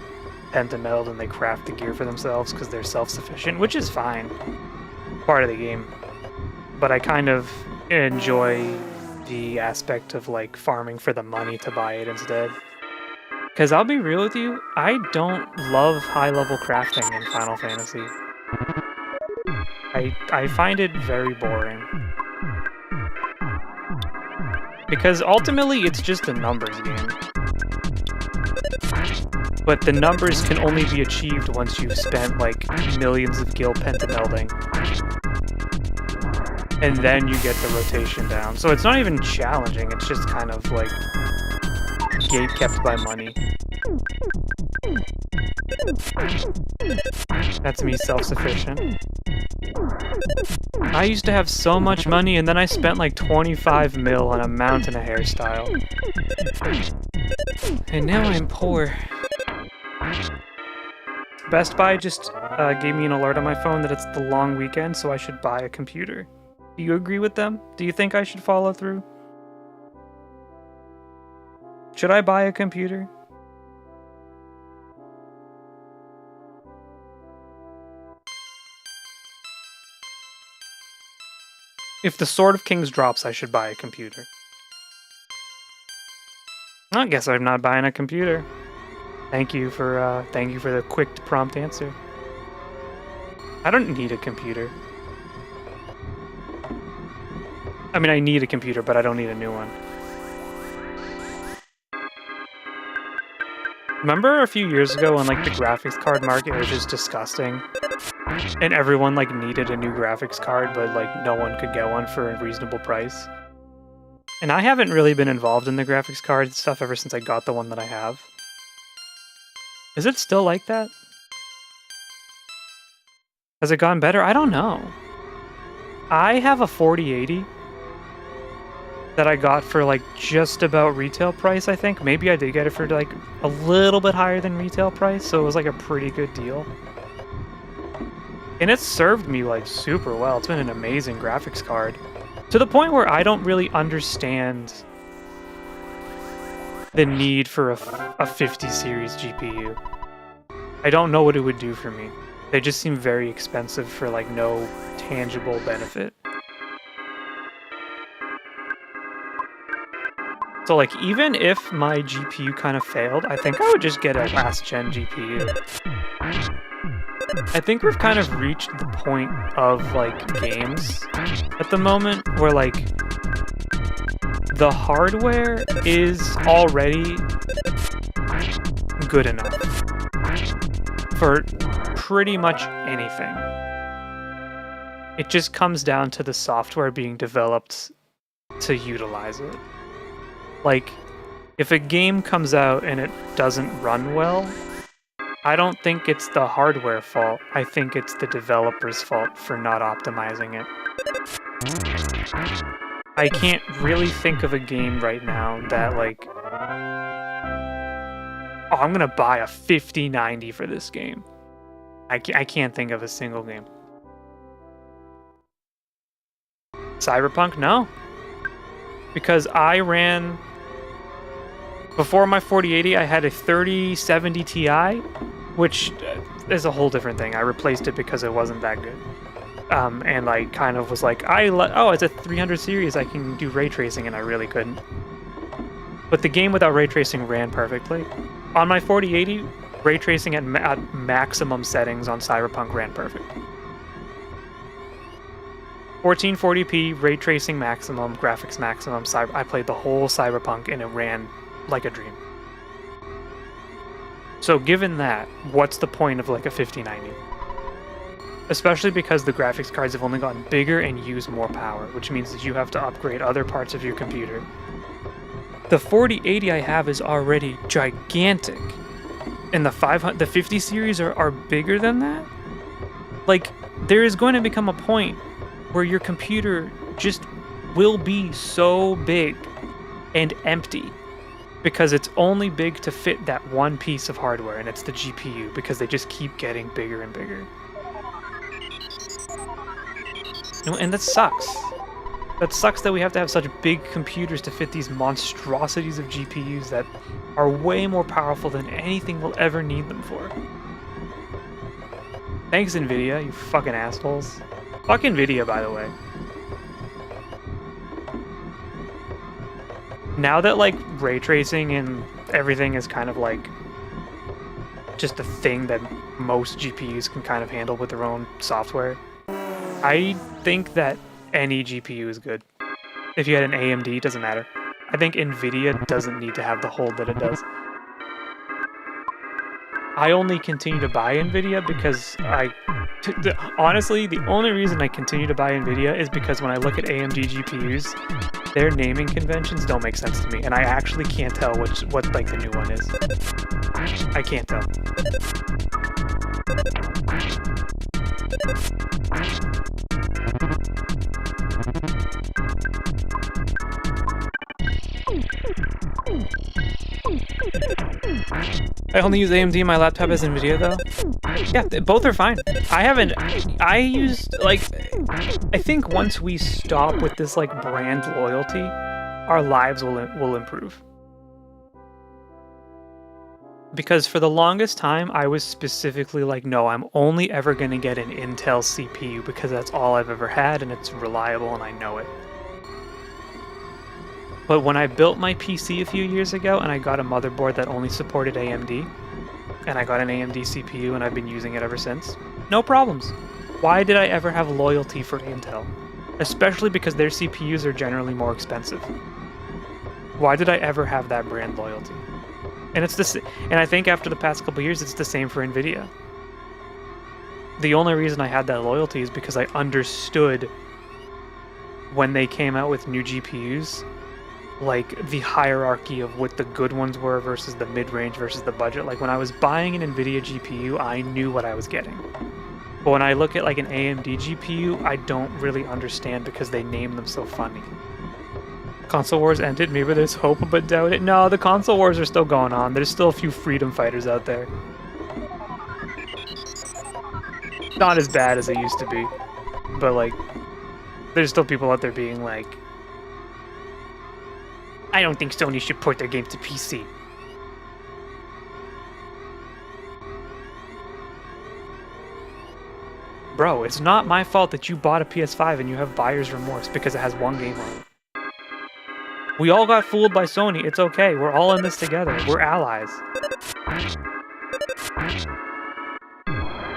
pentameld and they craft the gear for themselves because they're self-sufficient, which is fine. Part of the game. But I kind of enjoy the aspect of, like, farming for the money to buy it instead. Because I'll be real with you, I don't love high-level crafting in Final Fantasy. I find it very boring. Because ultimately, it's just a numbers game. But the numbers can only be achieved once you've spent, like, millions of gil pentamelding. And then you get the rotation down. So it's not even challenging, it's just kind of, like, gate kept by money. That's me self-sufficient. I used to have so much money and then I spent like 25 mil on a mount and a hairstyle. And now I'm poor. Best Buy just gave me an alert on my phone that it's the long weekend, so I should buy a computer. Do you agree with them? Do you think I should follow through? Should I buy a computer? If the Sword of Kings drops, I should buy a computer. I guess I'm not buying a computer. Thank you for the quick, prompt answer. I don't need a computer. I mean, I need a computer, but I don't need a new one. Remember a few years ago when, like, the graphics card market was just disgusting? And everyone, like, needed a new graphics card, but, like, no one could get one for a reasonable price? And I haven't really been involved in the graphics card stuff ever since I got the one that I have. Is it still like that? Has it gone better? I don't know. I have a 4080 that I got for, like, just about retail price, I think. Maybe I did get it for, like, a little bit higher than retail price, so it was, like, a pretty good deal. And it's served me, like, super well. It's been an amazing graphics card. To the point where I don't really understand the need for a 50 series GPU. I don't know what it would do for me. They just seem very expensive for, like, no tangible benefit. So, like, even if my GPU kind of failed, I think I would just get a last-gen GPU. I think we've kind of reached the point of, like, games at the moment where, like, the hardware is already good enough for pretty much anything. It just comes down to the software being developed to utilize it. Like, if a game comes out and it doesn't run well, I don't think it's the hardware fault. I think it's the developer's fault for not optimizing it. I can't really think of a game right now that, like, oh, I'm gonna buy a 5090 for this game. I can't think of a single game. Cyberpunk? No. Because I ran... Before my 4080, I had a 3070 Ti, which is a whole different thing. I replaced it because it wasn't that good. And I kind of was like, oh, it's a 300 series, I can do ray tracing, and I really couldn't. But the game without ray tracing ran perfectly. On my 4080, ray tracing at maximum settings on Cyberpunk ran perfect. 1440p, ray tracing maximum, graphics maximum. I played the whole Cyberpunk and it ran like a dream. So given that, what's the point of like a 5090? Especially because the graphics cards have only gotten bigger and use more power, which means that you have to upgrade other parts of your computer. The 4080 I have is already gigantic, and the 50 series are bigger than that. Like, there is going to become a point where your computer just will be so big and empty because it's only big to fit that one piece of hardware, and it's the GPU, because they just keep getting bigger and bigger. And that sucks. That sucks that we have to have such big computers to fit these monstrosities of GPUs that are way more powerful than anything we'll ever need them for. Thanks, NVIDIA, you fucking assholes. Fuck NVIDIA, by the way. Now that, like, ray tracing and everything is kind of, like, just a thing that most GPUs can kind of handle with their own software, I think that any GPU is good. If you had an AMD, it doesn't matter. I think NVIDIA doesn't need to have the hold that it does. I only continue to buy NVIDIA because honestly, the only reason I continue to buy NVIDIA is because when I look at AMD GPUs, their naming conventions don't make sense to me, and I actually can't tell what like the new one is. I can't tell. I only use AMD. My laptop has NVIDIA though. Yeah, both are fine. I used, like, I think once we stop with this like brand loyalty, our lives will improve. Because for the longest time, I was specifically like, no, I'm only ever gonna get an Intel CPU because that's all I've ever had and it's reliable and I know it. But when I built my PC a few years ago and I got a motherboard that only supported AMD, and I got an AMD CPU and I've been using it ever since, no problems. Why did I ever have loyalty for Intel? Especially because their CPUs are generally more expensive. Why did I ever have that brand loyalty? And I think after the past couple years, it's the same for NVIDIA. The only reason I had that loyalty is because I understood when they came out with new GPUs, like the hierarchy of what the good ones were versus the mid-range versus the budget. Like when I was buying an NVIDIA GPU, I knew what I was getting. But when I look at like an AMD GPU, I don't really understand because they name them so funny. Console wars ended, maybe there's hope, but doubt it. No, the console wars are still going on. There's still a few freedom fighters out there. Not as bad as it used to be, but like, there's still people out there being like, I don't think Sony should port their games to PC. Bro, it's not my fault that you bought a PS5 and you have buyer's remorse because it has one game on it. We all got fooled by Sony. It's okay. We're all in this together. We're allies.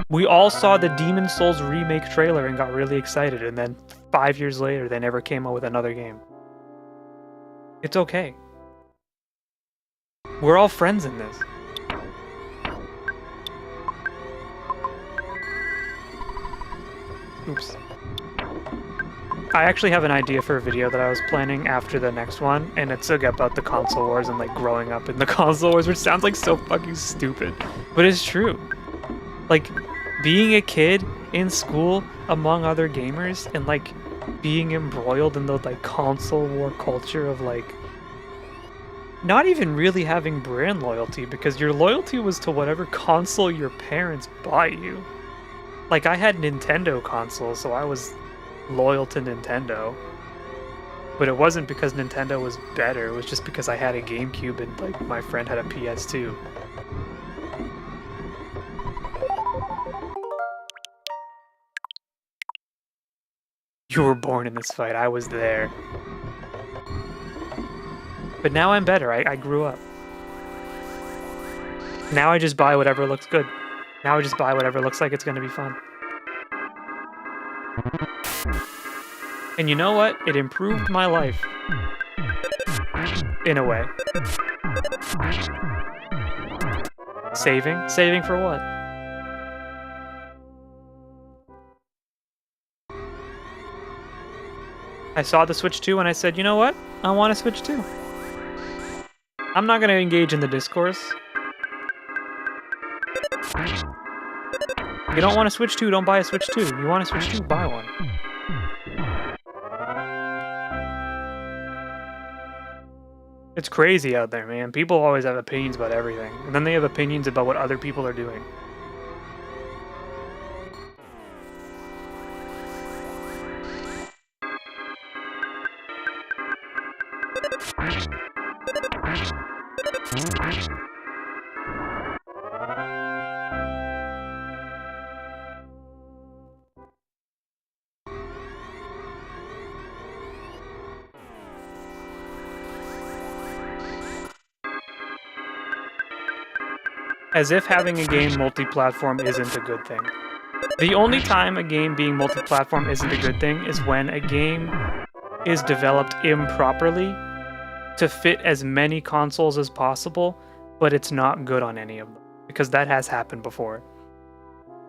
We all saw the Demon's Souls remake trailer and got really excited, and then 5 years later, they never came out with another game. It's okay. We're all friends in this. Oops. I actually have an idea for a video that I was planning after the next one, and it's about the console wars and like growing up in the console wars, which sounds like so fucking stupid, but it's true. Like, being a kid in school among other gamers and like being embroiled in the like console war culture of like not even really having brand loyalty, because your loyalty was to whatever console your parents bought you. Like, I had Nintendo consoles, so I was loyal to Nintendo. But it wasn't because Nintendo was better, it was just because I had a GameCube and like my friend had a PS2. You were born in this fight. I was there. But now I'm better. I grew up. Now I just buy whatever looks good. Now I just buy whatever looks like it's going to be fun. And you know what? It improved my life. In a way. Saving? Saving for what? I saw the Switch 2 and I said, you know what? I want a Switch 2. I'm not going to engage in the discourse. You don't want a Switch 2, don't buy a Switch 2. You want a Switch 2, buy one. It's crazy out there, man. People always have opinions about everything. And then they have opinions about what other people are doing. As if having a game multi-platform isn't a good thing. The only time a game being multi-platform isn't a good thing is when a game is developed improperly to fit as many consoles as possible, but it's not good on any of them. Because that has happened before.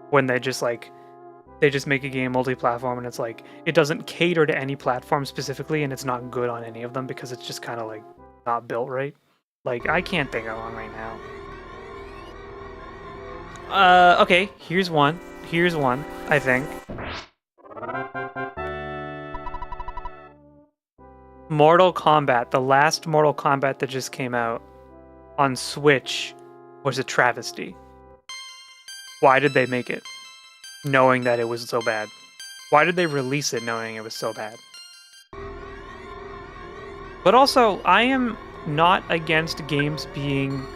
When they just make a game multi-platform and it's like, it doesn't cater to any platform specifically and it's not good on any of them because it's just kind of like not built right. Like, I can't think of one right now. Okay, here's one, I think. Mortal Kombat, the last Mortal Kombat that just came out on Switch was a travesty. Why did they make it? Knowing that it was so bad. Why did they release it knowing it was so bad? But also, I am not against games being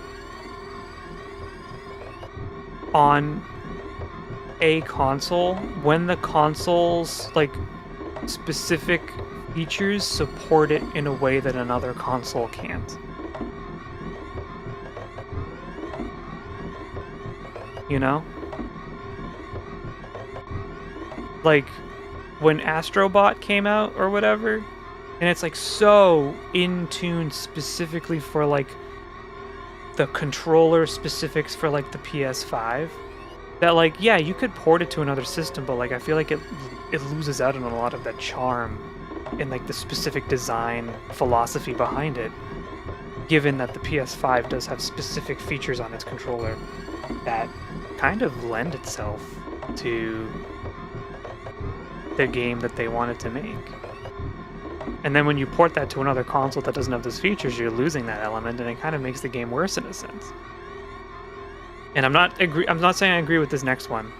on a console when the console's like specific features support it in a way that another console can't. You know? Like when Astrobot came out or whatever, and it's like so in tune specifically for like the controller specifics for like the PS5 that like, yeah, you could port it to another system, but like I feel like it loses out on a lot of that charm and like the specific design philosophy behind it, given that the PS5 does have specific features on its controller that kind of lend itself to the game that they wanted to make. And then when you port that to another console that doesn't have those features, you're losing that element, and it kind of makes the game worse in a sense. And I'm not saying I agree with this next one,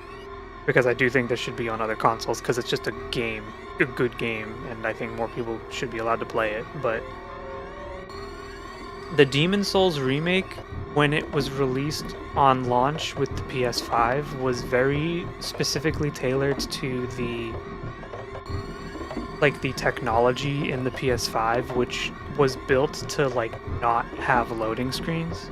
because I do think this should be on other consoles, because it's just a good game, and I think more people should be allowed to play it. But the Demon's Souls remake, when it was released on launch with the PS5, was very specifically tailored to the technology in the PS5, which was built to like not have loading screens.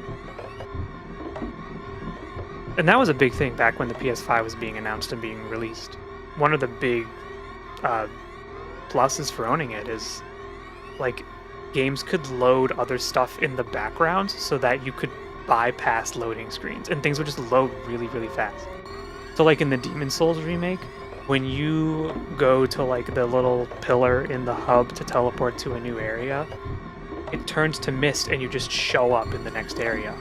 And that was a big thing back when the PS5 was being announced and being released. One of the big pluses for owning it is like games could load other stuff in the background so that you could bypass loading screens and things would just load really, really fast. So like in the Demon's Souls remake, when you go to like the little pillar in the hub to teleport to a new area, it turns to mist and you just show up in the next area.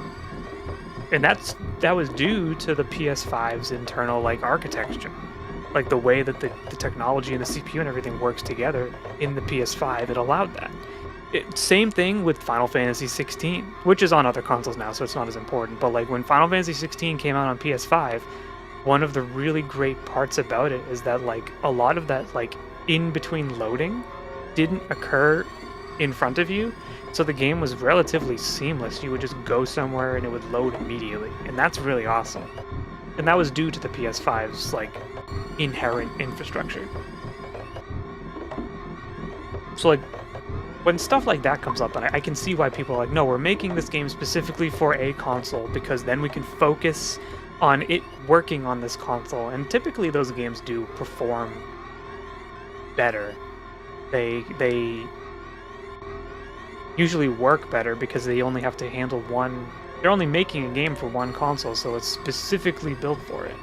And that was due to the PS5's internal like architecture. Like the way that the technology and the CPU and everything works together in the PS5, it allowed that. Same thing with Final Fantasy 16, which is on other consoles now, so it's not as important. But like when Final Fantasy 16 came out on PS5, one of the really great parts about it is that like a lot of that like in between loading didn't occur in front of you, so the game was relatively seamless. You would just go somewhere and it would load immediately, and that's really awesome. And that was due to the PS5's like inherent infrastructure. So like, when stuff like that comes up, and I can see why people are like, no, we're making this game specifically for a console because then we can focus on it working on this console. And typically those games do perform better. They usually work better because they only have to handle one. They're only making a game for one console, so it's specifically built for it.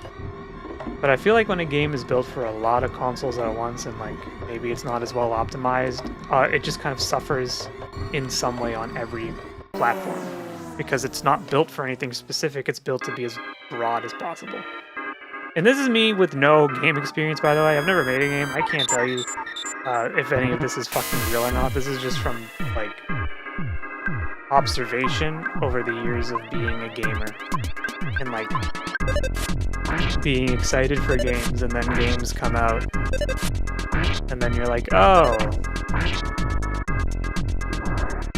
But I feel like when a game is built for a lot of consoles at once and like maybe it's not as well optimized, it just kind of suffers in some way on every platform because it's not built for anything specific. It's built to be as broad as possible. And this is me with no game experience, by the way. I've never made a game. I can't tell you if any of this is fucking real or not. This is just from like observation over the years of being a gamer and like being excited for games, and then games come out and then you're like, oh,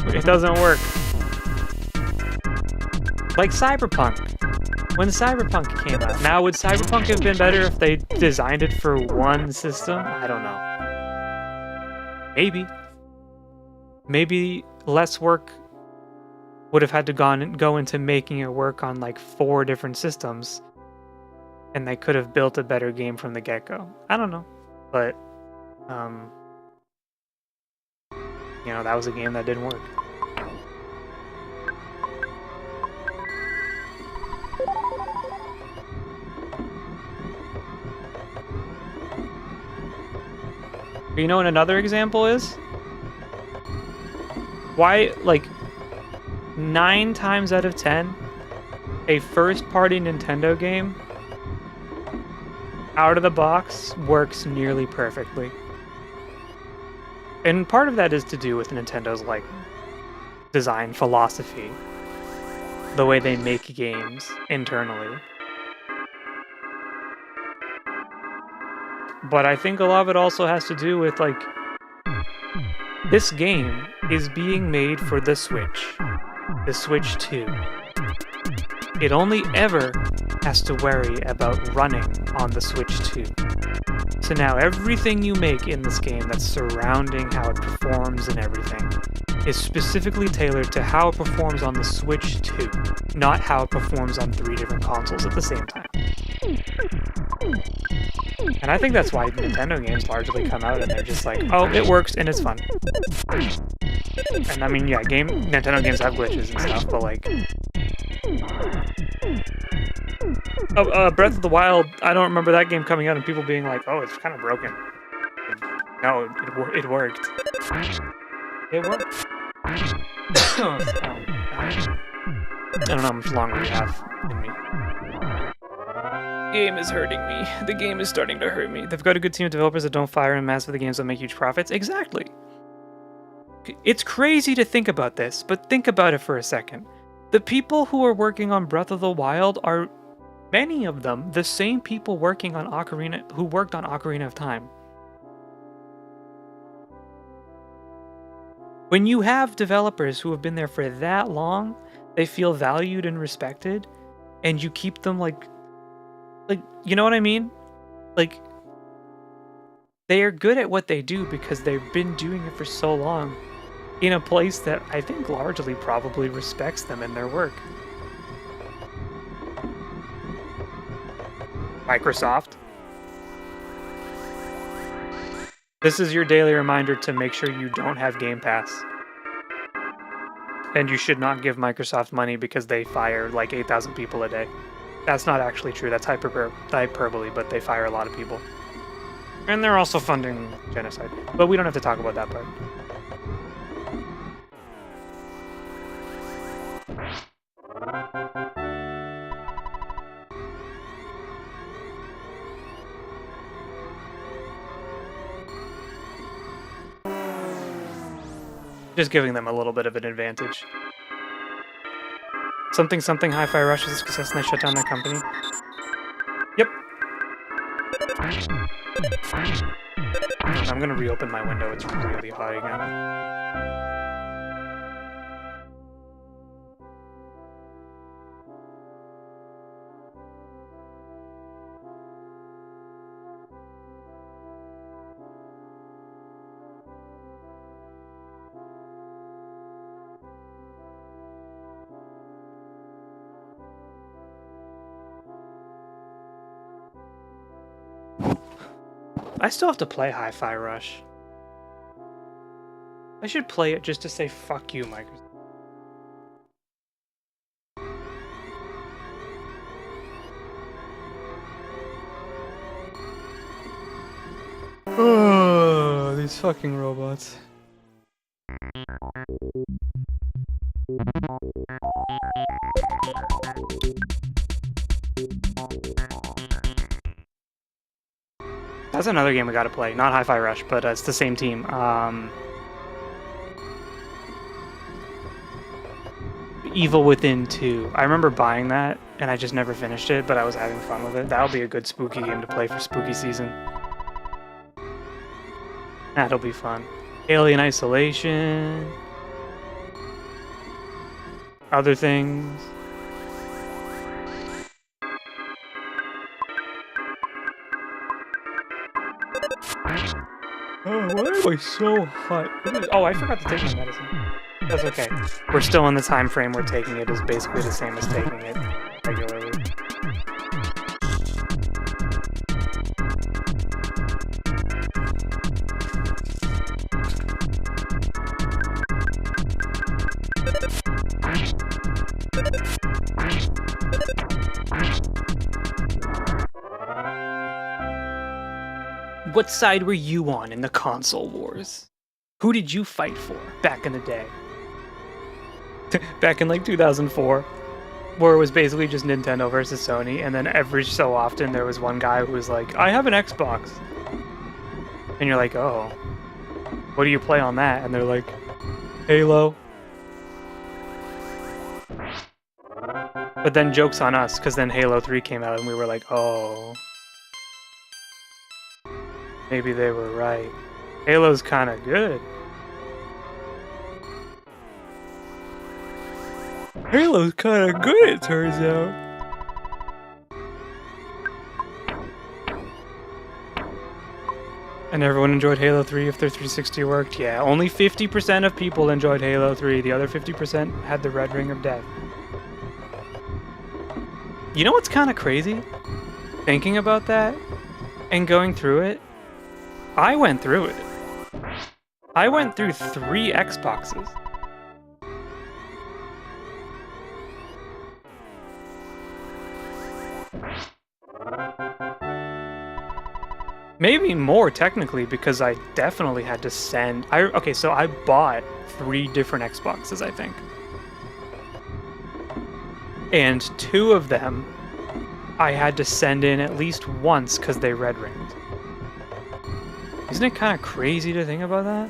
it doesn't work. Like Cyberpunk. When Cyberpunk came out, now would Cyberpunk have been better if they designed it for one system? I don't know. Maybe less work would have had to go into making it work on like 4 different systems, and they could have built a better game from the get-go. I don't know, but you know, that was a game that didn't work. You know what another example is? Why, like, 9 times out of 10, a first-party Nintendo game out of the box works nearly perfectly. And part of that is to do with Nintendo's, like, design philosophy. The way they make games internally. But I think a lot of it also has to do with, like, this game is being made for the Switch 2. It only ever has to worry about running on the Switch 2. So now everything you make in this game that's surrounding how it performs and everything is specifically tailored to how it performs on the Switch 2, not how it performs on 3 different consoles at the same time. And I think that's why Nintendo games largely come out and they're just like, oh, it works and it's fun. And I mean, yeah, Nintendo games have glitches and stuff, but like... Breath of the Wild, I don't remember that game coming out and people being like, oh, it's kind of broken. No, it worked. It worked. I don't know how much longer we have in me. Game is hurting me. The game is starting to hurt me. They've got a good team of developers that don't fire en masse for the games that make huge profits. Exactly. It's crazy to think about this, but think about it for a second. The people who are working on Breath of the Wild are, many of them, the same people working on who worked on Ocarina of Time. When you have developers who have been there for that long, they feel valued and respected, and you keep them like, you know what I mean? Like, they are good at what they do because they've been doing it for so long in a place that I think largely probably respects them and their work. Microsoft. This is your daily reminder to make sure you don't have Game Pass. And you should not give Microsoft money because they fire like 8,000 people a day. That's not actually true. That's hyperbole, but they fire a lot of people. And they're also funding genocide. But we don't have to talk about that part. Just giving them a little bit of an advantage. Something Hi-Fi Rush is a success and they shut down their company. Yep. I'm gonna reopen my window, it's really hot again. I still have to play Hi-Fi Rush. I should play it just to say fuck you, Microsoft. Oh, these fucking robots. That's another game we gotta play. Not Hi-Fi Rush, but it's the same team. Evil Within 2. I remember buying that, and I just never finished it, but I was having fun with it. That'll be a good spooky game to play for spooky season. That'll be fun. Alien Isolation. Other things. Oh, why am I so hot? Oh, I forgot to take my medicine. That's okay. We're still in the time frame we're taking it is basically the same as taking it regularly. What side were you on in the console wars? Who did you fight for back in the day? Back in like 2004, where it was basically just Nintendo versus Sony, and then every so often there was one guy who was like, I have an Xbox. And you're like, oh, what do you play on that? And they're like, Halo. But then joke's on us, because then Halo 3 came out and we were like, oh, maybe they were right. Halo's kind of good. Halo's kind of good, it turns out. And everyone enjoyed Halo 3 if their 360 worked? Yeah, only 50% of people enjoyed Halo 3. The other 50% had the red ring of death. You know what's kind of crazy? Thinking about that and going through it, I went through it. I went through 3 Xboxes. Maybe more, technically, because I definitely had to send... Okay, so I bought 3 different Xboxes, I think. And 2 of them, I had to send in at least once because they red ringed. Isn't it kind of crazy to think about that?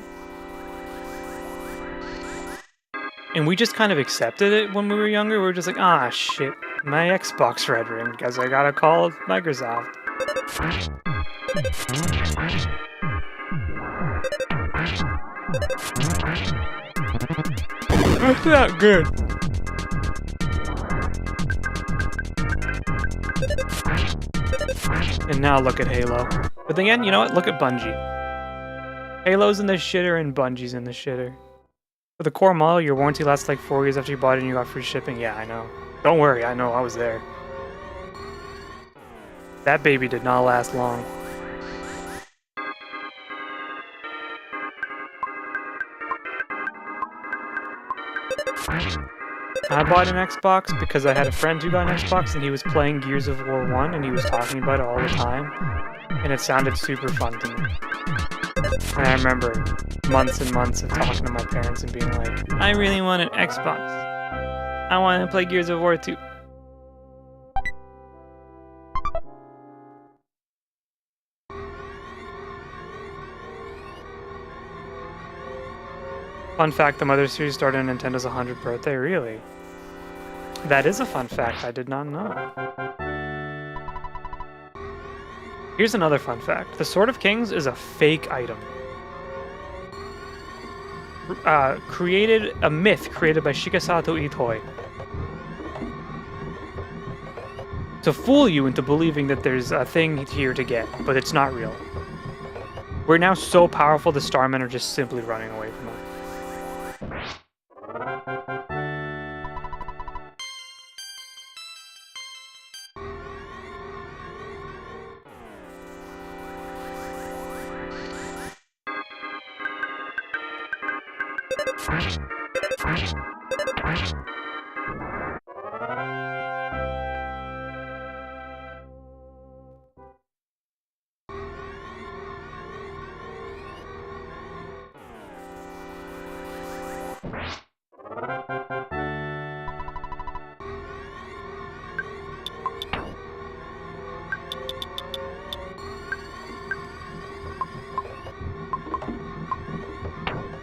And we just kind of accepted it when we were younger. We were just like, ah, shit, my Xbox red ringed because I gotta call Microsoft. That's not good. And now look at Halo. But then again, you know what? Look at Bungie. Halo's in the shitter and Bungie's in the shitter. For the core model, your warranty lasts like 4 years after you bought it and you got free shipping. Yeah, I know. Don't worry, I know, I was there. That baby did not last long. I bought an Xbox because I had a friend who got an Xbox and he was playing Gears of War 1 and he was talking about it all the time. And it sounded super fun to me. And I remember months and months of talking to my parents and being like, I really want an Xbox. I want to play Gears of War 2. Fun fact, the Mother series started on Nintendo's 100th birthday, really? That is a fun fact I did not know. Here's another fun fact. The Sword of Kings is a fake item. A myth created by Shikasato Itoi. To fool you into believing that there's a thing here to get, but it's not real. We're now so powerful the Starmen are just simply running away from us.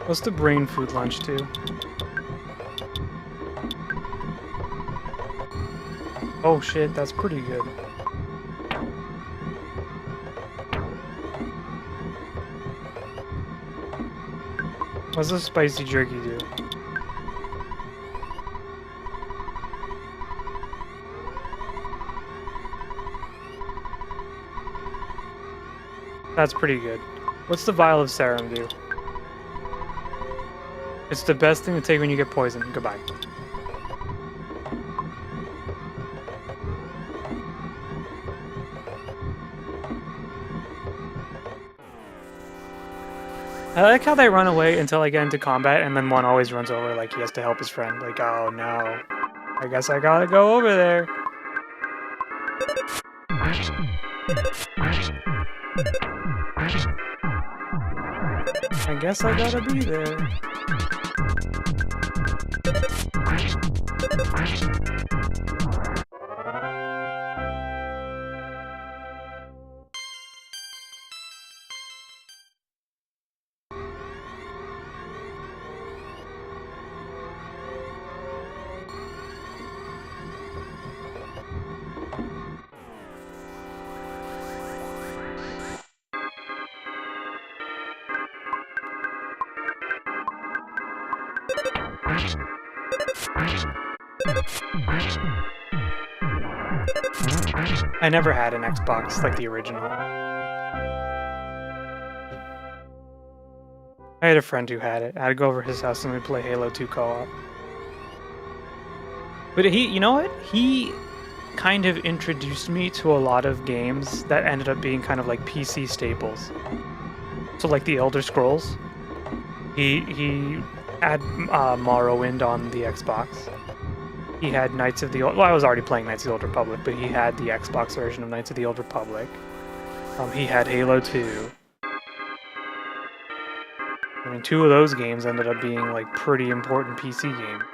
What's the brain food lunch too? Oh shit, that's pretty good. What's the spicy jerky do? That's pretty good. What's the vial of serum do? It's the best thing to take when you get poisoned. Goodbye. I like how they run away until I get into combat, and then one always runs over like he has to help his friend. Like, oh no. I guess I gotta go over there. I guess I gotta be there. I never had an Xbox like the original. I had a friend who had it. I had to go over to his house and we'd play Halo 2 co-op. But you know what? He kind of introduced me to a lot of games that ended up being kind of like PC staples. So like the Elder Scrolls. He had Morrowind on the Xbox. He had Knights of the Old... Well, I was already playing Knights of the Old Republic, but he had the Xbox version of Knights of the Old Republic. He had Halo 2. I mean, 2 of those games ended up being, like, pretty important PC games.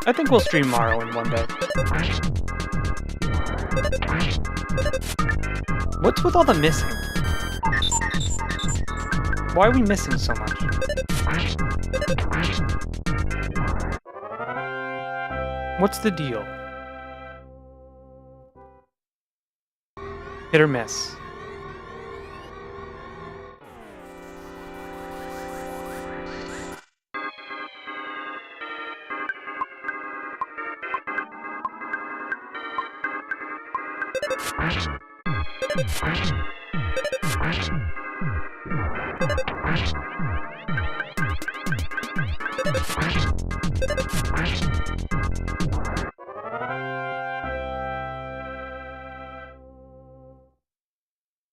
I think we'll stream Morrowind one day. What's with all the missing? Why are we missing so much? What's the deal? Hit or miss?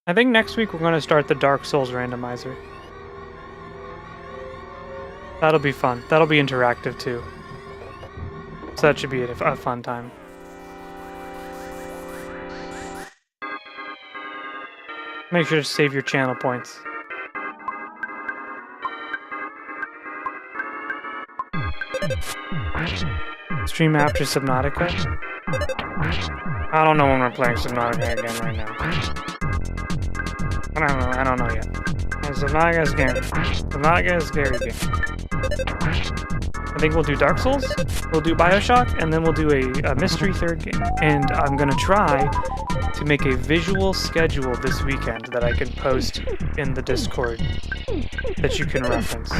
I think next week we're going to start the Dark Souls randomizer. That'll be fun. That'll be interactive too. So that should be a fun time. Make sure to save your channel points. Stream after Subnautica? I don't know when we're playing Subnautica again right now. I don't know yet. Subnautica is scary. Subnautica is a scary game. I think we'll do Dark Souls, we'll do Bioshock, and then we'll do a mystery third game. And I'm gonna try to make a visual schedule this weekend that I can post in the Discord that you can reference.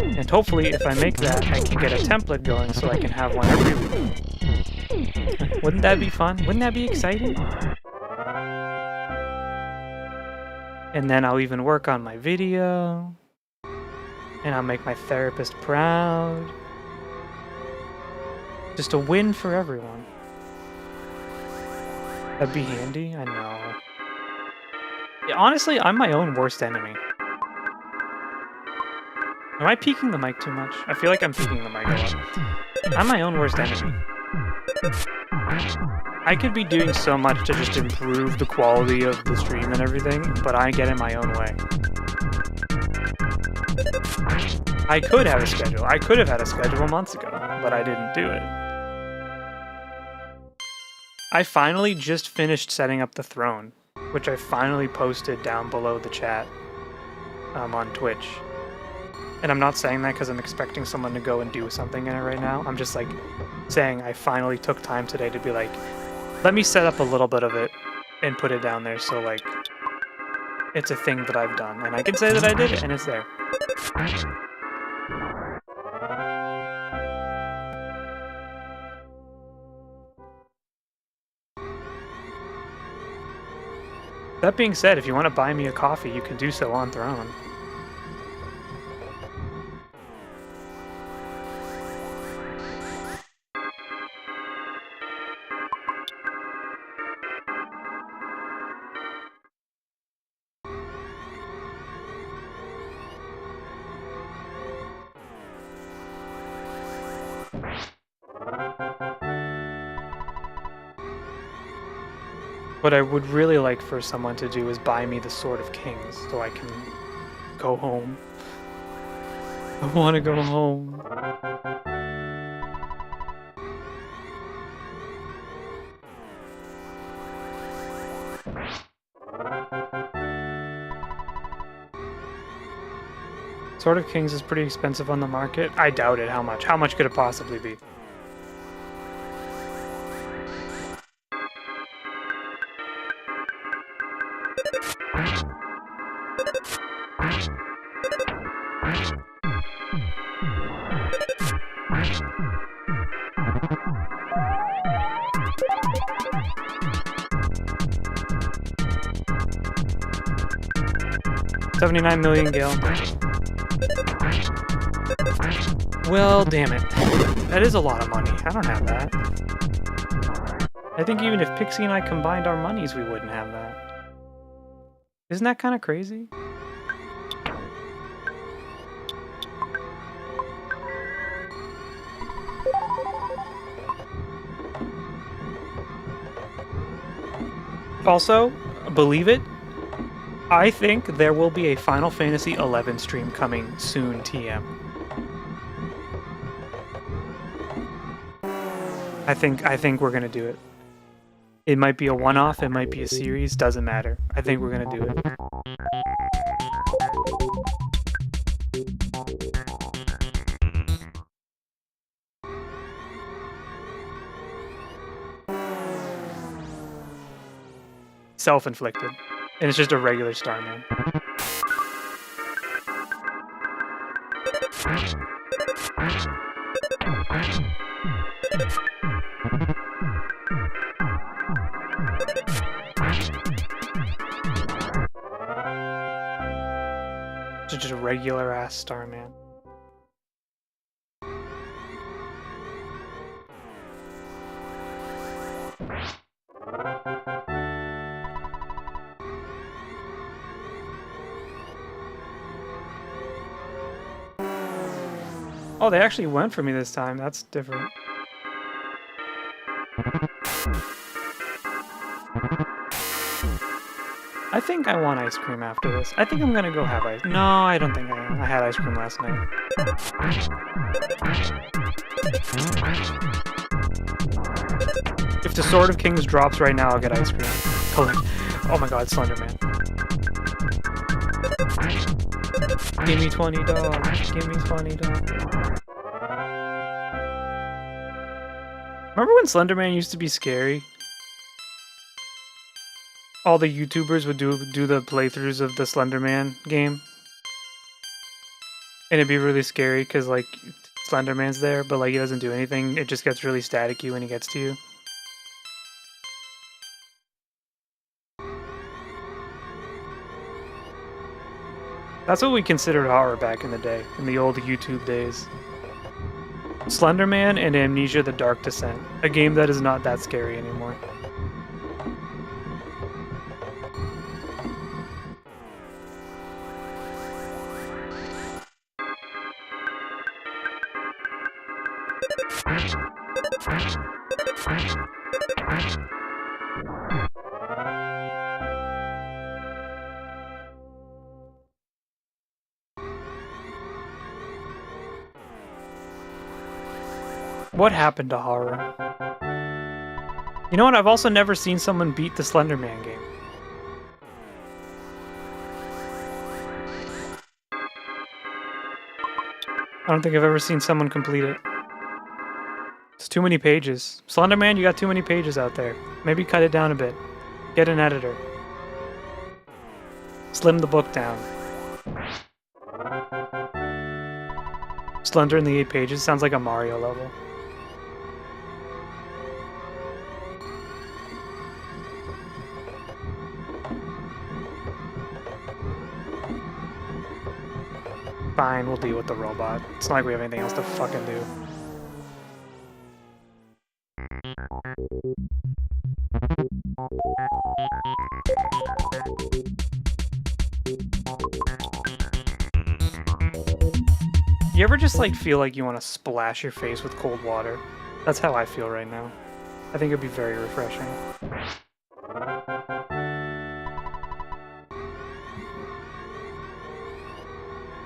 And hopefully, if I make that, I can get a template going so I can have one every week. Wouldn't that be fun? Wouldn't that be exciting? And then I'll even work on my video. And I'll make my therapist proud. Just a win for everyone. That'd be handy, I know. Yeah, honestly, I'm my own worst enemy. Am I peeking the mic too much? I feel like I'm peeking the mic a lot. I'm my own worst enemy. I could be doing so much to just improve the quality of the stream and everything, but I get in my own way. I could have a schedule. I could have had a schedule months ago, but I didn't do it. I finally just finished setting up the throne, which I finally posted down below the chat on Twitch. And I'm not saying that because I'm expecting someone to go and do something in it right now. I'm just like saying I finally took time today to be like, let me set up a little bit of it and put it down there so like it's a thing that I've done. And I can say that I did it and it's there. That being said, if you want to buy me a coffee, you can do so on Throne. What I would really like for someone to do is buy me the Sword of Kings so I can go home. I want to go home. Sword of Kings is pretty expensive on the market. I doubt it. How much? How much could it possibly be? $79 million, Gale. Well, damn it. That is a lot of money. I don't have that. I think even if Pixie and I combined our monies, we wouldn't have that. Isn't that kind of crazy? Also, believe it, I think there will be a Final Fantasy XI stream coming soon, TM. I think we're gonna do it. It might be a one-off, it might be a series, doesn't matter. I think we're gonna do it. Self-inflicted. And it's just a regular Starman. It's just a regular ass Starman. Oh, they actually went for me this time. That's different. I think I want ice cream after this. I think I'm gonna go have ice. No, I don't think I am. I had ice cream last night. If the Sword of Kings drops right now, I'll get ice cream. Oh my god, Slenderman. Give me $20. Give me $20. Remember when Slenderman used to be scary? All the YouTubers would do the playthroughs of the Slenderman game. And it'd be really scary because, like, Slenderman's there, but, like, he doesn't do anything. It just gets really staticky when he gets to you. That's what we considered horror back in the day, in the old YouTube days. Slenderman and Amnesia: The Dark Descent, a game that is not that scary anymore. What happened to horror? You know what? I've also never seen someone beat the Slender Man game. I don't think I've ever seen someone complete it. It's too many pages. Slender Man, you got too many pages out there. Maybe cut it down a bit. Get an editor. Slim the book down. Slender in the 8 pages sounds like a Mario level. Fine, we'll deal with the robot. It's not like we have anything else to fucking do. You ever just like feel like you want to splash your face with cold water? That's how I feel right now. I think it'd be very refreshing.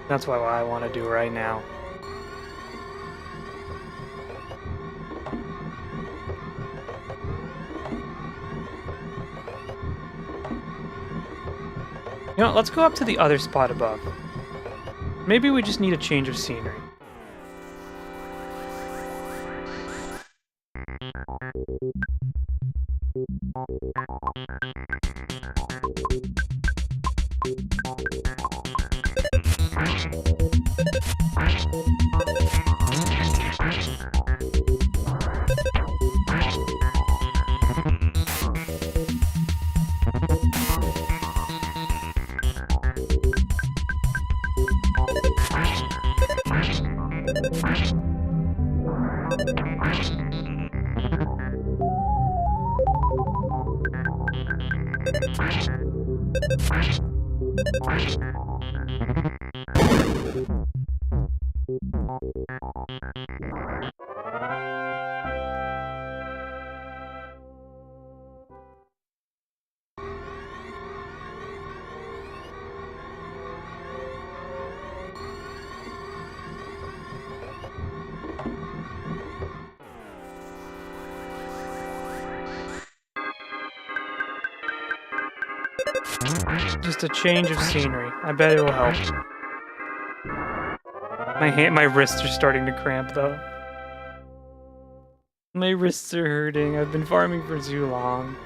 That's what I want to do right now. You know, let's go up to the other spot above. Maybe we just need a change of scenery. Just a change of scenery. I bet it will help. My wrists are starting to cramp though. My wrists are hurting. I've been farming for too long.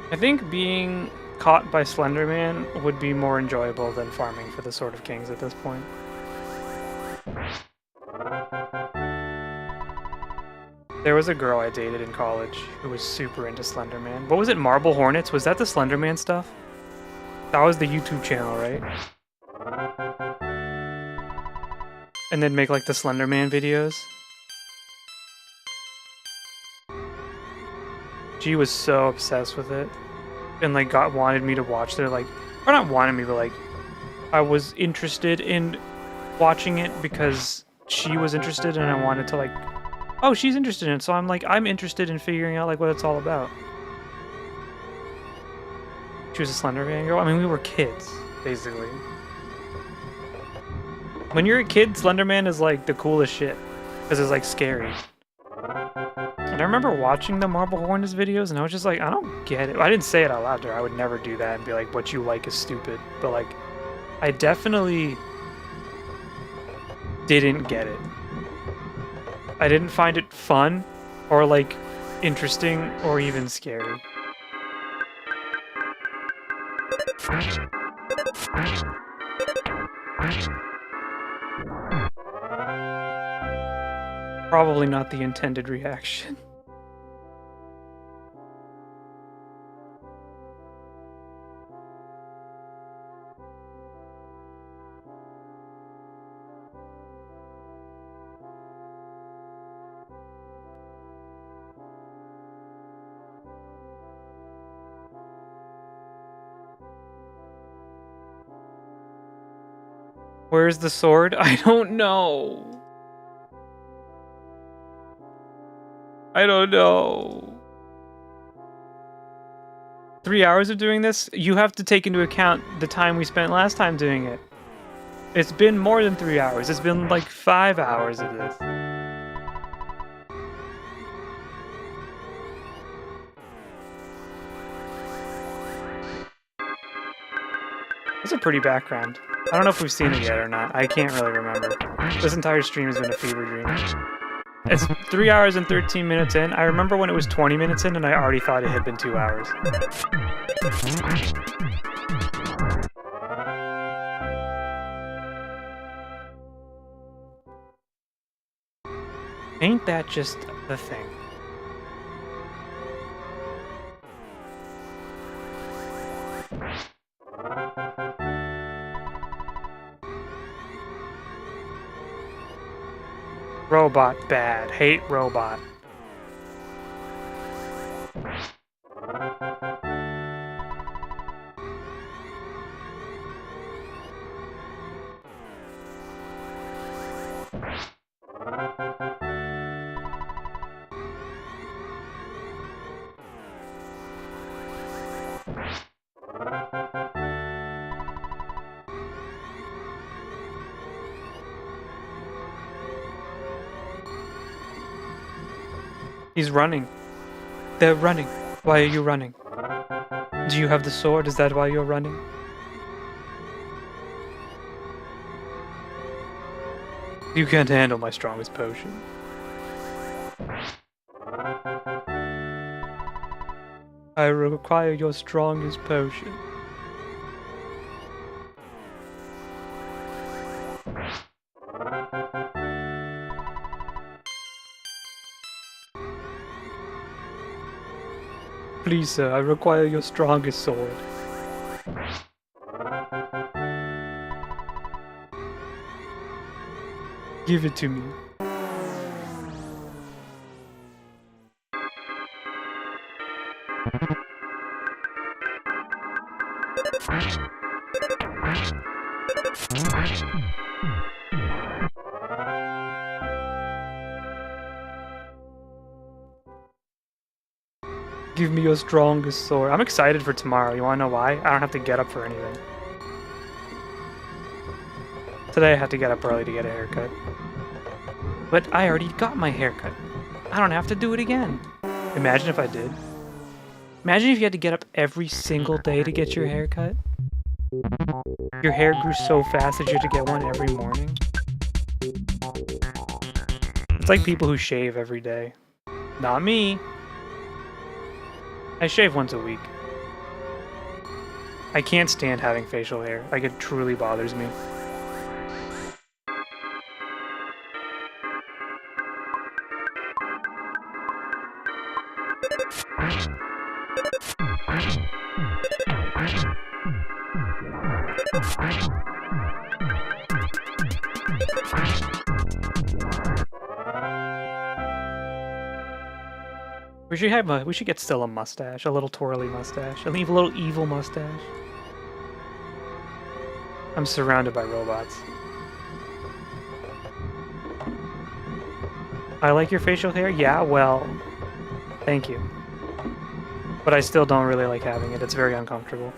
I think being caught by Slender Man would be more enjoyable than farming for the Sword of Kings at this point. There was a girl I dated in college who was super into Slender Man. What was it, Marble Hornets? Was that the Slender Man stuff? That was the YouTube channel, right? And then make like the Slender Man videos. She was so obsessed with it. And like wanted me to watch their like, or not wanted me, but like I was interested in watching it because she was interested and I wanted to like, oh, she's interested in it, so I'm like, I'm interested in figuring out like what it's all about. She was a Slender Man girl. I mean, we were kids, basically. When you're a kid, Slender Man is like the coolest shit because it's like scary. And I remember watching the Marble Hornets videos and I was just like, I don't get it. I didn't say it out loud to her. I would never do that and be like, what you like is stupid. But like, I definitely didn't get it. I didn't find it fun or like interesting or even scary. Probably not the intended reaction. Where's the sword? I don't know. I don't know. 3 hours of doing this? You have to take into account the time we spent last time doing it. It's been more than 3 hours. It's been like 5 hours of this. That's a pretty background. I don't know if we've seen it yet or not. I can't really remember. This entire stream has been a fever dream. It's 3 hours and 13 minutes in. I remember when it was 20 minutes in and I already thought it had been 2 hours. Ain't that just the thing? Robot bad. Hate robot. He's running. They're running. Why are you running? Do you have the sword? Is that why you're running? You can't handle my strongest potion. I require your strongest potion. Please, sir, I require your strongest sword. Give it to me. Give me your strongest sword. I'm excited for tomorrow. You wanna know why? I don't have to get up for anything. Today I had to get up early to get a haircut. But I already got my haircut. I don't have to do it again. Imagine if I did. Imagine if you had to get up every single day to get your haircut. Your hair grew so fast that you had to get one every morning. It's like people who shave every day. Not me. I shave once a week. I can't stand having facial hair. Like, it truly bothers me. We should get still a mustache, a little twirly mustache. I leave a little evil mustache. I'm surrounded by robots. I like your facial hair? Yeah, well, thank you. But I still don't really like having it. It's very uncomfortable.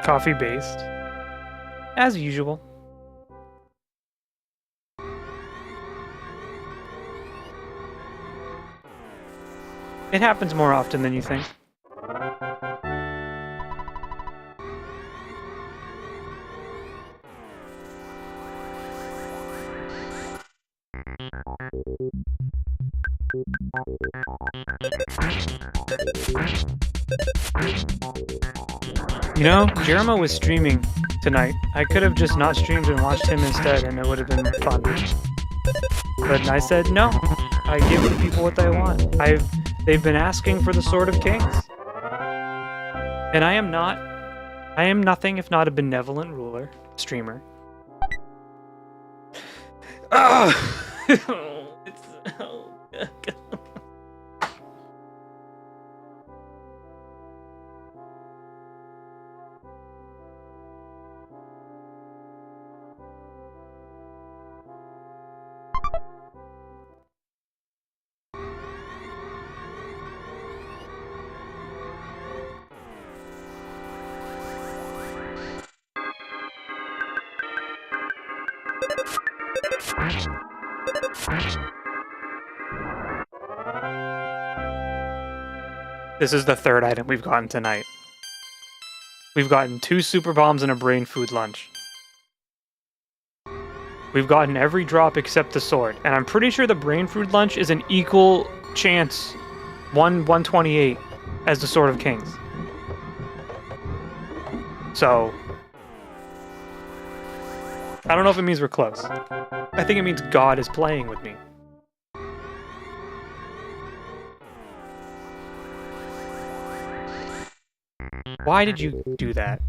Coffee based. As usual. It happens more often than you think. You know, Jeremo was streaming tonight. I could have just not streamed and watched him instead, and it would have been fun. But I said no. I give the people what they want. They've been asking for the Sword of Kings. And I am nothing if not a benevolent ruler, streamer. Oh! It's so good. This is the third item we've gotten tonight. We've gotten 2 super bombs and a brain food lunch. We've gotten every drop except the sword, and I'm pretty sure the brain food lunch is an equal chance 1/128 as the Sword of Kings. So I don't know if it means we're close. I think it means God is playing with me. Why did you do that?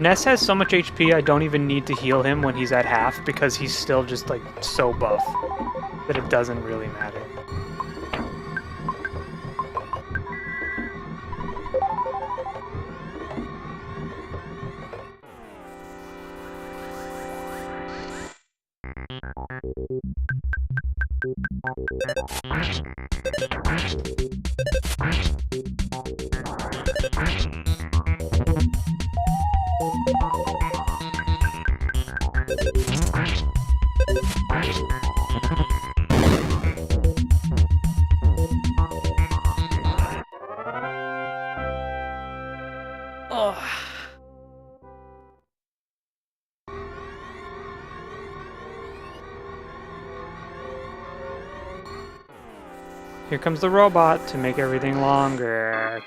Ness has so much HP I don't even need to heal him when he's at half because he's still just like so buff that it doesn't really matter. Here comes the robot to make everything longer.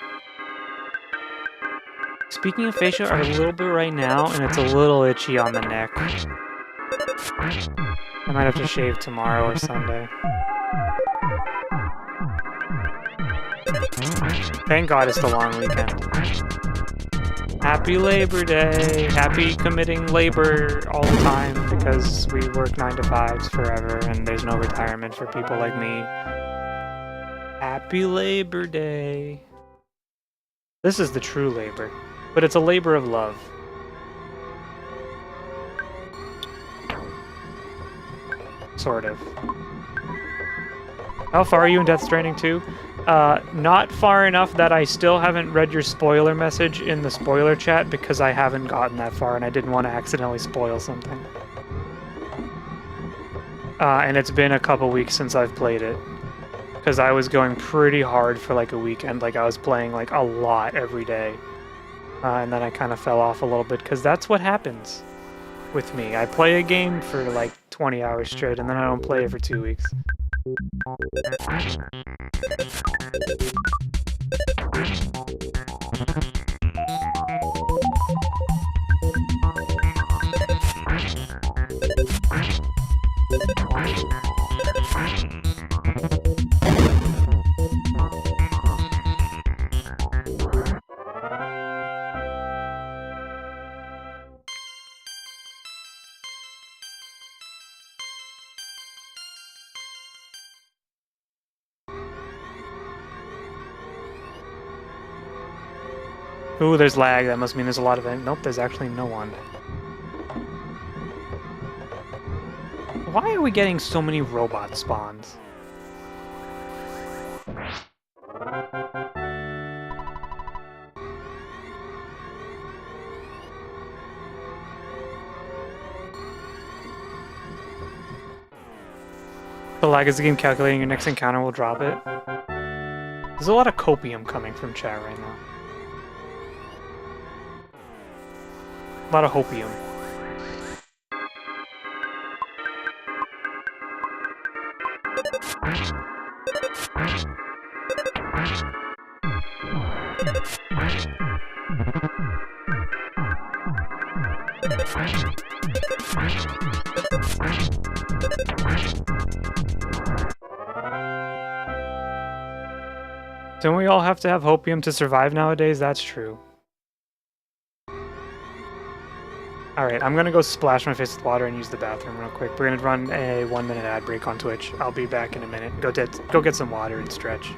Speaking of facial, are a little bit right now, and it's a little itchy on the neck. I might have to shave tomorrow or Sunday. Thank God it's the long weekend. Happy Labor Day! Happy committing labor all the time because we work 9 to 5s forever and there's no retirement for people like me. Happy Labor Day! This is the true labor, but it's a labor of love. Sort of. How far are you in Death Stranding 2? Not far enough that I still haven't read your spoiler message in the spoiler chat because I haven't gotten that far and I didn't want to accidentally spoil something. And it's been a couple weeks since I've played it. Because I was going pretty hard for like a weekend, like I was playing like a lot every day. And then I kind of fell off a little bit because that's what happens with me. I play a game for like 20 hours straight and then I don't play it for 2 weeks. Ooh, there's lag. That must mean there's a lot of it. Nope, there's actually no one. Why are we getting so many robot spawns? The lag is the game calculating your next encounter will drop it. There's a lot of copium coming from chat right now. A lot of hopium. Don't we all have to have hopium to survive nowadays? That's true. Alright, I'm gonna go splash my face with water and use the bathroom real quick. We're gonna run a 1-minute ad break on Twitch. I'll be back in a minute. Go get some water and stretch.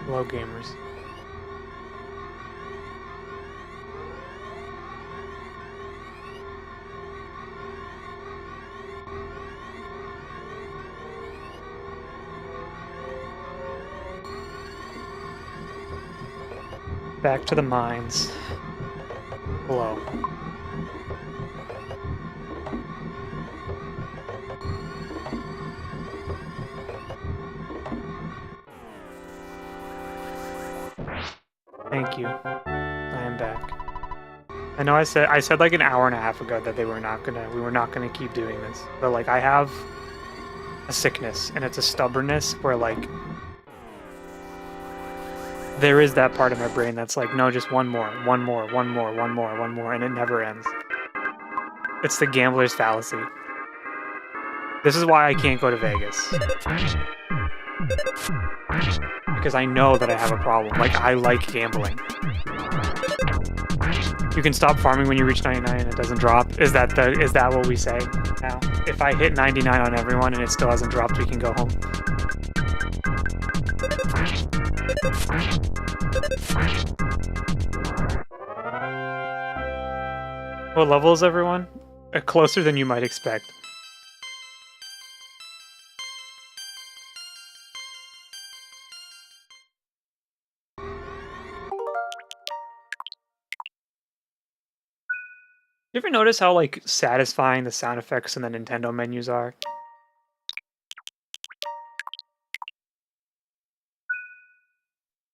Hello, gamers. Back to the mines. Hello. Thank you. I am back. I know I said like an hour and a half ago that we were not gonna keep doing this. But like I have a sickness, and it's a stubbornness where, like, there is that part of my brain that's like, no, just one more, one more, one more, one more, one more, and it never ends. It's the gambler's fallacy. This is why I can't go to Vegas. Because I know that I have a problem. Like, I like gambling. You can stop farming when you reach 99 and it doesn't drop. Is that what we say now? If I hit 99 on everyone and it still hasn't dropped, we can go home. What level is everyone? Closer than you might expect. You ever notice how, like, satisfying the sound effects in the Nintendo menus are?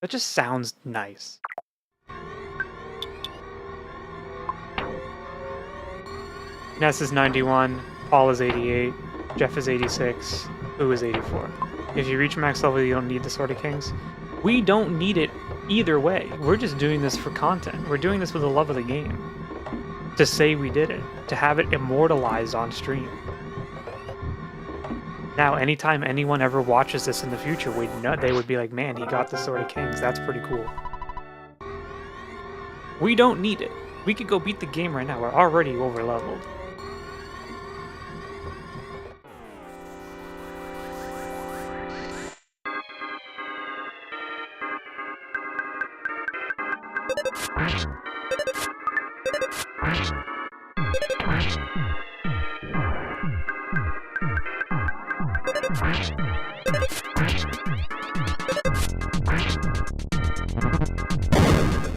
That just sounds nice. Ness is 91, Paul is 88, Jeff is 86, Boo is 84. If you reach max level, you don't need the Sword of Kings. We don't need it either way. We're just doing this for content. We're doing this with the love of the game. To say we did it. To have it immortalized on stream. Now, anytime anyone ever watches this in the future, they would be like, man, he got the Sword of Kings. That's pretty cool. We don't need it. We could go beat the game right now. We're already over-leveled.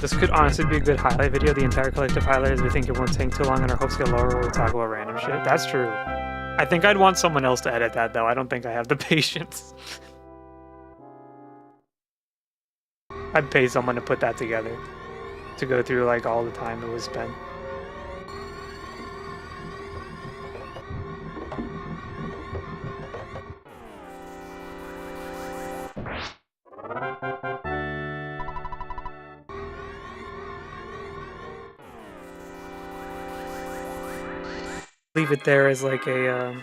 This could honestly be a good highlight video. The entire collective highlight is we think it won't take too long and our hopes get lower when we talk about random shit. That's true. I think I'd want someone else to edit that, though. I don't think I have the patience. I'd pay someone to put that together. To go through, like, all the time it was spent. Leave it there as like a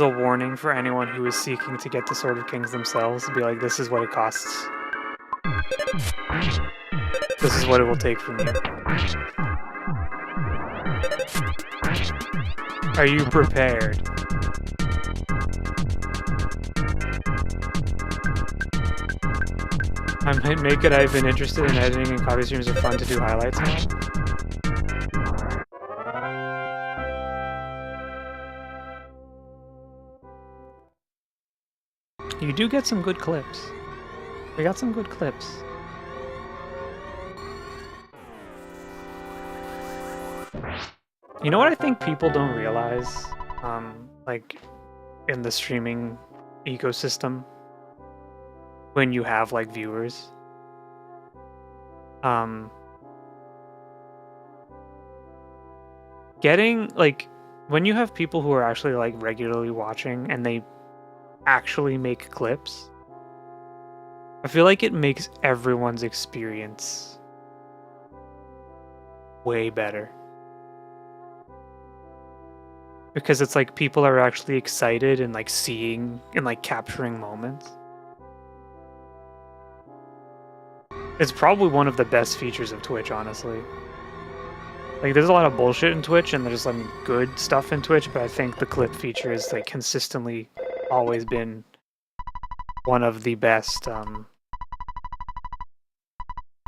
warning for anyone who is seeking to get the Sword of Kings themselves. To be like, this is what it costs. This is what it will take from you. Are you prepared? I might make it. I've been interested in editing, and copy streams are fun to do highlights now. You do get some good clips. We got some good clips. You know what I think people don't realize, like, in the streaming ecosystem, when you have, like, viewers? Getting, like, when you have people who are actually, like, regularly watching and they actually make clips, I feel like it makes everyone's experience way better. Because it's like people are actually excited and like seeing and like capturing moments. It's probably one of the best features of Twitch, honestly. Like, there's a lot of bullshit in Twitch and there's some good stuff in Twitch, but I think the clip feature is like consistently always been one of the best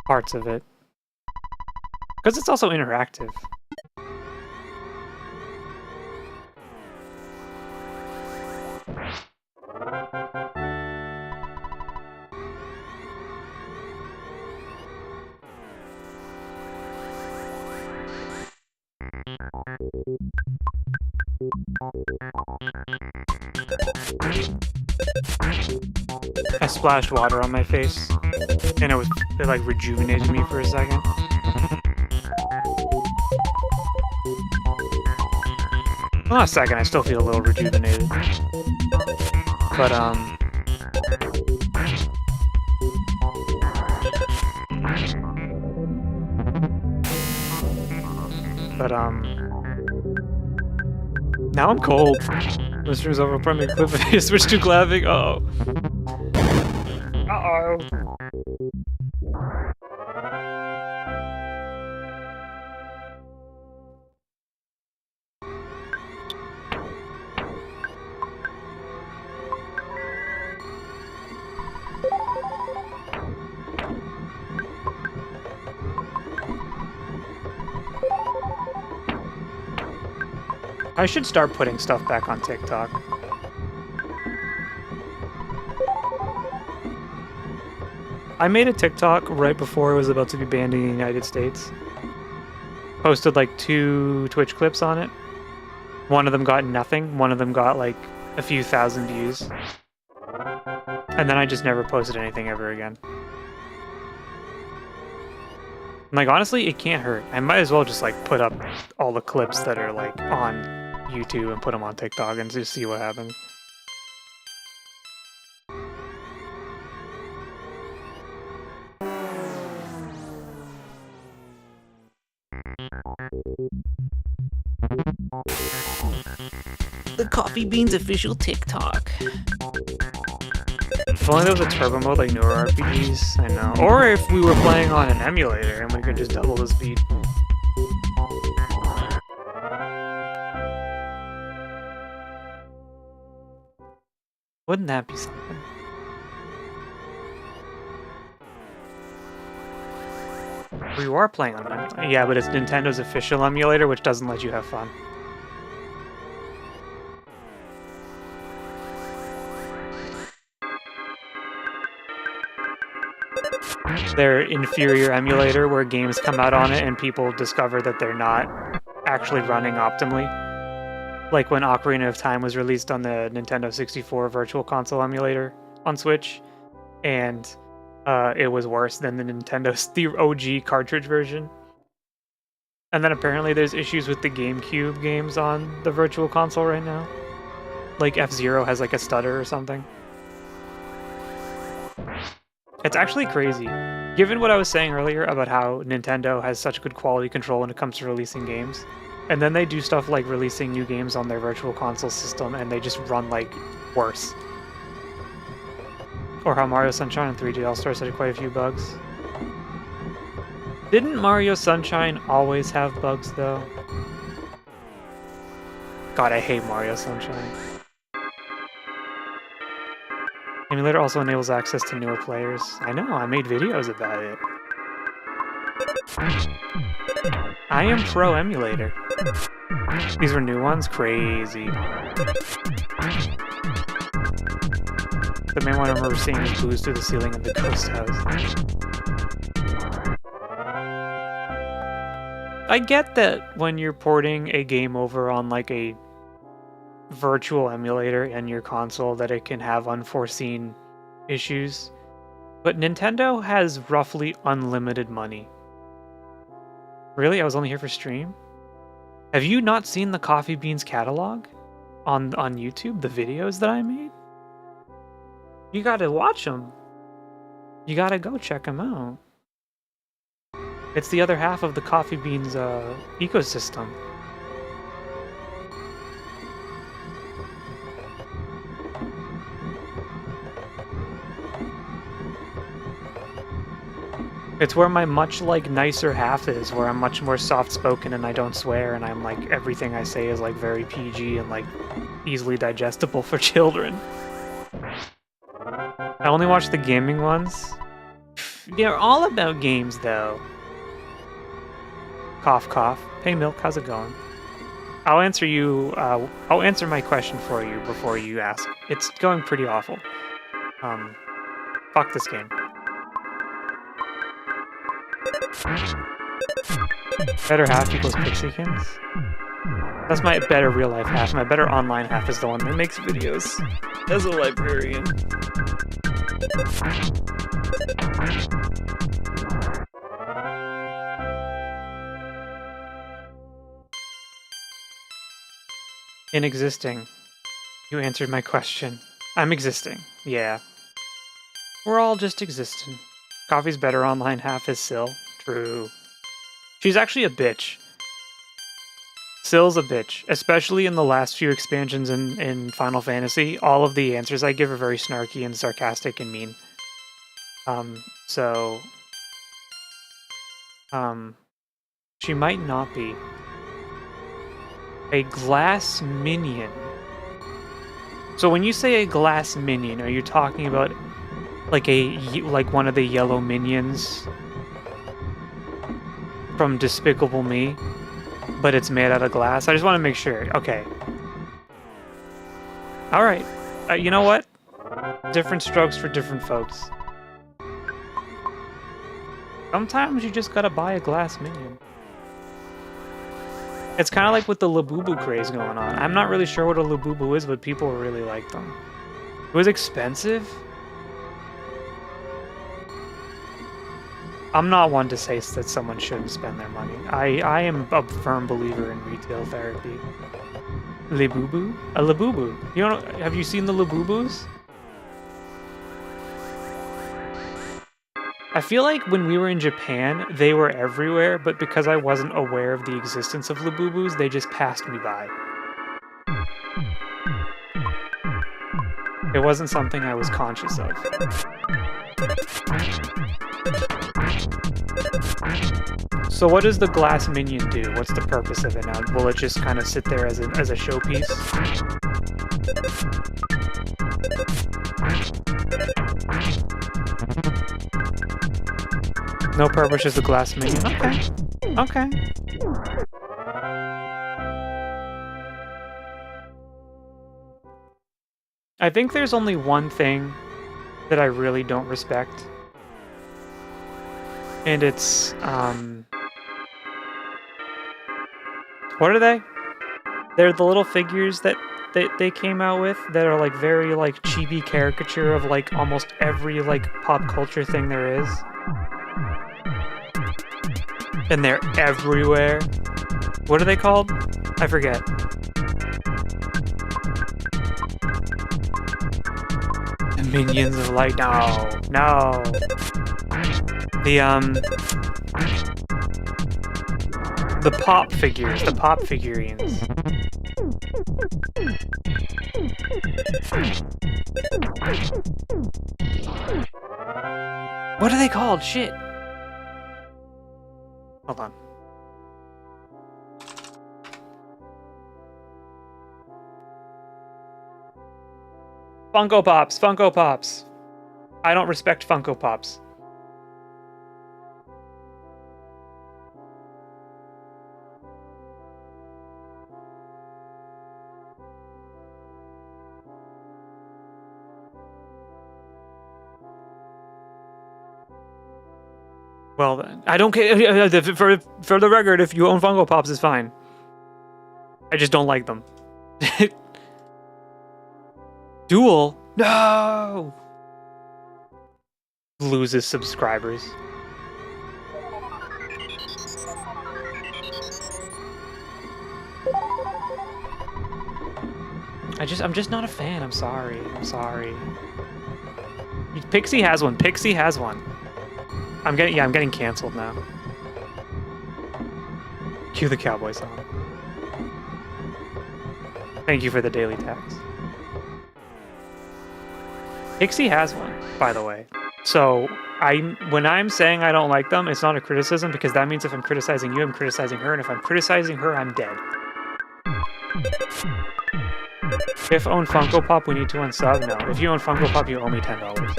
parts of it. Because it's also interactive. I splashed water on my face, and it like rejuvenated me for a second. Well, not a second, I still feel a little rejuvenated. But now I'm cold. The stream's over. I'll probably make a clip if you switch to clapping. Uh-oh. Uh-oh. I should start putting stuff back on TikTok. I made a TikTok right before it was about to be banned in the United States. Posted like 2 Twitch clips on it. One of them got nothing. One of them got like a few thousand views. And then I just never posted anything ever again. Like, honestly, it can't hurt. I might as well just like put up all the clips that are like on YouTube and put them on TikTok and just see what happens. The Coffee Beans official TikTok. If only there was a turbo mode like newer RPGs, I know. Or if we were playing on an emulator and we could just double the speed. Wouldn't that be something? We are playing on an emulator. Yeah, but it's Nintendo's official emulator, which doesn't let you have fun. Their inferior emulator where games come out on it and people discover that they're not actually running optimally. Like when Ocarina of Time was released on the Nintendo 64 Virtual Console emulator on Switch, and it was worse than the OG cartridge version. And then apparently there's issues with the GameCube games on the Virtual Console right now. Like F-Zero has like a stutter or something. It's actually crazy. Given what I was saying earlier about how Nintendo has such good quality control when it comes to releasing games, and then they do stuff like releasing new games on their Virtual Console system and they just run like worse. Or how Mario Sunshine and 3D All-Stars had quite a few bugs. Didn't Mario Sunshine always have bugs though? God, I hate Mario Sunshine. Emulator also enables access to newer players. I know, I made videos about it. I am pro emulator. These were new ones? Crazy. The main one I remember seeing was booze through the ceiling of the ghost house. I get that when you're porting a game over on like a virtual emulator in your console that it can have unforeseen issues, but Nintendo has roughly unlimited money. Really? I was only here for stream? Have you not seen the Coffee Beans catalog on YouTube, the videos that I made? You gotta watch them. You gotta go check them out. It's the other half of the Coffee Beans ecosystem. It's where my much like nicer half is, where I'm much more soft-spoken and I don't swear, and I'm like everything I say is like very PG and like easily digestible for children. I only watch the gaming ones. They're all about games though. Cough cough. Hey Milk, how's it going? I'll answer you, I'll answer my question for you before you ask. It's going pretty awful. Fuck this game. Better half equals Pixiekins? That's my better real life half. My better online half is the one that makes videos as a librarian. In existing, you answered my question. I'm existing. Yeah. We're all just existing. Coffee's better online, half is Syl. True. She's actually a bitch. Syl's a bitch, especially in the last few expansions in Final Fantasy. All of the answers I give are very snarky and sarcastic and mean. She might not be. A glass minion. So when you say a glass minion, are you talking about like one of the yellow minions from Despicable Me, but it's made out of glass? I just want to make sure. Okay. All right. You know what? Different strokes for different folks. Sometimes you just gotta buy a glass minion. It's kind of like with the Labubu craze going on. I'm not really sure what a Labubu is, but people really like them. It was expensive. I'm not one to say that someone shouldn't spend their money. I am a firm believer in retail therapy. Labubu? A Labubu. You know, have you seen the Labubus? I feel like when we were in Japan, they were everywhere, but because I wasn't aware of the existence of Labubus, they just passed me by. It wasn't something I was conscious of. So what does the glass minion do? What's the purpose of it now? Will it just kind of sit there as a showpiece? No purpose, just a glass minion. Okay. Okay. I think there's only one thing that I really don't respect. And it's, what are they? They're the little figures that they came out with that are like very like chibi caricature of like almost every like pop culture thing there is. And they're everywhere. What are they called? I forget. The Minions of Light. No. No. The pop figures. The pop figurines. What are they called? Shit. Hold on. Funko Pops. Funko Pops. I don't respect Funko Pops. Well, I don't care. For the record, if you own Funko Pops, it's fine. I just don't like them. Duel? No! Loses subscribers. I'm just not a fan. I'm sorry. I'm sorry. Pixie has one. Pixie has one. I'm getting canceled now. Cue the cowboy song. Thank you for the daily tax. Pixie has one, by the way. So when I'm saying I don't like them, it's not a criticism because that means if I'm criticizing you, I'm criticizing her, and if I'm criticizing her, I'm dead. If own Funko Pop, we need to unsub? No. If you own Funko Pop, you owe me $10.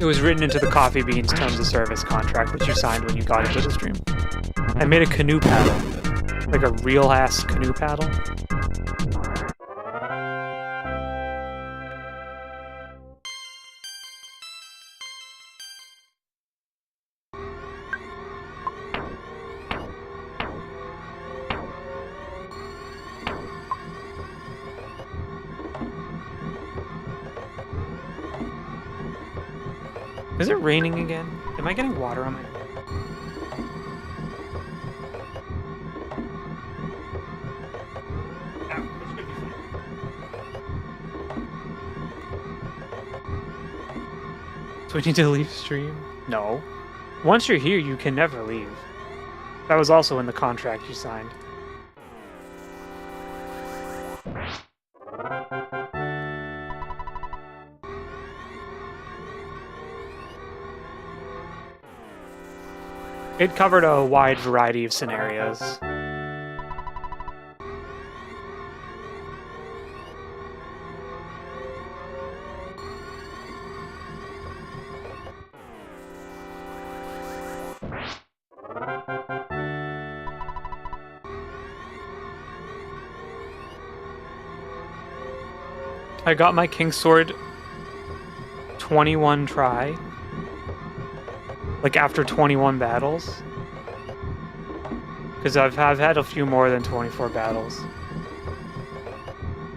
It was written into the Coffee Beans Terms of Service contract that you signed when you got into the stream. I made a canoe paddle. Like a real-ass canoe paddle. Is it raining again? Am I getting water on my... Do we need to leave stream? No. Once you're here, you can never leave. That was also in the contract you signed. It covered a wide variety of scenarios. I got my King's Sword 21 try. Like after 21 battles. Because I've had a few more than 24 battles.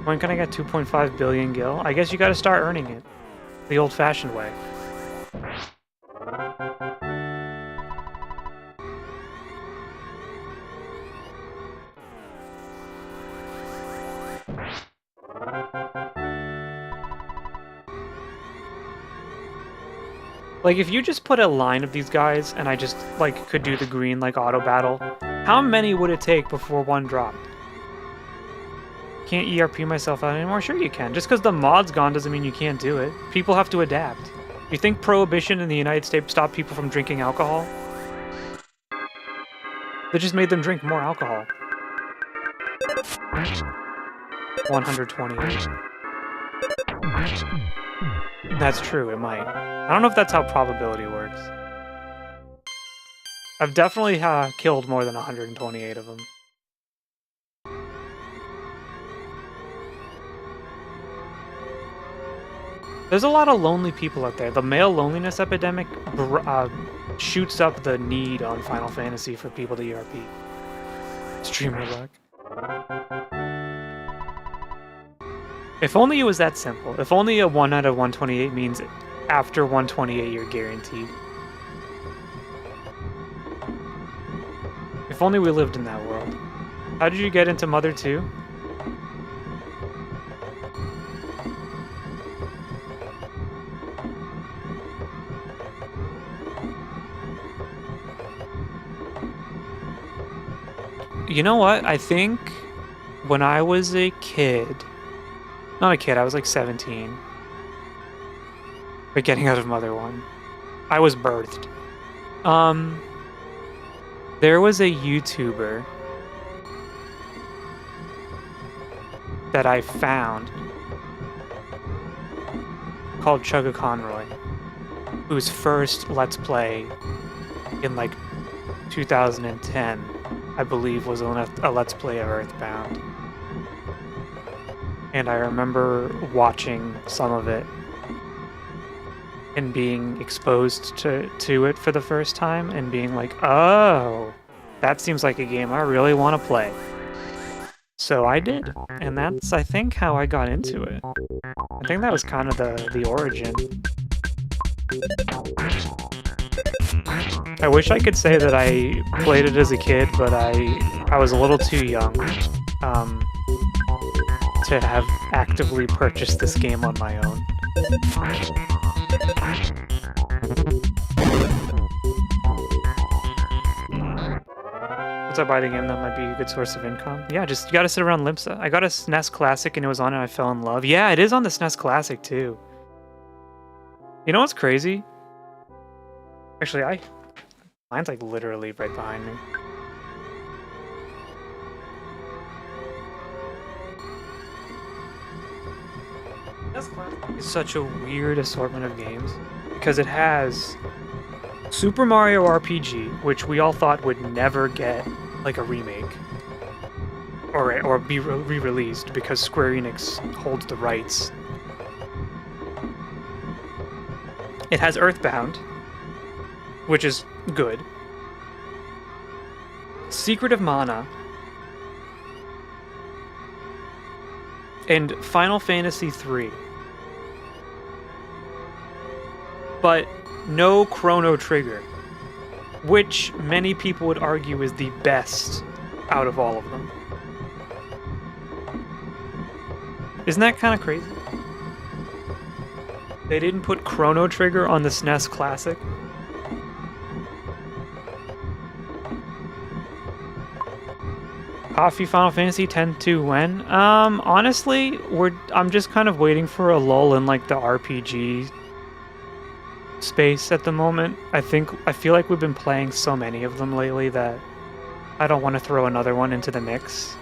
When can I get 2.5 billion gil? I guess you gotta start earning it. The old-fashioned way. Like, if you just put a line of these guys, and I just, like, could do the green, like, auto battle, how many would it take before one dropped? Can't ERP myself out anymore? Sure you can. Just because the mod's gone doesn't mean you can't do it. People have to adapt. You think Prohibition in the United States stopped people from drinking alcohol? They just made them drink more alcohol. 128. That's true, it might. I don't know if that's how probability works. I've definitely killed more than 128 of them. There's a lot of lonely people out there. The male loneliness epidemic shoots up the need on Final Fantasy for people to ERP. Streamer luck. If only it was that simple. If only a 1 out of 128 means after 128 you're guaranteed. If only we lived in that world. How did you get into Mother 2? You know what? I think when I was a kid... Not a kid, I was like 17. But getting out of Mother 1. I was birthed. There was a YouTuber that I found called Chugga Conroy, whose first Let's Play in like 2010, I believe, was a Let's Play of EarthBound. And I remember watching some of it and being exposed to it for the first time and being like, oh, that seems like a game I really want to play. So I did, and that's, I think, how I got into it. I think that was kind of the origin. I wish I could say that I played it as a kid, but I was a little too young to have actively purchased this game on my own. Once I buy the game, that might be a good source of income. Yeah, just you gotta sit around Limsa. I got a SNES Classic and it was on and I fell in love. Yeah, it is on the SNES Classic too. You know what's crazy? Actually, mine's like literally right behind me. It's such a weird assortment of games because it has Super Mario RPG, which we all thought would never get like a remake or be re-released because Square Enix holds the rights. It has EarthBound, which is good. Secret of Mana, and Final Fantasy III. But no Chrono Trigger, which many people would argue is the best out of all of them. Isn't that kind of crazy? They didn't put Chrono Trigger on the SNES Classic. Coffee Final Fantasy 10-2 when? Honestly, I'm just kind of waiting for a lull in like the RPG space at the moment. I feel like we've been playing so many of them lately that I don't want to throw another one into the mix.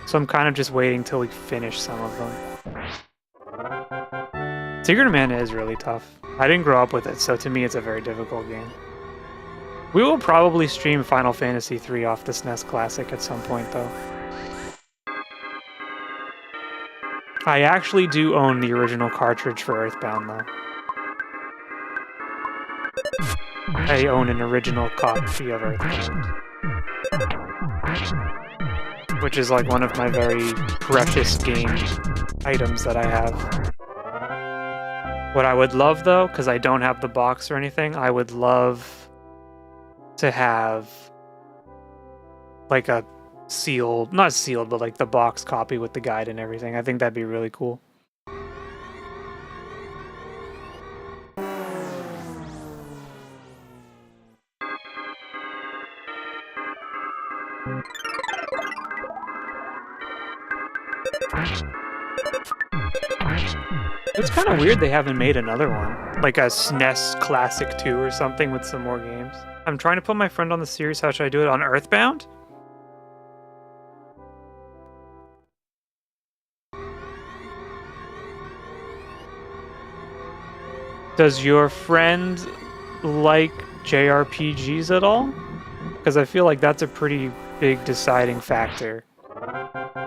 So I'm kind of just waiting till we finish some of them. Secret of Mana is really tough. I didn't grow up with it, so to me it's a very difficult game. We will probably stream Final Fantasy 3 off the SNES Classic at some point, though. I actually do own the original cartridge for EarthBound, though. I own an original copy of EarthBound. Which is like one of my very precious game items that I have. What I would love, though, because I don't have the box or anything, I would love to have like a sealed, not sealed, but like the box copy with the guide and everything. I think that'd be really cool. It's kind of weird they haven't made another one. Like a SNES Classic 2 or something with some more games. I'm trying to put my friend on the series. How should I do it? On EarthBound? Does your friend like JRPGs at all? Because I feel like that's a pretty big deciding factor.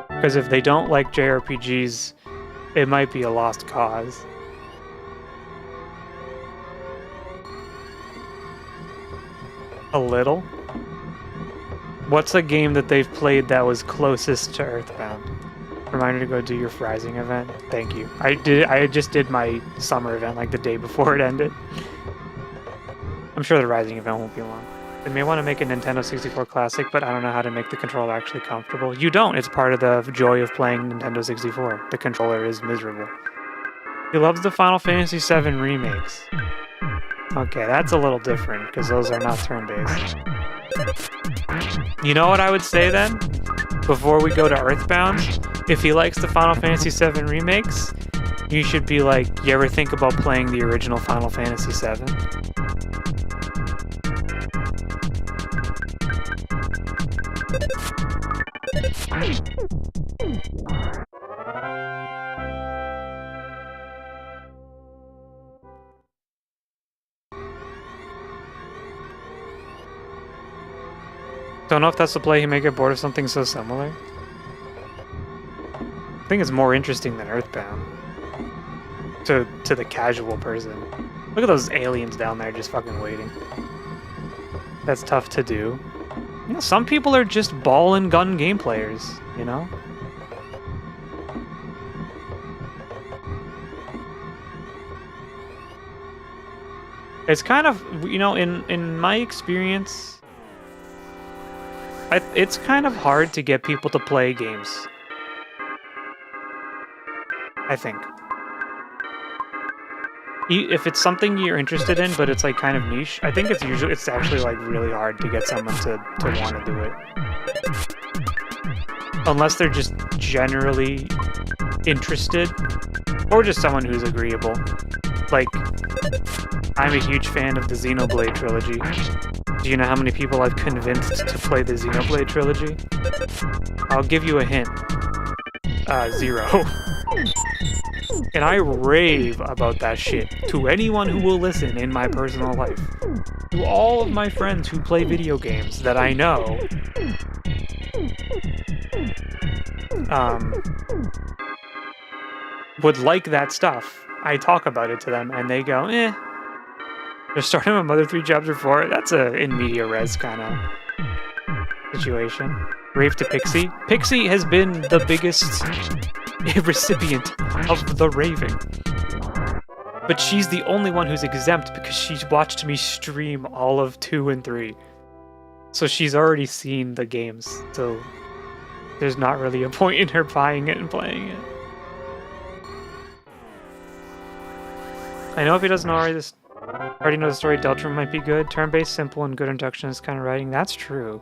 Because if they don't like JRPGs, it might be a lost cause. A little? What's a game that they've played that was closest to EarthBound? Reminder to go do your Rising event. Thank you. I just did my summer event like the day before it ended. I'm sure the Rising event won't be long. They may want to make a Nintendo 64 Classic, but I don't know how to make the controller actually comfortable. You don't! It's part of the joy of playing Nintendo 64. The controller is miserable. He loves the Final Fantasy VII remakes. Okay, that's a little different, because those are not turn-based. You know what I would say then? Before we go to EarthBound? If he likes the Final Fantasy VII remakes, you should be like, you ever think about playing the original Final Fantasy VII? Don't know if that's the play he may get bored of something so similar. I think it's more interesting than EarthBound. To the casual person. Look at those aliens down there just fucking waiting. That's tough to do. You know, some people are just ball and gun game players, you know? It's kind of, you know, in my experience, it's kind of hard to get people to play games. I think. If it's something you're interested in, but it's like kind of niche, I think it's actually like really hard to get someone to want to do it. Unless they're just generally interested, or just someone who's agreeable. Like, I'm a huge fan of the Xenoblade trilogy. Do you know how many people I've convinced to play the Xenoblade trilogy? I'll give you a hint. 0. And I rave about that shit to anyone who will listen in my personal life. To all of my friends who play video games that I know. Would like that stuff. I talk about it to them and they go, eh. They're starting with Mother 3 Chapter 4. That's a in media res kind of situation. Rave to Pixie. Pixie has been the biggest recipient of the raving. But she's the only one who's exempt because she's watched me stream all of 2 and 3. So she's already seen the games. So there's not really a point in her buying it and playing it. I know if he doesn't already know the story, Deltarune might be good. Turn-based, simple, and good induction is kind of writing. That's true.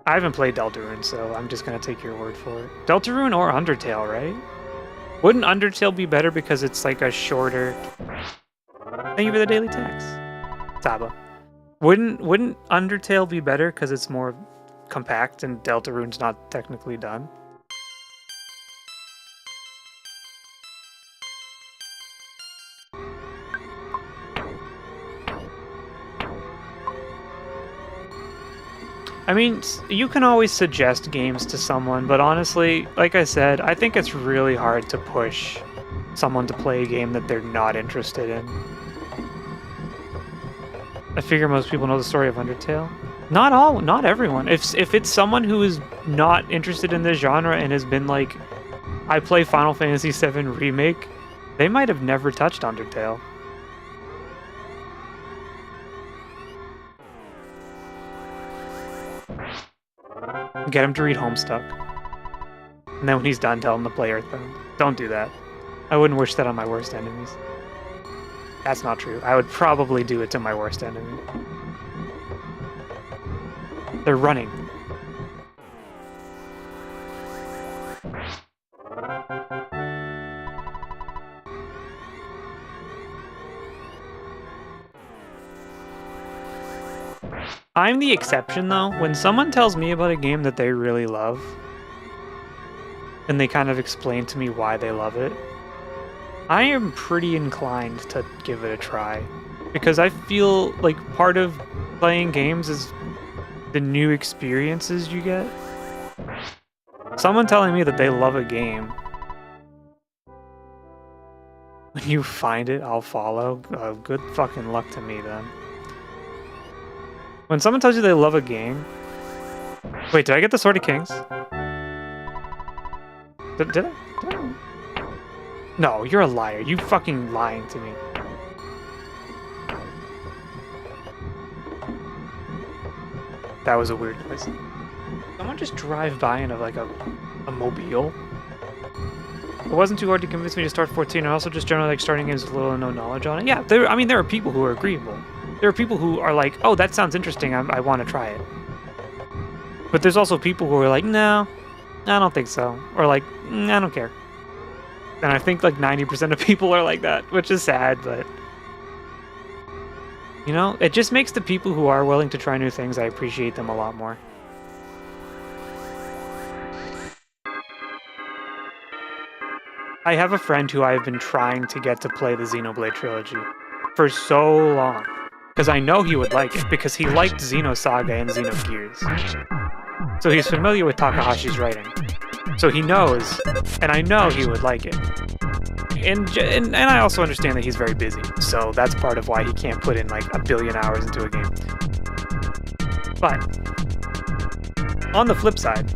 I haven't played Deltarune, so I'm just gonna take your word for it. Deltarune or Undertale, right? Wouldn't Undertale be better because it's like a shorter... Thank you for the daily text. Saba. Wouldn't Undertale be better because it's more compact and Deltarune's not technically done? I mean, you can always suggest games to someone, but honestly, like I said, I think it's really hard to push someone to play a game that they're not interested in. I figure most people know the story of Undertale. Not everyone. If it's someone who is not interested in this genre and has been like, I play Final Fantasy VII Remake, they might have never touched Undertale. Get him to read Homestuck. And then when he's done, tell him to play EarthBound. Don't do that. I wouldn't wish that on my worst enemies. That's not true. I would probably do it to my worst enemy. They're running. I'm the exception, though. When someone tells me about a game that they really love, and they kind of explain to me why they love it, I am pretty inclined to give it a try. Because I feel like part of playing games is the new experiences you get. Someone telling me that they love a game, when you find it, I'll follow. Good fucking luck to me, then. When someone tells you they love a game... Wait, did I get the Sword of Kings? Did I? No, you're a liar. You fucking lying to me. That was a weird noise. Someone just drive by in like a mobile. It wasn't too hard to convince me to start 14. I also just generally like starting games with little or no knowledge on it. Yeah, there are people who are agreeable. There are people who are like, oh, that sounds interesting, I want to try it. But there's also people who are like, no, I don't think so. Or like, I don't care. And I think like 90% of people are like that, which is sad, but... You know, it just makes the people who are willing to try new things, I appreciate them a lot more. I have a friend who I've been trying to get to play the Xenoblade trilogy for so long. Because I know he would like it, because he liked Xenosaga and Xenogears. So he's familiar with Takahashi's writing. So he knows, and I know he would like it. And I also understand that he's very busy, so that's part of why he can't put in like 1 billion hours into a game. But, on the flip side,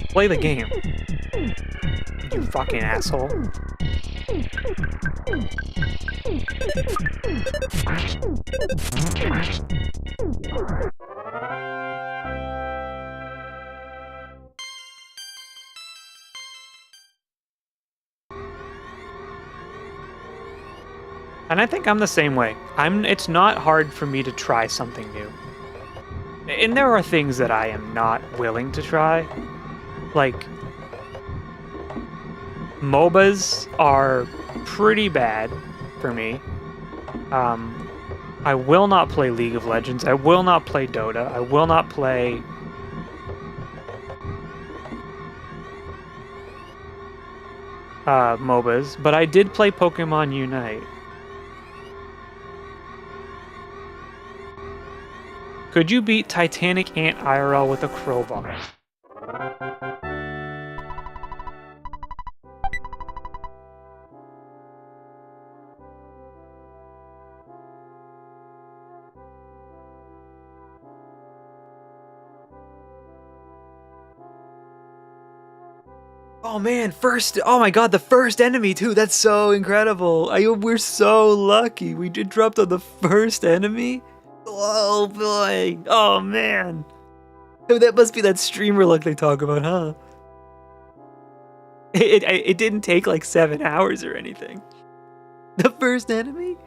play the game. You fucking asshole. And I think I'm the same way. It's not hard for me to try something new. And there are things that I am not willing to try. Like, MOBAs are pretty bad for me. I will not play League of Legends. I will not play Dota. I will not play... MOBAs, but I did play Pokemon Unite. Could you beat Titanic Ant IRL with a crowbar? Oh man, oh my god, the first enemy too, that's so incredible. We're so lucky, we did drop on the first enemy? Oh boy, oh man. Oh, that must be that streamer luck they talk about, huh? It didn't take like 7 hours or anything. The first enemy?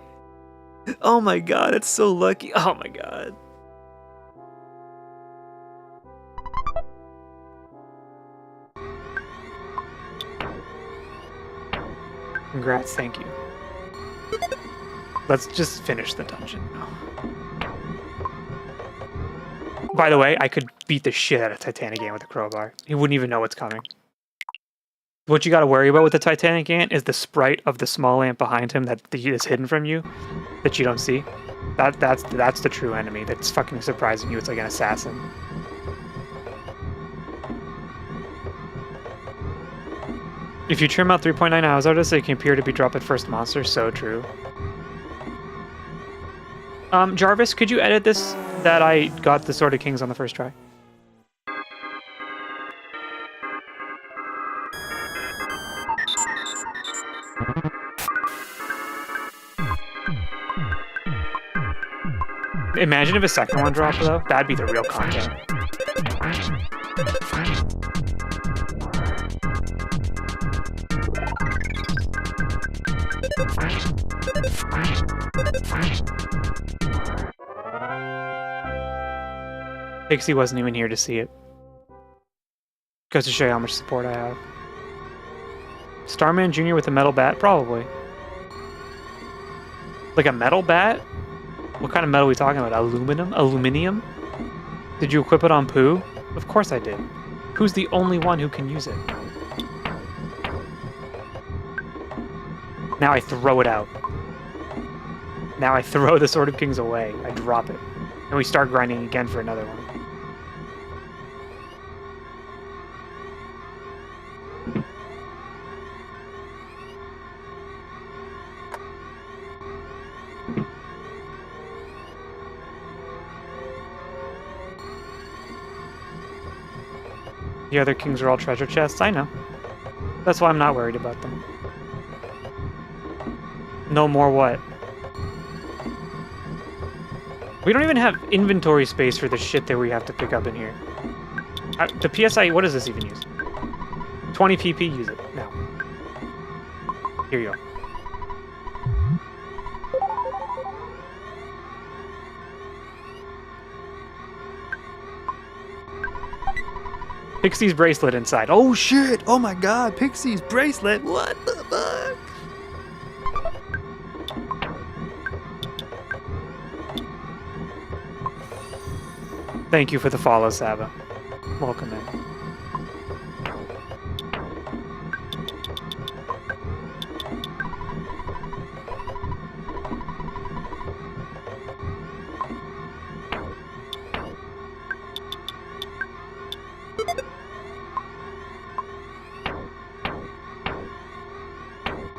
Oh my god, that's so lucky. Oh my god. Congrats, thank you. Let's just finish the dungeon now. By the way, I could beat the shit out of Titanic Ant with a crowbar. He wouldn't even know what's coming. What you gotta worry about with the Titanic Ant is the sprite of the small ant behind him that is hidden from you, that you don't see. That's the true enemy that's fucking surprising you. It's like an assassin. If you trim out 3.9 hours artists, they can appear to be drop at first monster. So true. Jarvis, could you edit this that I got the Sword of Kings on the first try? Imagine if a second one dropped, though. That'd be the real content. Pixie wasn't even here to see it. Goes to show you how much support I have. Starman Jr. with a metal bat? Probably. Like a metal bat? What kind of metal are we talking about? Aluminum? Aluminium? Did you equip it on Pooh? Of course I did. Pooh's the only one who can use it. Now I throw it out. Now I throw the Sword of Kings away. I drop it. And we start grinding again for another one. The other kings are all treasure chests, I know. That's why I'm not worried about them. No more what? We don't even have inventory space for the shit that we have to pick up in here. The PSI, what does this even use? 20 PP, use it, now. Here you go. Pixie's bracelet inside. Oh shit! Oh my god, Pixie's bracelet! What the fuck? Thank you for the follow, Saba. Welcome in.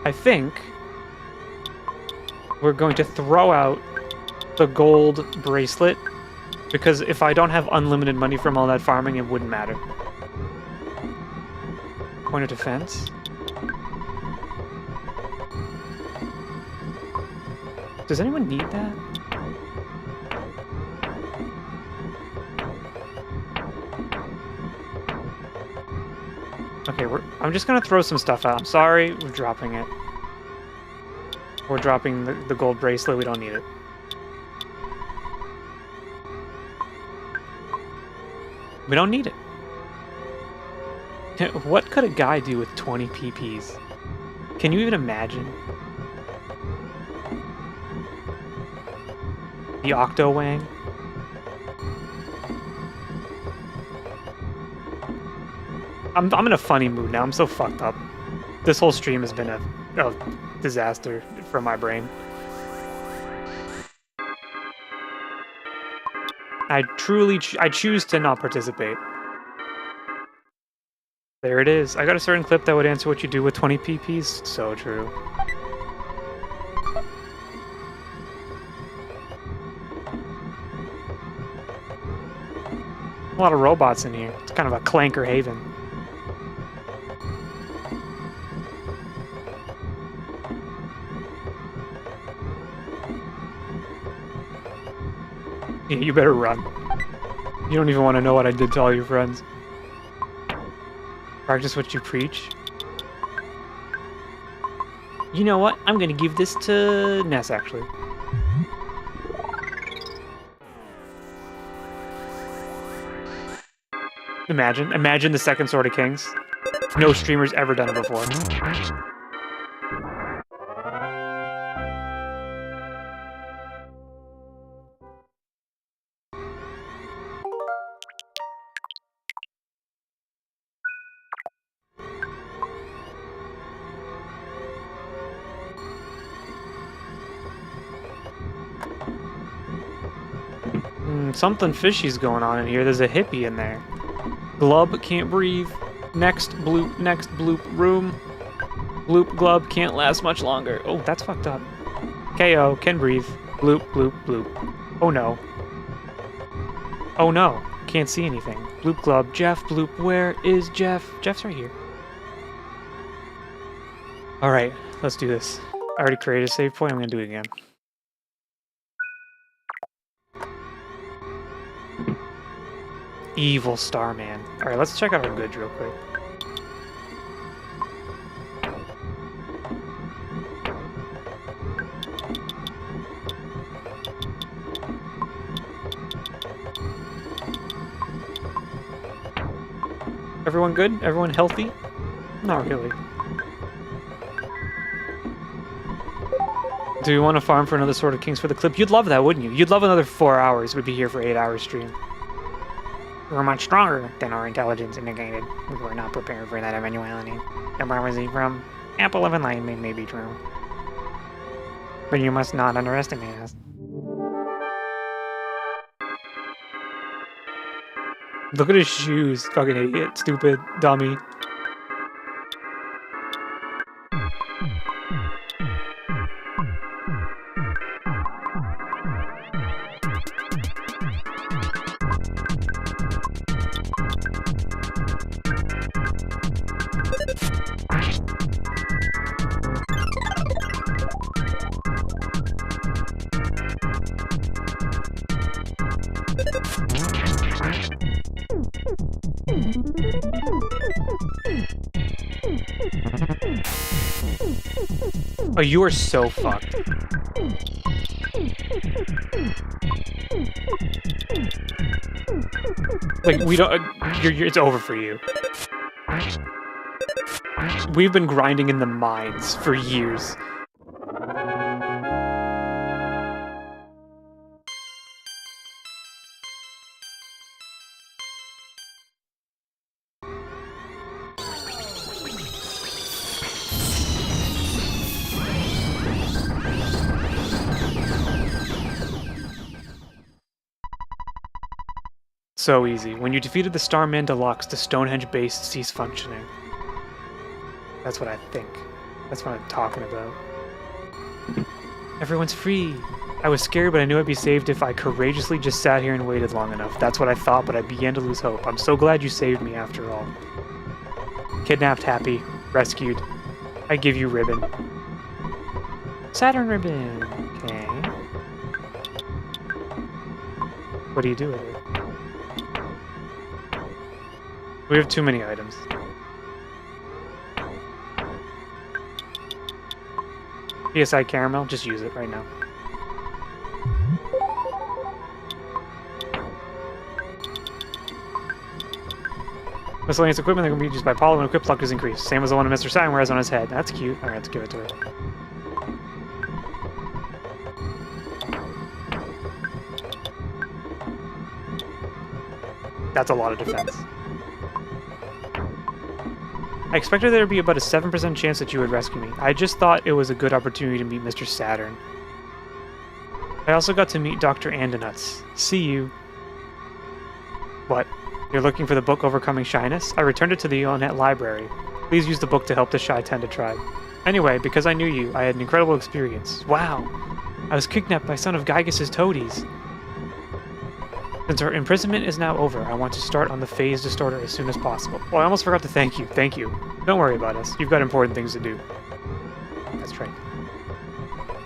I think we're going to throw out the gold bracelet, because if I don't have unlimited money from all that farming, it wouldn't matter. Point of defense. Does anyone need that? Okay, I'm just gonna throw some stuff out. I'm sorry, we're dropping it. We're dropping the gold bracelet, we don't need it. We don't need it. What could a guy do with 20 PPs? Can you even imagine? The Octowang? I'm in a funny mood now. I'm so fucked up. This whole stream has been a disaster for my brain. I choose to not participate. There it is. I got a certain clip that would answer what you do with 20 PPs. So true. A lot of robots in here. It's kind of a clanker haven. Yeah, you better run. You don't even want to know what I did to all your friends. Practice what you preach. You know what? I'm gonna give this to Ness, actually. Imagine the second Sword of Kings. No streamer's ever done it before. Something fishy's going on in here. There's a hippie in there. Glub can't breathe. Next bloop room. Bloop glub can't last much longer. Oh, that's fucked up. KO can breathe. Bloop bloop bloop. Oh no. Oh no. Can't see anything. Bloop glub. Jeff bloop. Where is Jeff? Jeff's right here. Alright, let's do this. I already created a save point. I'm gonna do it again. Evil Starman. Alright, let's check out our goods real quick. Everyone good? Everyone healthy? Not really. Do you want to farm for another Sword of Kings for the clip? You'd love that, wouldn't you? You'd love another 4 hours. We'd be here for 8 hours stream. We're much stronger than our intelligence indicated. We were not prepared for that eventuality. The prophecy from Apple of Enlightenment may be true. But you must not underestimate us. Look at his shoes, fucking idiot, stupid, dummy. Oh, you are so fucked. Like, we don't... it's over for you. We've been grinding in the mines for years. So easy. When you defeated the Starman Deluxe, the Stonehenge base ceased functioning. That's what I think. That's what I'm talking about. Everyone's free! I was scared, but I knew I'd be saved if I courageously just sat here and waited long enough. That's what I thought, but I began to lose hope. I'm so glad you saved me after all. Kidnapped, happy, rescued. I give you ribbon. Saturn ribbon! Okay. What do you do with it? We have too many items. PSI caramel, just use it right now. Miscellaneous equipment that can be used by Apollo when equipped luck is increased. Same as the one Mr. Saturn wears on his head. That's cute. Alright, let's give it to her. That's a lot of defense. I expected there to be about a 7% chance that you would rescue me. I just thought it was a good opportunity to meet Mr. Saturn. I also got to meet Dr. Andonuts. See you. What? You're looking for the book Overcoming Shyness? I returned it to the Onet library. Please use the book to help the shy tend to tribe. Anyway, because I knew you, I had an incredible experience. Wow! I was kidnapped by some of Gygas's toadies. Since our imprisonment is now over, I want to start on the phase distorter as soon as possible. Oh, I almost forgot to thank you. Thank you. Don't worry about us. You've got important things to do. That's right.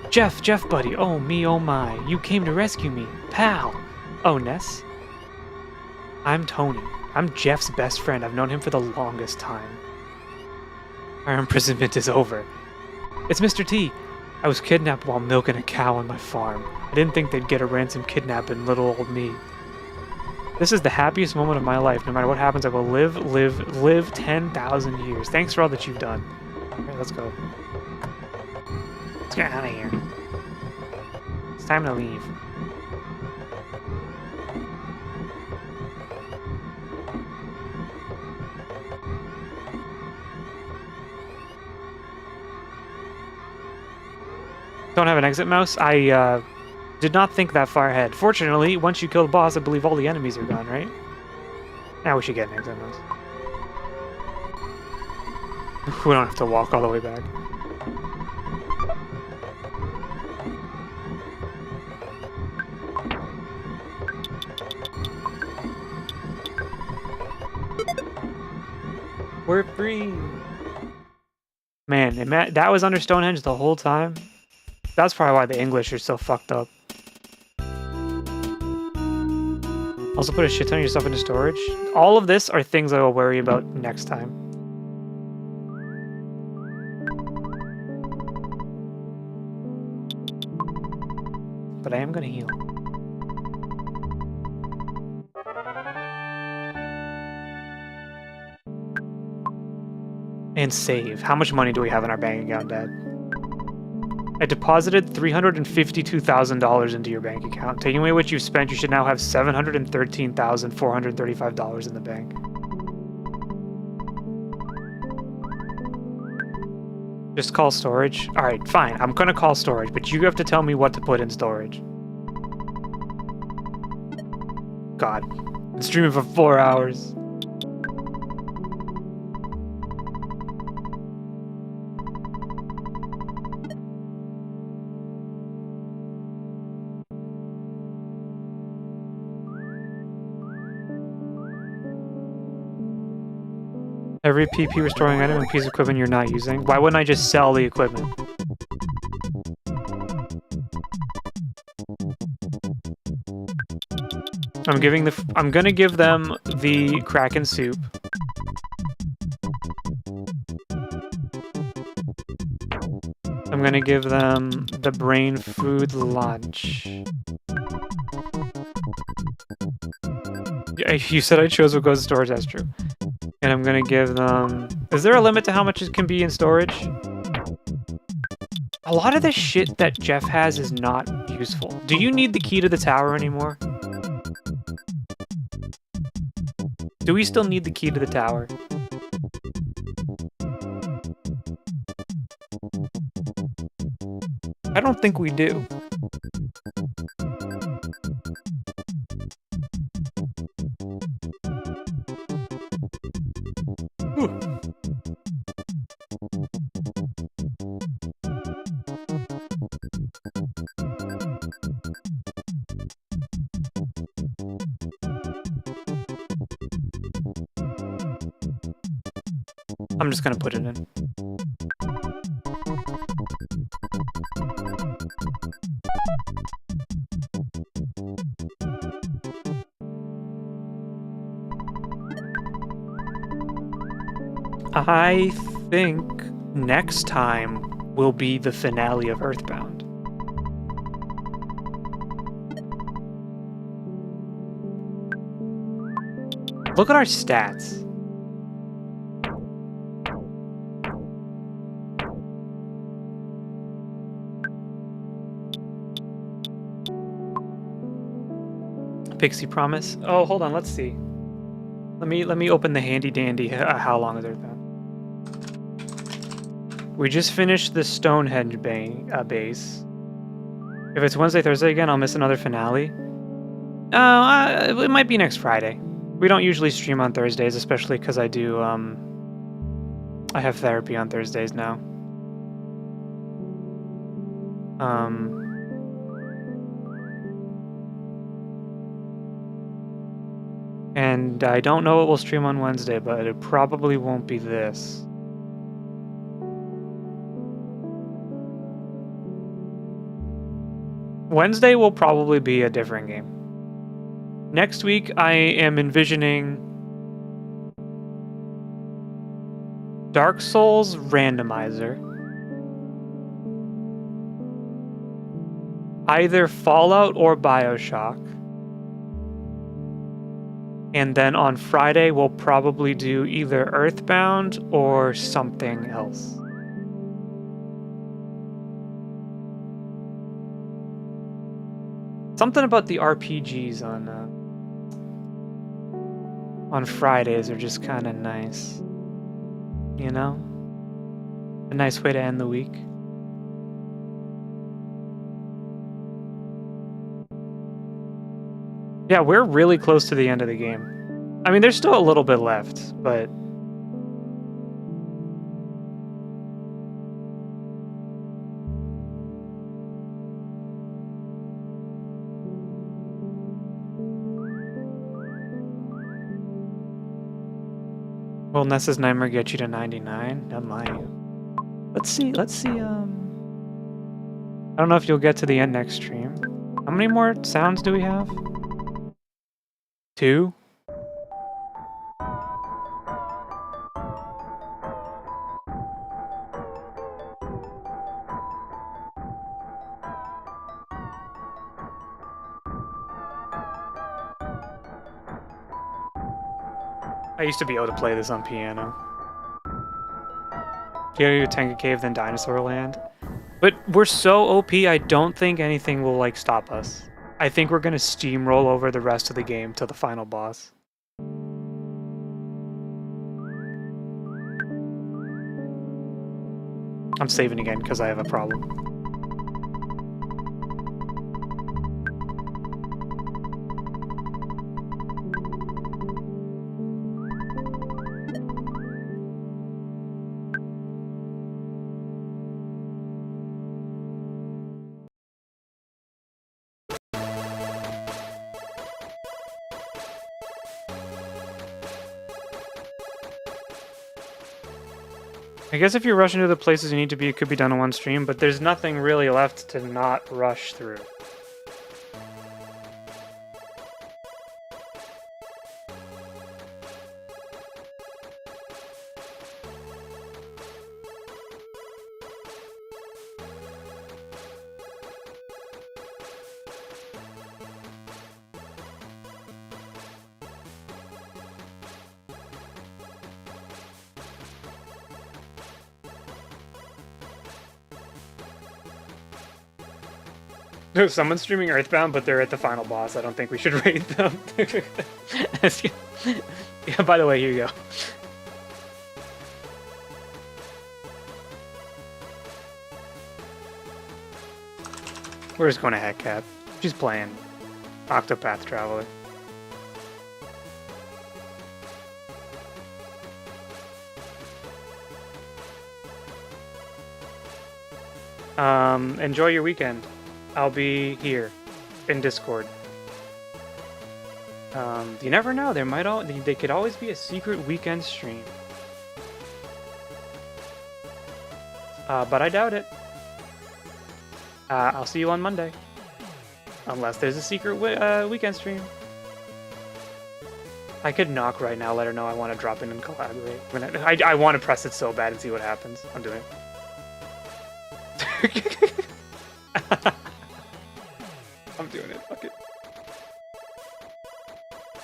Jeff, buddy. Oh, me, oh my. You came to rescue me. Pal. Oh, Ness? I'm Tony. I'm Jeff's best friend. I've known him for the longest time. Our imprisonment is over. It's Mr. T. I was kidnapped while milking a cow on my farm. I didn't think they'd get a ransom kidnapping little old me. This is the happiest moment of my life. No matter what happens, I will live 10,000 years. Thanks for all that you've done. Alright, let's go. Let's get out of here. It's time to leave. Don't have an exit mouse? I did not think that far ahead. Fortunately, once you kill the boss, I believe all the enemies are gone, right? Now we should get an exit mouse. We don't have to walk all the way back. We're free! Man, that was under Stonehenge the whole time? That's probably why the English are so fucked up. Also put a shit ton of your stuff into storage. All of this are things I will worry about next time. But I am gonna heal. And save. How much money do we have in our bank account, Dad? I deposited $352,000 into your bank account. Taking away what you've spent, you should now have $713,435 in the bank. Just call storage? Alright, fine. I'm gonna call storage, but you have to tell me what to put in storage. God. I've been streaming for 4 hours. Every PP restoring item and piece of equipment you're not using. Why wouldn't I just sell the equipment? I'm gonna give them the Kraken soup. I'm gonna give them the brain food lunch. You said I chose what goes in storage, that's true. And I'm gonna give them... Is there a limit to how much it can be in storage? A lot of the shit that Jeff has is not useful. Do you need the key to the tower anymore? Do we still need the key to the tower? I don't think we do. I'm just gonna put it in. I think next time will be the finale of EarthBound. Look at our stats. Pixie Promise. Oh, hold on, let's see. Let me open the handy dandy how long is EarthBound. We just finished the Stonehenge base. If it's Wednesday, Thursday again, I'll miss another finale. It might be next Friday. We don't usually stream on Thursdays, especially because I do, I have therapy on Thursdays now. And I don't know what we'll stream on Wednesday, but it probably won't be this. Wednesday will probably be a different game. Next week, I am envisioning Dark Souls Randomizer. Either Fallout or BioShock. And then on Friday, we'll probably do either EarthBound or something else. Something about the RPGs on Fridays are just kind of nice. You know? A nice way to end the week. Yeah, we're really close to the end of the game. I mean, there's still a little bit left, but... Will Nessa's Nightmare get you to 99? Doesn't lie to you. Let's see, I don't know if you'll get to the end next stream. How many more sounds do we have? 2? I used to be able to play this on piano. Get to Tenga Cave, then Dinosaur Land. But we're so OP, I don't think anything will, like, stop us. I think we're gonna steamroll over the rest of the game to the final boss. I'm saving again because I have a problem. I guess if you're rushing to the places you need to be, it could be done in one stream, but there's nothing really left to not rush through. Someone's streaming EarthBound, but they're at the final boss. I don't think we should raid them. Yeah, by the way, here you go. We're just going to Heck Cap. She's playing Octopath Traveler. Enjoy your weekend. I'll be here in Discord. You never know. They could always be a secret weekend stream. But I doubt it. I'll see you on Monday, unless there's a secret weekend stream. I could knock right now, let her know I want to drop in and collaborate. I want to press it so bad and see what happens. I'm doing it. I'm doing it. Fuck it.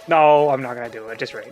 No, I'm not gonna do it. Just raid.